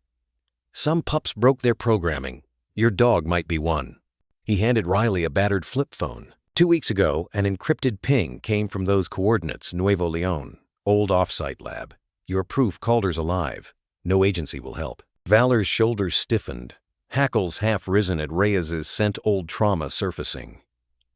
"Some pups broke their programming. Your dog might be one." He handed Riley a battered flip phone. 2 weeks ago, an encrypted ping came from those coordinates, Nuevo Leon, old offsite lab. Your proof Calder's alive. No agency will help. Valor's shoulders stiffened, hackles half risen at Reyes's sent old trauma surfacing.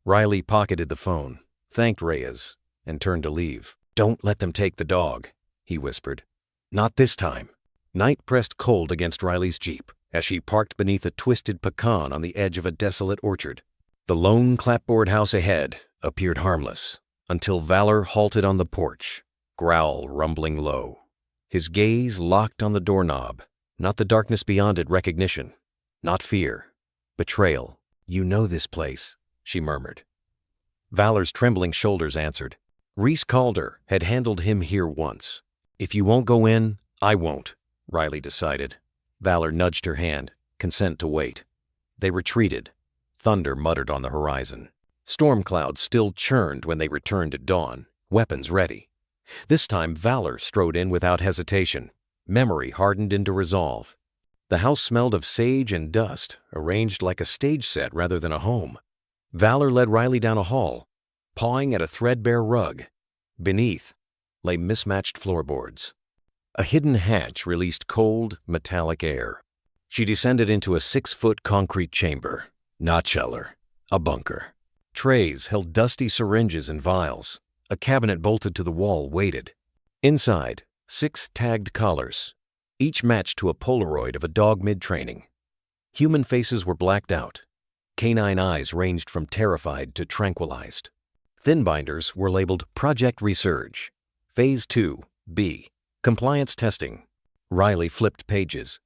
Riley pocketed the phone, thanked Reyes, and turned to leave. "Don't let them take the dog," he whispered. "Not this time." Night pressed cold against Riley's Jeep as she parked beneath a twisted pecan on the edge of a desolate orchard. The lone clapboard house ahead appeared harmless until Valor halted on the porch, growl rumbling low. His gaze locked on the doorknob, not the darkness beyond it recognition, not fear, betrayal. "You know this place," she murmured. Valor's trembling shoulders answered. Reese Calder had handled him here once. "If you won't go in, I won't," Riley decided. Valor nudged her hand, consent to wait. They retreated. Thunder muttered on the horizon. Storm clouds still churned when they returned at dawn, weapons ready. This time Valor strode in without hesitation. Memory hardened into resolve. The house smelled of sage and dust, arranged like a stage set rather than a home. Valor led Riley down a hall, pawing at a threadbare rug. Beneath lay mismatched floorboards. A hidden hatch released cold, metallic air. She descended into a 6-foot concrete chamber. Not cellar, a bunker. Trays held dusty syringes and vials. A cabinet bolted to the wall waited. Inside, 6 tagged collars, each matched to a Polaroid of a dog mid-training. Human faces were blacked out. Canine eyes ranged from terrified to tranquilized. Thin binders were labeled Project Resurge, Phase 2, B, Compliance Testing. Riley flipped pages.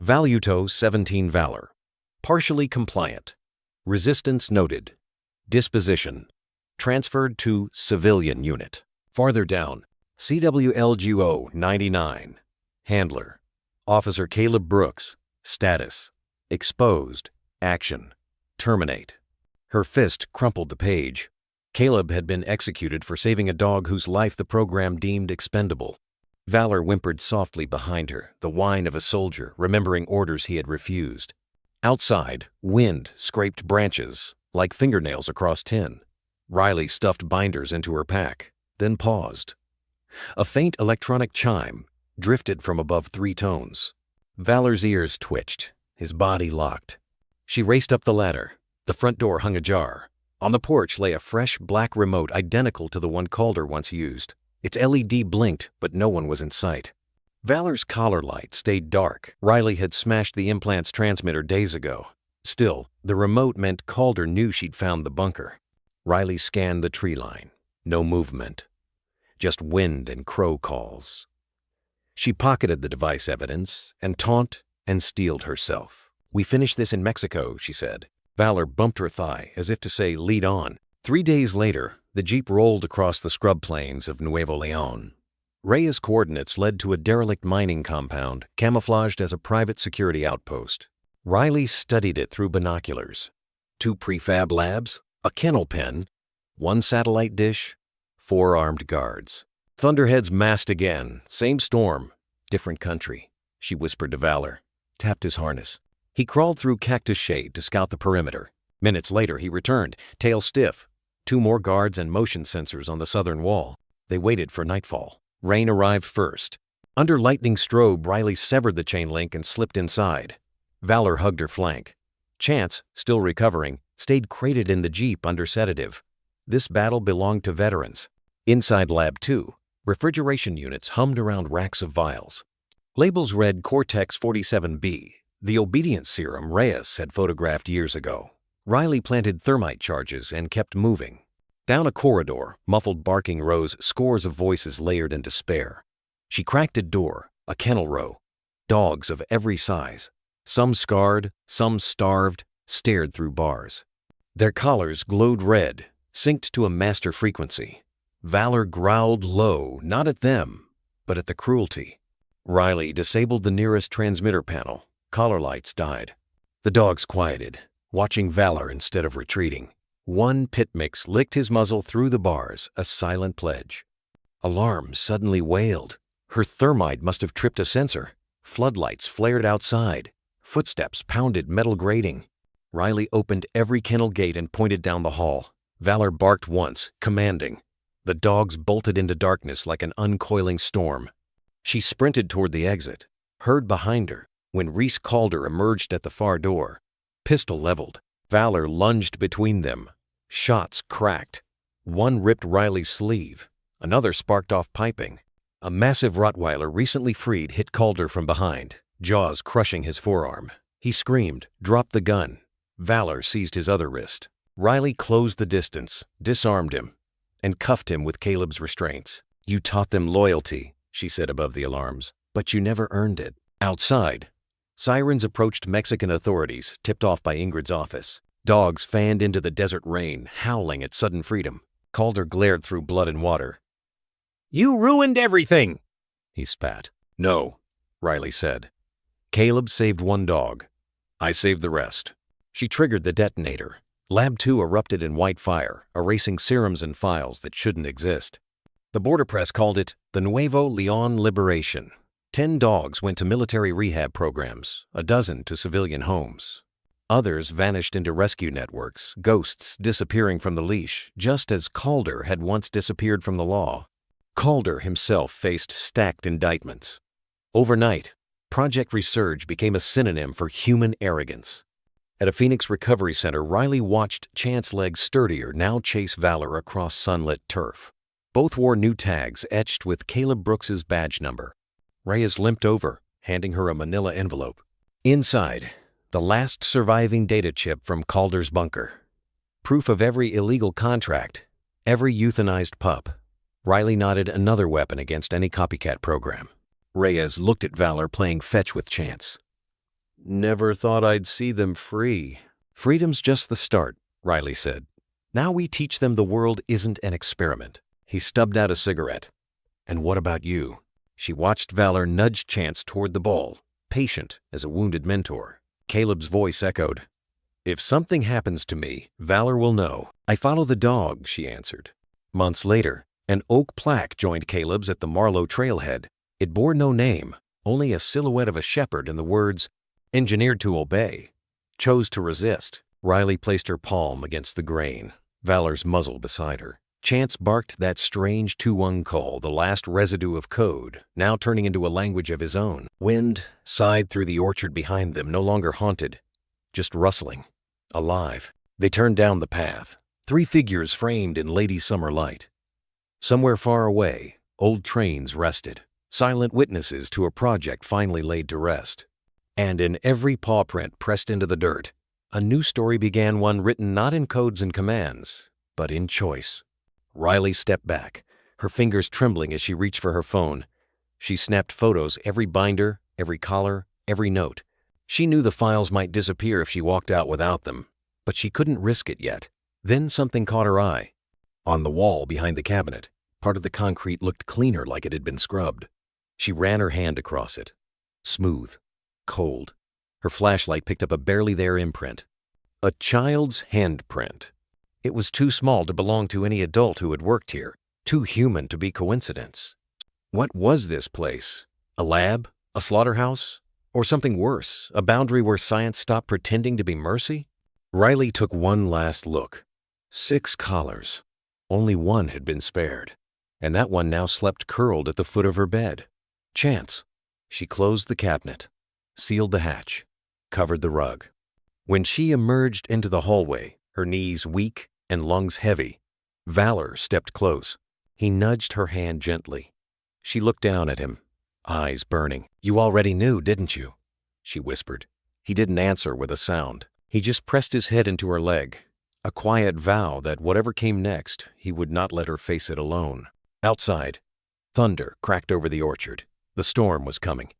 Valuto 17 Valor. Partially compliant. Resistance noted. Disposition. Transferred to civilian unit. Farther down, CWLGO 99. Handler. Officer Caleb Brooks. Status. Exposed. Action. Terminate. Her fist crumpled the page. Caleb had been executed for saving a dog whose life the program deemed expendable. Valor whimpered softly behind her, the whine of a soldier remembering orders he had refused. Outside, wind scraped branches like fingernails across tin. Riley stuffed binders into her pack, then paused. A faint electronic chime drifted from above 3 tones. Valor's ears twitched, his body locked. She raced up the ladder. The front door hung ajar. On the porch lay a fresh black remote identical to the one Calder once used. Its LED blinked, but no one was in sight. Valor's collar light stayed dark. Riley had smashed the implant's transmitter days ago. Still, the remote meant Calder knew she'd found the bunker. Riley scanned the tree line. No movement. Just wind and crow calls. She pocketed the device evidence and steeled herself. "We finished this in Mexico," she said. Valor bumped her thigh as if to say, "Lead on." 3 days later, the jeep rolled across the scrub plains of Nuevo León. Reyes' coordinates led to a derelict mining compound camouflaged as a private security outpost. Riley studied it through binoculars. 2 prefab labs, a kennel pen, 1 satellite dish, 4 armed guards. Thunderheads massed again, same storm, different country, she whispered to Valor, tapped his harness. He crawled through cactus shade to scout the perimeter. Minutes later, he returned, tail stiff. 2 more guards and motion sensors on the southern wall. They waited for nightfall. Rain arrived first. Under lightning strobe, Riley severed the chain link and slipped inside. Valor hugged her flank. Chance, still recovering, stayed crated in the jeep under sedative. This battle belonged to veterans. Inside Lab 2, refrigeration units hummed around racks of vials. Labels read Cortex-47B, the obedience serum Reyes had photographed years ago. Riley planted thermite charges and kept moving. Down a corridor, muffled barking rose scores of voices layered in despair. She cracked a door, a kennel row. Dogs of every size. Some scarred, some starved, stared through bars. Their collars glowed red, synced to a master frequency. Valor growled low, not at them, but at the cruelty. Riley disabled the nearest transmitter panel. Collar lights died. The dogs quieted, watching Valor instead of retreating. One pit mix licked his muzzle through the bars, a silent pledge. Alarm suddenly wailed. Her thermite must have tripped a sensor. Floodlights flared outside. Footsteps pounded metal grating. Riley opened every kennel gate and pointed down the hall. Valor barked once, commanding. The dogs bolted into darkness like an uncoiling storm. She sprinted toward the exit, heard behind her, when Reese Calder emerged at the far door. Pistol leveled. Valor lunged between them. Shots cracked. One ripped Riley's sleeve. Another sparked off piping. A massive Rottweiler recently freed hit Calder from behind, jaws crushing his forearm. He screamed, dropped the gun. Valor seized his other wrist. Riley closed the distance, disarmed him, and cuffed him with Caleb's restraints. "You taught them loyalty," she said above the alarms, "but you never earned it." Outside, sirens approached Mexican authorities, tipped off by Ingrid's office. Dogs fanned into the desert rain, howling at sudden freedom. Calder glared through blood and water. "You ruined everything!" he spat. "No," Riley said. "Caleb saved 1 dog. I saved the rest." She triggered the detonator. Lab 2 erupted in white fire, erasing serums and files that shouldn't exist. The border press called it the Nuevo León Liberation. 10 dogs went to military rehab programs, a dozen to civilian homes. Others vanished into rescue networks, ghosts disappearing from the leash, just as Calder had once disappeared from the law. Calder himself faced stacked indictments. Overnight, Project Resurge became a synonym for human arrogance. At a Phoenix recovery center, Riley watched Chance Legs Sturdier now chase Valor across sunlit turf. Both wore new tags etched with Caleb Brooks's badge number. Reyes limped over, handing her a manila envelope. Inside, the last surviving data chip from Calder's bunker. Proof of every illegal contract, every euthanized pup. Riley nodded another weapon against any copycat program. Reyes looked at Valor playing fetch with Chance. "Never thought I'd see them free." "Freedom's just the start," Riley said. "Now we teach them the world isn't an experiment." He stubbed out a cigarette. "And what about you?" She watched Valor nudge Chance toward the ball, patient as a wounded mentor. Caleb's voice echoed. "If something happens to me, Valor will know." "I follow the dog," she answered. Months later, an oak plaque joined Caleb's at the Marlow trailhead. It bore no name, only a silhouette of a shepherd and the words, "Engineered to obey." Chose to resist. Riley placed her palm against the grain, Valor's muzzle beside her. Chance barked that strange 2-1 call, the last residue of code, now turning into a language of his own. Wind sighed through the orchard behind them, no longer haunted, just rustling, alive. They turned down the path, 3 figures framed in lady summer light. Somewhere far away, old trains rested, silent witnesses to a project finally laid to rest. And in every paw print pressed into the dirt, a new story began, one written not in codes and commands, but in choice. Riley stepped back, her fingers trembling as she reached for her phone. She snapped photos, every binder, every collar, every note. She knew the files might disappear if she walked out without them, but she couldn't risk it yet. Then something caught her eye. On the wall behind the cabinet, part of the concrete looked cleaner, like it had been scrubbed. She ran her hand across it. Smooth, cold. Her flashlight picked up a barely there imprint. A child's handprint. It was too small to belong to any adult who had worked here, too human to be coincidence. What was this place? A lab? A slaughterhouse? Or something worse, a boundary where science stopped pretending to be mercy? Riley took one last look. 6 collars. Only one had been spared, and that one now slept curled at the foot of her bed. Chance. She closed the cabinet, sealed the hatch, covered the rug. When she emerged into the hallway, her knees weak and lungs heavy, Valor stepped close. He nudged her hand gently. She looked down at him, eyes burning. "You already knew, didn't you?" she whispered. He didn't answer with a sound. He just pressed his head into her leg, a quiet vow that whatever came next, he would not let her face it alone. Outside, thunder cracked over the orchard. The storm was coming,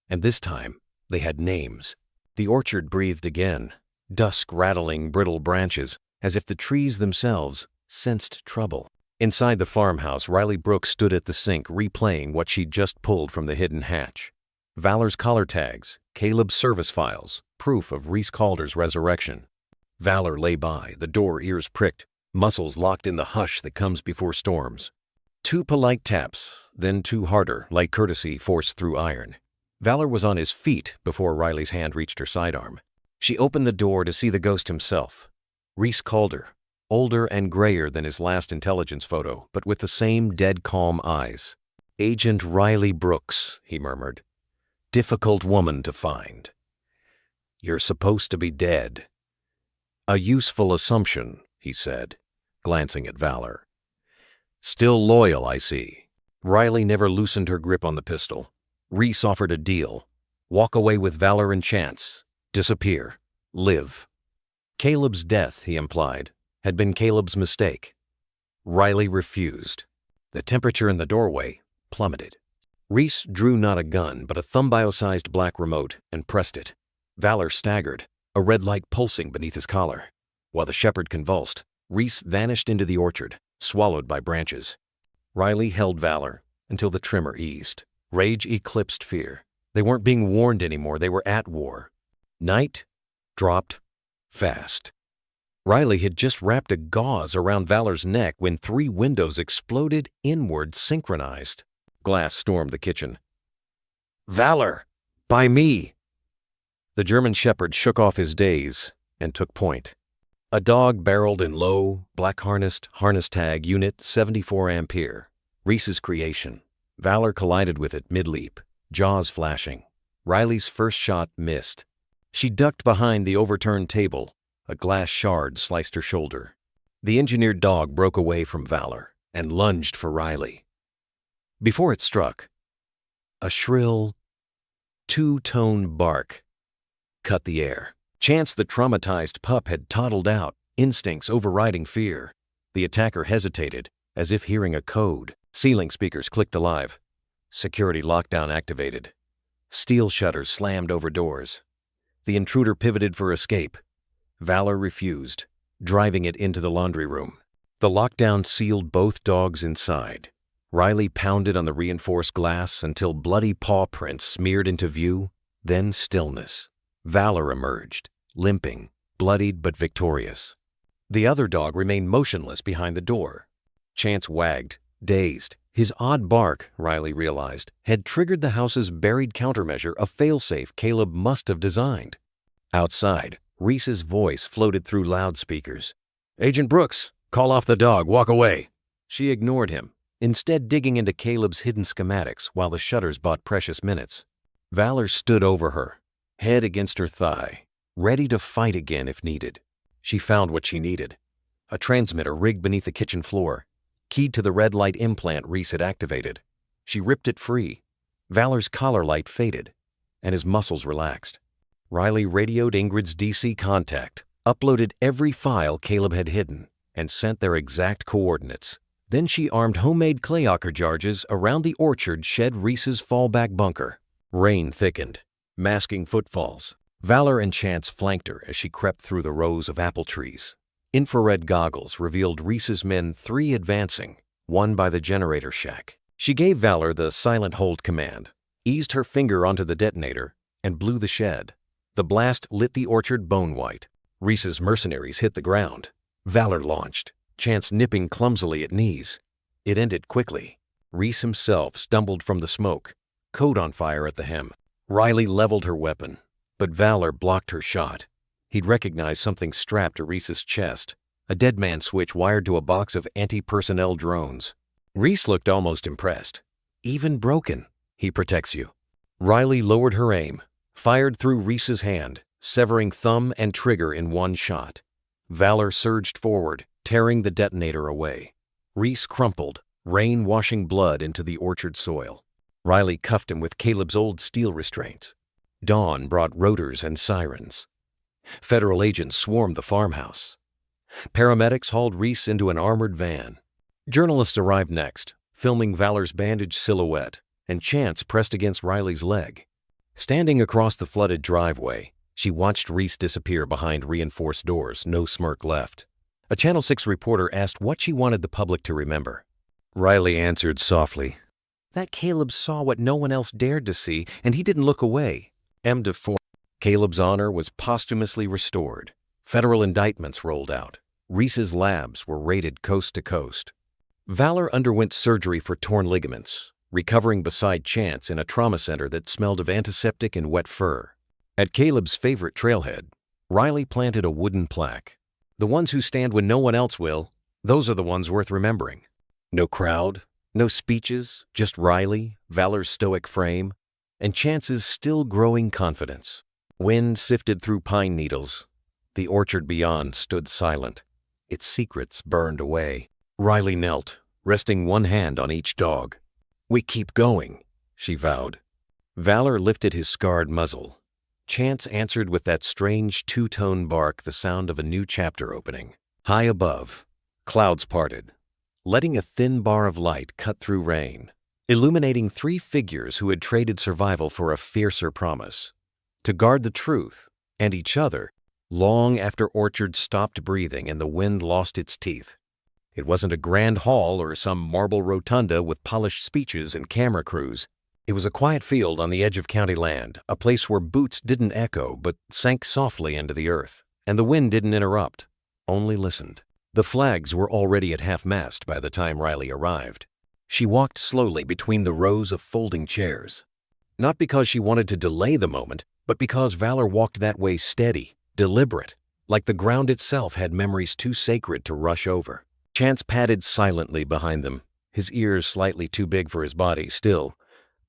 and this time they had names. The orchard breathed again, dusk rattling brittle branches, as if the trees themselves sensed trouble. Inside the farmhouse, Riley Brooks stood at the sink, replaying what she'd just pulled from the hidden hatch. Valor's collar tags, Caleb's service files, proof of Reese Calder's resurrection. Valor lay by, the door ears pricked, muscles locked in the hush that comes before storms. 2 polite taps, then 2 harder, like courtesy forced through iron. Valor was on his feet before Riley's hand reached her sidearm. She opened the door to see the ghost himself. Reese Calder, older and grayer than his last intelligence photo, but with the same dead calm eyes. "Agent Riley Brooks," he murmured. "Difficult woman to find. You're supposed to be dead." "A useful assumption," he said, glancing at Valor. "Still loyal, I see." Riley never loosened her grip on the pistol. Reese offered a deal. Walk away with Valor and Chance. Disappear. Live. Caleb's death, he implied, had been Caleb's mistake. Riley refused. The temperature in the doorway plummeted. Reese drew not a gun, but a thumb-bio-sized black remote, and pressed it. Valor staggered, a red light pulsing beneath his collar. While the shepherd convulsed, Reese vanished into the orchard, swallowed by branches. Riley held Valor until the tremor eased. Rage eclipsed fear. They weren't being warned anymore, they were at war. Night dropped fast. Riley had just wrapped a gauze around Valor's neck when 3 windows exploded inward, synchronized. Glass stormed the kitchen. "Valor! By me!" The German shepherd shook off his daze and took point. A dog barreled in low, black-harnessed, harness tag unit 74 ampere. Reese's creation. Valor collided with it mid-leap, jaws flashing. Riley's first shot missed. She ducked behind the overturned table. A glass shard sliced her shoulder. The engineered dog broke away from Valor and lunged for Riley. Before it struck, a shrill, 2-tone bark cut the air. Chance, the traumatized pup, had toddled out, instincts overriding fear. The attacker hesitated, as if hearing a code. Ceiling speakers clicked alive. Security lockdown activated. Steel shutters slammed over doors. The intruder pivoted for escape. Valor refused, driving it into the laundry room. The lockdown sealed both dogs inside. Riley pounded on the reinforced glass until bloody paw prints smeared into view, then stillness. Valor emerged, limping, bloodied but victorious. The other dog remained motionless behind the door. Chance wagged, dazed, His odd bark, Riley realized, had triggered the house's buried countermeasure, a failsafe Caleb must have designed. Outside, Reese's voice floated through loudspeakers. "Agent Brooks, call off the dog, walk away." She ignored him, instead digging into Caleb's hidden schematics while the shutters bought precious minutes. Valor stood over her, head against her thigh, ready to fight again if needed. She found what she needed. A transmitter rigged beneath the kitchen floor, keyed to the red light implant Reese had activated. She ripped it free. Valor's collar light faded, and his muscles relaxed. Riley radioed Ingrid's DC contact, uploaded every file Caleb had hidden, and sent their exact coordinates. Then she armed homemade clay ochre charges around the orchard shed Reese's fallback bunker. Rain thickened, masking footfalls. Valor and Chance flanked her as she crept through the rows of apple trees. Infrared goggles revealed Reese's men 3 advancing, one by the generator shack. She gave Valor the silent hold command, eased her finger onto the detonator, and blew the shed. The blast lit the orchard bone white. Reese's mercenaries hit the ground. Valor launched, Chance nipping clumsily at knees. It ended quickly. Reese himself stumbled from the smoke, coat on fire at the hem. Riley leveled her weapon, but Valor blocked her shot. He'd recognized something strapped to Reese's chest, a dead man switch wired to a box of anti-personnel drones. Reese looked almost impressed. "Even broken, he protects you." Riley lowered her aim, fired through Reese's hand, severing thumb and trigger in one shot. Valor surged forward, tearing the detonator away. Reese crumpled, rain washing blood into the orchard soil. Riley cuffed him with Caleb's old steel restraints. Dawn brought rotors and sirens. Federal agents swarmed the farmhouse. Paramedics hauled Reese into an armored van. Journalists arrived next, filming Valor's bandaged silhouette, and Chance pressed against Riley's leg. Standing across the flooded driveway, she watched Reese disappear behind reinforced doors, no smirk left. A Channel 6 reporter asked what she wanted the public to remember. Riley answered softly, "That Caleb saw what no one else dared to see, and he didn't look away." Caleb's honor was posthumously restored. Federal indictments rolled out. Reese's labs were raided coast to coast. Valor underwent surgery for torn ligaments, recovering beside Chance in a trauma center that smelled of antiseptic and wet fur. At Caleb's favorite trailhead, Riley planted a wooden plaque. "The ones who stand when no one else will, those are the ones worth remembering." No crowd, no speeches, just Riley, Valor's stoic frame, and Chance's still growing confidence. Wind sifted through pine needles. The orchard beyond stood silent. Its secrets burned away. Riley knelt, resting one hand on each dog. "We keep going," she vowed. Valor lifted his scarred muzzle. Chance answered with that strange two-tone bark, the sound of a new chapter opening. High above, clouds parted, letting a thin bar of light cut through rain, illuminating 3 figures who had traded survival for a fiercer promise. To guard the truth, and each other, long after Orchard stopped breathing and the wind lost its teeth. It wasn't a grand hall or some marble rotunda with polished speeches and camera crews. It was a quiet field on the edge of county land, a place where boots didn't echo but sank softly into the earth, and the wind didn't interrupt, only listened. The flags were already at half-mast by the time Riley arrived. She walked slowly between the rows of folding chairs. Not because she wanted to delay the moment, but because Valor walked that way steady, deliberate, like the ground itself had memories too sacred to rush over. Chance padded silently behind them, his ears slightly too big for his body still,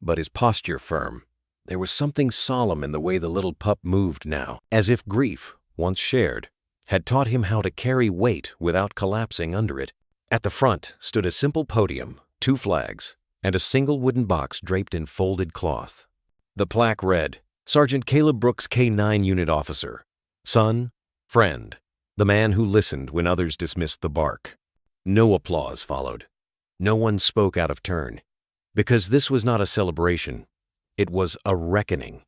but his posture firm. There was something solemn in the way the little pup moved now, as if grief, once shared, had taught him how to carry weight without collapsing under it. At the front stood a simple podium, 2 flags, and a single wooden box draped in folded cloth. The plaque read, "Sergeant Caleb Brooks, K-9 Unit Officer. Son, friend, the man who listened when others dismissed the bark." No applause followed. No one spoke out of turn, because this was not a celebration. It was a reckoning,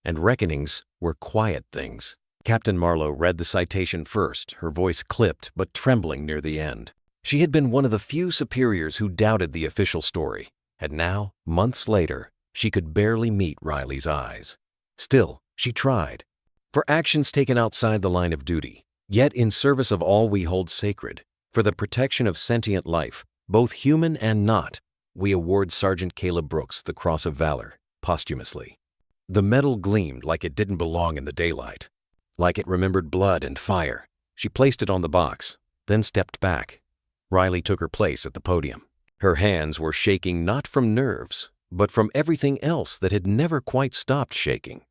and reckonings were quiet things. Captain Marlowe read the citation first, her voice clipped but trembling near the end. She had been one of the few superiors who doubted the official story, and now, months later, she could barely meet Riley's eyes. Still, she tried. For actions taken outside the line of duty, yet in service of all we hold sacred, for the protection of sentient life, both human and not, we award Sergeant Caleb Brooks the Cross of Valor, posthumously. The medal gleamed like it didn't belong in the daylight, like it remembered blood and fire. She placed it on the box, then stepped back. Riley took her place at the podium. Her hands were shaking not from nerves, but from everything else that had never quite stopped shaking.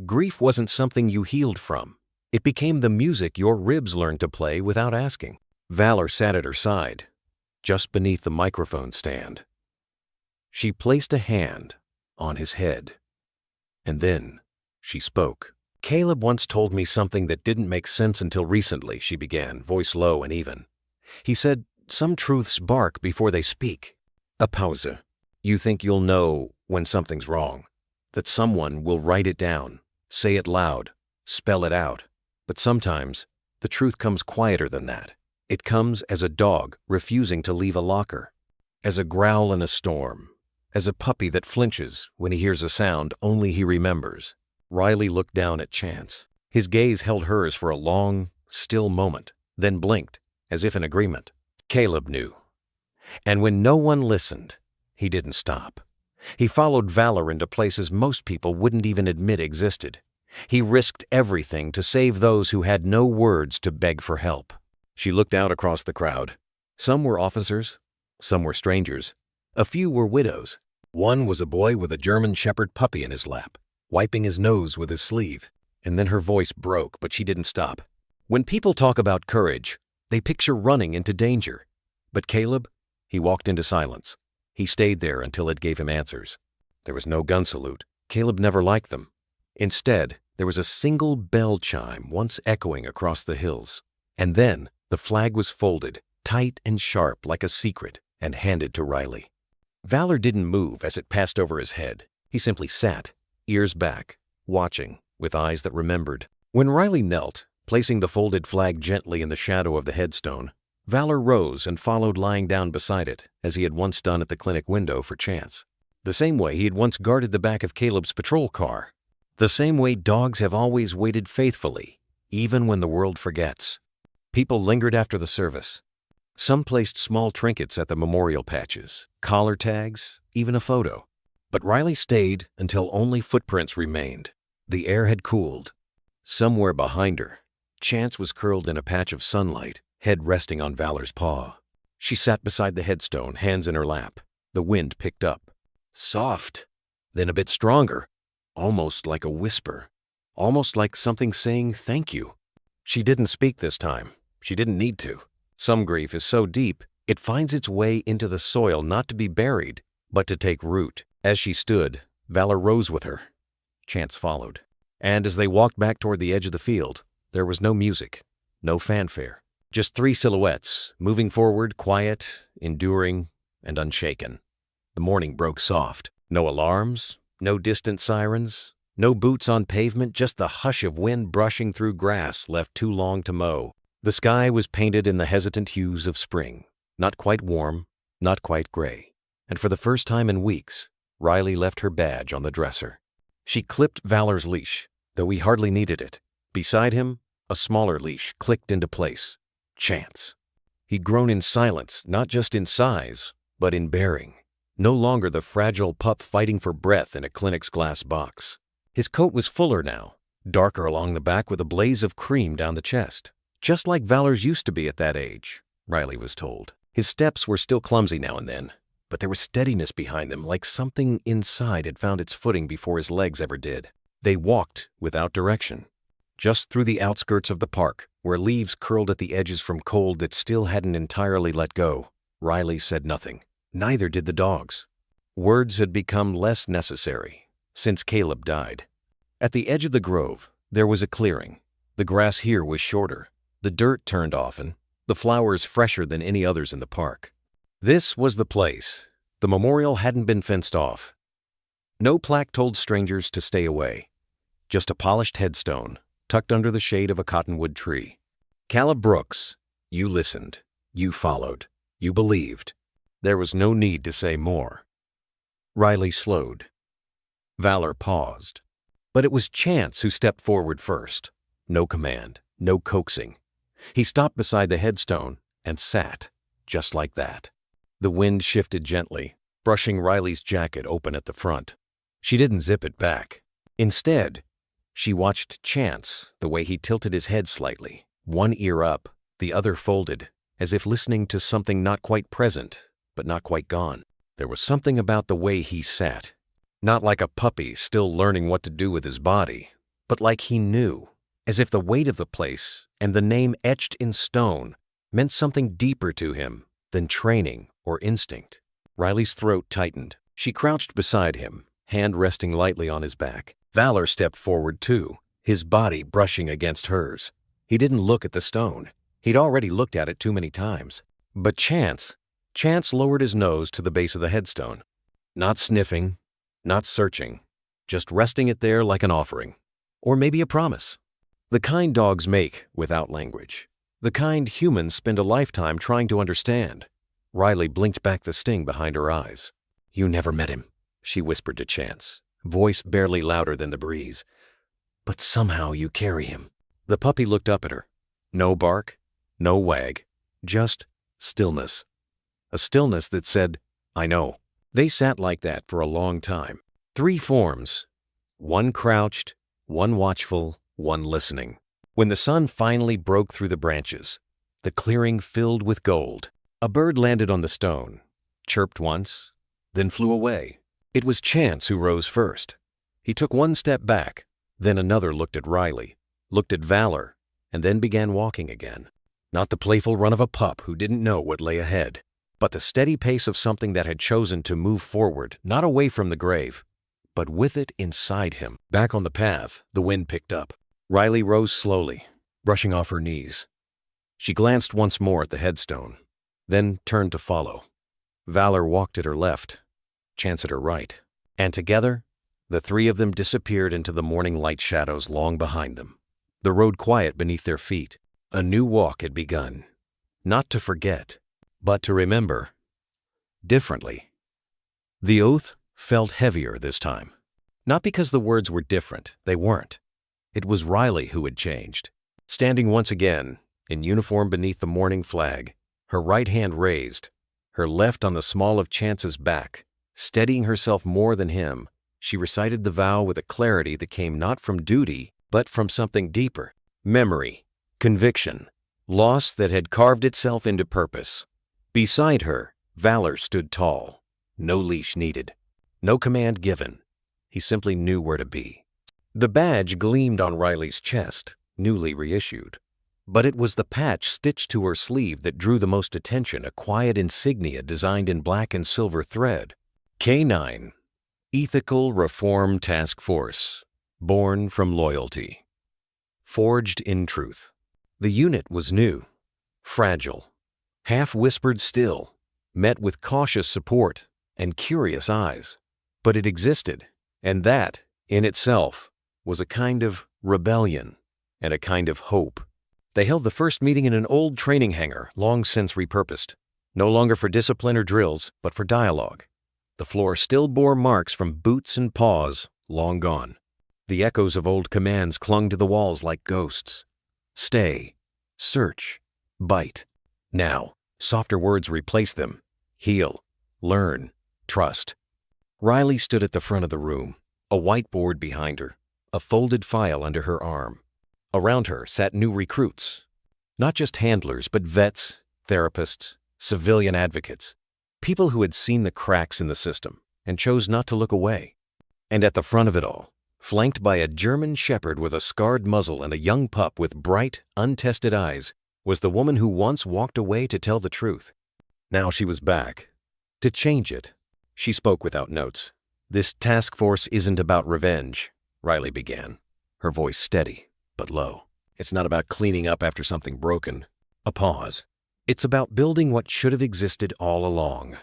Grief wasn't something you healed from. It became the music your ribs learned to play without asking. Valor sat at her side, just beneath the microphone stand. She placed a hand on his head, and then she spoke. "Caleb once told me something that didn't make sense until recently," she began, voice low and even. "He said, some truths bark before they speak." A pause. "You think you'll know when something's wrong, that someone will write it down, say it loud, spell it out. But sometimes the truth comes quieter than that. It comes as a dog refusing to leave a locker, as a growl in a storm, as a puppy that flinches when he hears a sound only he remembers." Riley looked down at Chance. His gaze held hers for a long, still moment, then blinked, as if in agreement. Caleb knew. And when no one listened, he didn't stop. He followed Valor into places most people wouldn't even admit existed. He risked everything to save those who had no words to beg for help. She looked out across the crowd. Some were officers, some were strangers. A few were widows. One was a boy with a German Shepherd puppy in his lap, wiping his nose with his sleeve. And then her voice broke, but she didn't stop. When people talk about courage, they picture running into danger. But Caleb, he walked into silence. He stayed there until it gave him answers. There was no gun salute. Caleb never liked them. Instead, there was a single bell chime once echoing across the hills. And then the flag was folded, tight and sharp like a secret, and handed to Riley. Valor didn't move as it passed over his head. He simply sat, ears back, watching, with eyes that remembered. When Riley knelt, placing the folded flag gently in the shadow of the headstone, Valor rose and followed, lying down beside it, as he had once done at the clinic window for Chance. The same way he had once guarded the back of Caleb's patrol car. The same way dogs have always waited faithfully, even when the world forgets. People lingered after the service. Some placed small trinkets at the memorial patches, collar tags, even a photo. But Riley stayed until only footprints remained. The air had cooled. Somewhere behind her, Chance was curled in a patch of sunlight, head resting on Valor's paw. She sat beside the headstone, hands in her lap. The wind picked up. Soft, then a bit stronger, almost like a whisper, almost like something saying thank you. She didn't speak this time. She didn't need to. Some grief is so deep, it finds its way into the soil not to be buried, but to take root. As she stood, Valor rose with her. Chance followed. And as they walked back toward the edge of the field, there was no music, no fanfare. Just three silhouettes, moving forward, quiet, enduring, and unshaken. The morning broke soft. No alarms, no distant sirens, no boots on pavement, just the hush of wind brushing through grass left too long to mow. The sky was painted in the hesitant hues of spring, not quite warm, not quite gray. And for the first time in weeks, Riley left her badge on the dresser. She clipped Valor's leash, though he hardly needed it. Beside him, a smaller leash clicked into place. Chance. He'd grown in silence, not just in size, but in bearing. No longer the fragile pup fighting for breath in a clinic's glass box. His coat was fuller now, darker along the back with a blaze of cream down the chest. Just like Valor's used to be at that age, Riley was told. His steps were still clumsy now and then, but there was steadiness behind them, like something inside had found its footing before his legs ever did. They walked without direction, just through the outskirts of the park, where leaves curled at the edges from cold that still hadn't entirely let go. Riley said nothing. Neither did the dogs. Words had become less necessary since Caleb died. At the edge of the grove, there was a clearing. The grass here was shorter, the dirt turned often, the flowers fresher than any others in the park. This was the place. The memorial hadn't been fenced off. No plaque told strangers to stay away. Just a polished headstone, tucked under the shade of a cottonwood tree. Caleb Brooks, you listened, you followed, you believed. There was no need to say more. Riley slowed. Valor paused. But it was Chance who stepped forward first. No command, no coaxing. He stopped beside the headstone and sat, just like that. The wind shifted gently. brushing Riley's jacket open at the front. She didn't zip it back. Instead, she watched Chance, the way he tilted his head slightly, one ear up, the other folded, as if listening to something not quite present, but not quite gone. There was something about the way he sat. Not like a puppy still learning what to do with his body, but like he knew, as if the weight of the place and the name etched in stone meant something deeper to him than training or instinct. Riley's throat tightened. She crouched beside him, hand resting lightly on his back. Valor stepped forward too, his body brushing against hers. He didn't look at the stone. He'd already looked at it too many times. But Chance lowered his nose to the base of the headstone. Not sniffing, not searching, just resting it there like an offering. Or maybe a promise. The kind dogs make without language. The kind humans spend a lifetime trying to understand. Riley blinked back the sting behind her eyes. "You never met him," she whispered to Chance, voice barely louder than the breeze. "But somehow you carry him." The puppy looked up at her. No bark, no wag, just stillness. A stillness that said, "I know." They sat like that for a long time. 3 forms. One crouched, one watchful, one listening. When the sun finally broke through the branches, the clearing filled with gold. A bird landed on the stone, chirped once, then flew away. It was Chance who rose first. He took one step back, then another looked at Riley, looked at Valor, and then began walking again. Not the playful run of a pup who didn't know what lay ahead, but the steady pace of something that had chosen to move forward, not away from the grave, but with it inside him. Back on the path, the wind picked up. Riley rose slowly, brushing off her knees. She glanced once more at the headstone, then turned to follow. Valor walked at her left, Chance at her right, and together, the 3 of them disappeared into the morning light shadows long behind them. The road quiet beneath their feet. A new walk had begun, not to forget, but to remember. Differently. The oath felt heavier this time. Not because the words were different, they weren't. It was Riley who had changed. Standing once again, in uniform beneath the morning flag, her right hand raised, her left on the small of Chance's back, steadying herself more than him, she recited the vow with a clarity that came not from duty, but from something deeper. Memory, conviction, loss that had carved itself into purpose. Beside her, Valor stood tall. No leash needed. No command given. He simply knew where to be. The badge gleamed on Riley's chest, newly reissued. But it was the patch stitched to her sleeve that drew the most attention, a quiet insignia designed in black and silver thread. K9, Ethical Reform Task Force, born from loyalty. Forged in truth. The unit was new, fragile, half-whispered still, met with cautious support and curious eyes. But it existed, and that, in itself, was a kind of rebellion and a kind of hope. They held the first meeting in an old training hangar, long since repurposed, no longer for discipline or drills, but for dialogue. The floor still bore marks from boots and paws, long gone. The echoes of old commands clung to the walls like ghosts. Stay, search, bite. Now, softer words replaced them. Heal, learn, trust. Riley stood at the front of the room, a whiteboard behind her, a folded file under her arm. Around her sat new recruits. Not just handlers, but vets, therapists, civilian advocates. People who had seen the cracks in the system and chose not to look away. And at the front of it all, flanked by a German shepherd with a scarred muzzle and a young pup with bright, untested eyes, was the woman who once walked away to tell the truth. Now she was back. To change it. She spoke without notes. "This task force isn't about revenge," Riley began, her voice steady but low. "It's not about cleaning up after something broken." A pause. "It's about building what should have existed all along."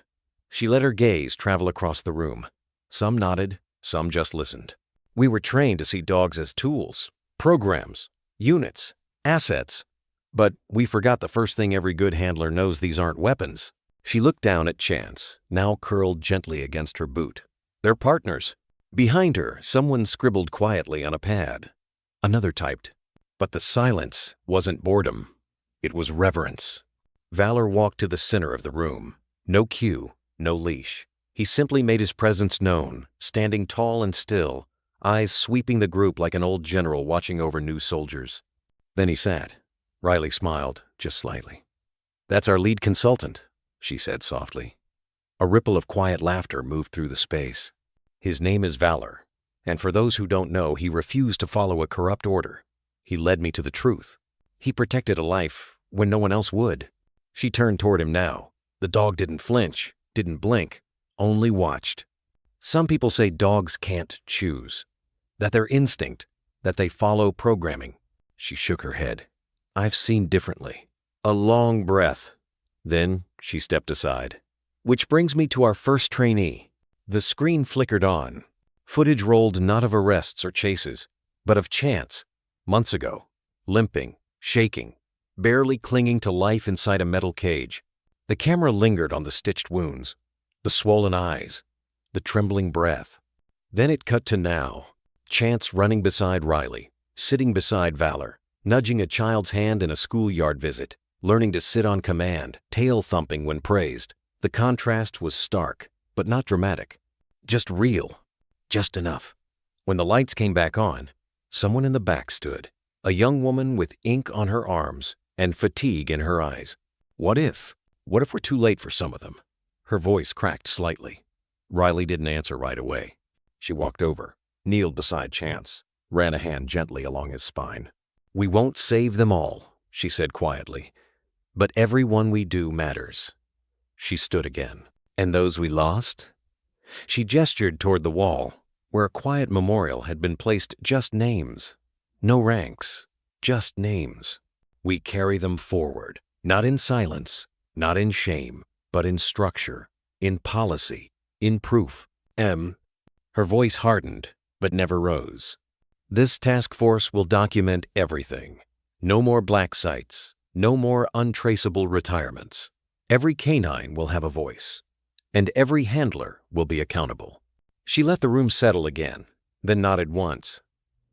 She let her gaze travel across the room. Some nodded, some just listened. "We were trained to see dogs as tools, programs, units, assets. But we forgot the first thing every good handler knows: these aren't weapons." She looked down at Chance, now curled gently against her boot. "They're partners." Behind her, someone scribbled quietly on a pad. Another typed. But the silence wasn't boredom. It was reverence. Valor walked to the center of the room. No cue, no leash. He simply made his presence known, standing tall and still, eyes sweeping the group like an old general watching over new soldiers. Then he sat. Riley smiled, just slightly. "That's our lead consultant," she said softly. A ripple of quiet laughter moved through the space. "His name is Valor, and for those who don't know, he refused to follow a corrupt order. He led me to the truth. He protected a life when no one else would." She turned toward him now. The dog didn't flinch, didn't blink, only watched. "Some people say dogs can't choose, that they're instinct, that they follow programming." She shook her head. "I've seen differently." A long breath. Then she stepped aside. "Which brings me to our first trainee." The screen flickered on. Footage rolled not of arrests or chases, but of Chance, months ago, limping, shaking, barely clinging to life inside a metal cage. The camera lingered on the stitched wounds, the swollen eyes, the trembling breath. Then it cut to now. Chance running beside Riley, sitting beside Valor, nudging a child's hand in a schoolyard visit, learning to sit on command, tail thumping when praised. The contrast was stark, but not dramatic. Just real. Just enough. When the lights came back on, someone in the back stood. A young woman with ink on her arms and fatigue in her eyes. What if we're too late for some of them? Her voice cracked slightly. Riley didn't answer right away. She walked over, kneeled beside Chance, ran a hand gently along his spine. "We won't save them all," she said quietly, "but every one we do matters." She stood again. "And those we lost?" She gestured toward the wall, where a quiet memorial had been placed. Just names. No ranks, just names. "We carry them forward, not in silence, not in shame, but in structure, in policy, in proof." Her voice hardened, but never rose. "This task force will document everything. No more black sites, no more untraceable retirements. Every canine will have a voice, and every handler will be accountable." She let the room settle again, then nodded once.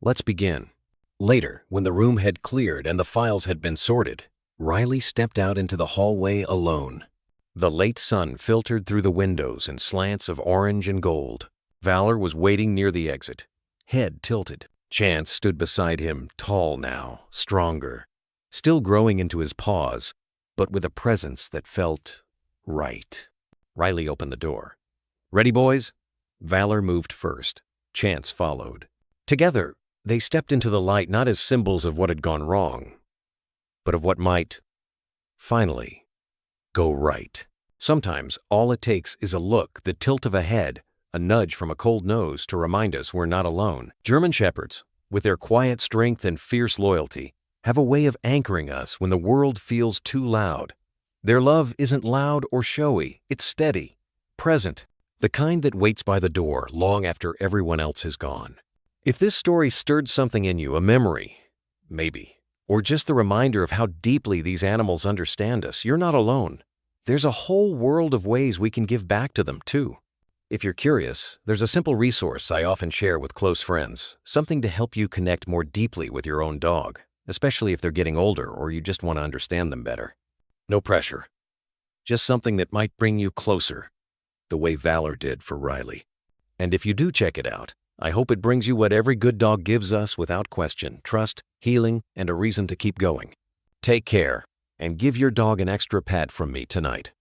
"Let's begin." Later, when the room had cleared and the files had been sorted, Riley stepped out into the hallway alone. The late sun filtered through the windows in slants of orange and gold. Valor was waiting near the exit, head tilted. Chance stood beside him, tall now, stronger, still growing into his paws, but with a presence that felt right. Riley opened the door. "Ready, boys?" Valor moved first. Chance followed. Together, they stepped into the light not as symbols of what had gone wrong, but of what might, finally, go right. Sometimes all it takes is a look, the tilt of a head, a nudge from a cold nose to remind us we're not alone. German Shepherds, with their quiet strength and fierce loyalty, have a way of anchoring us when the world feels too loud. Their love isn't loud or showy, it's steady, present, the kind that waits by the door long after everyone else has gone. If this story stirred something in you, a memory, maybe, or just the reminder of how deeply these animals understand us, you're not alone. There's a whole world of ways we can give back to them, too. If you're curious, there's a simple resource I often share with close friends, something to help you connect more deeply with your own dog, especially if they're getting older or you just want to understand them better. No pressure. Just something that might bring you closer, the way Valor did for Riley. And if you do check it out, I hope it brings you what every good dog gives us without question: trust, healing, and a reason to keep going. Take care, and give your dog an extra pat from me tonight.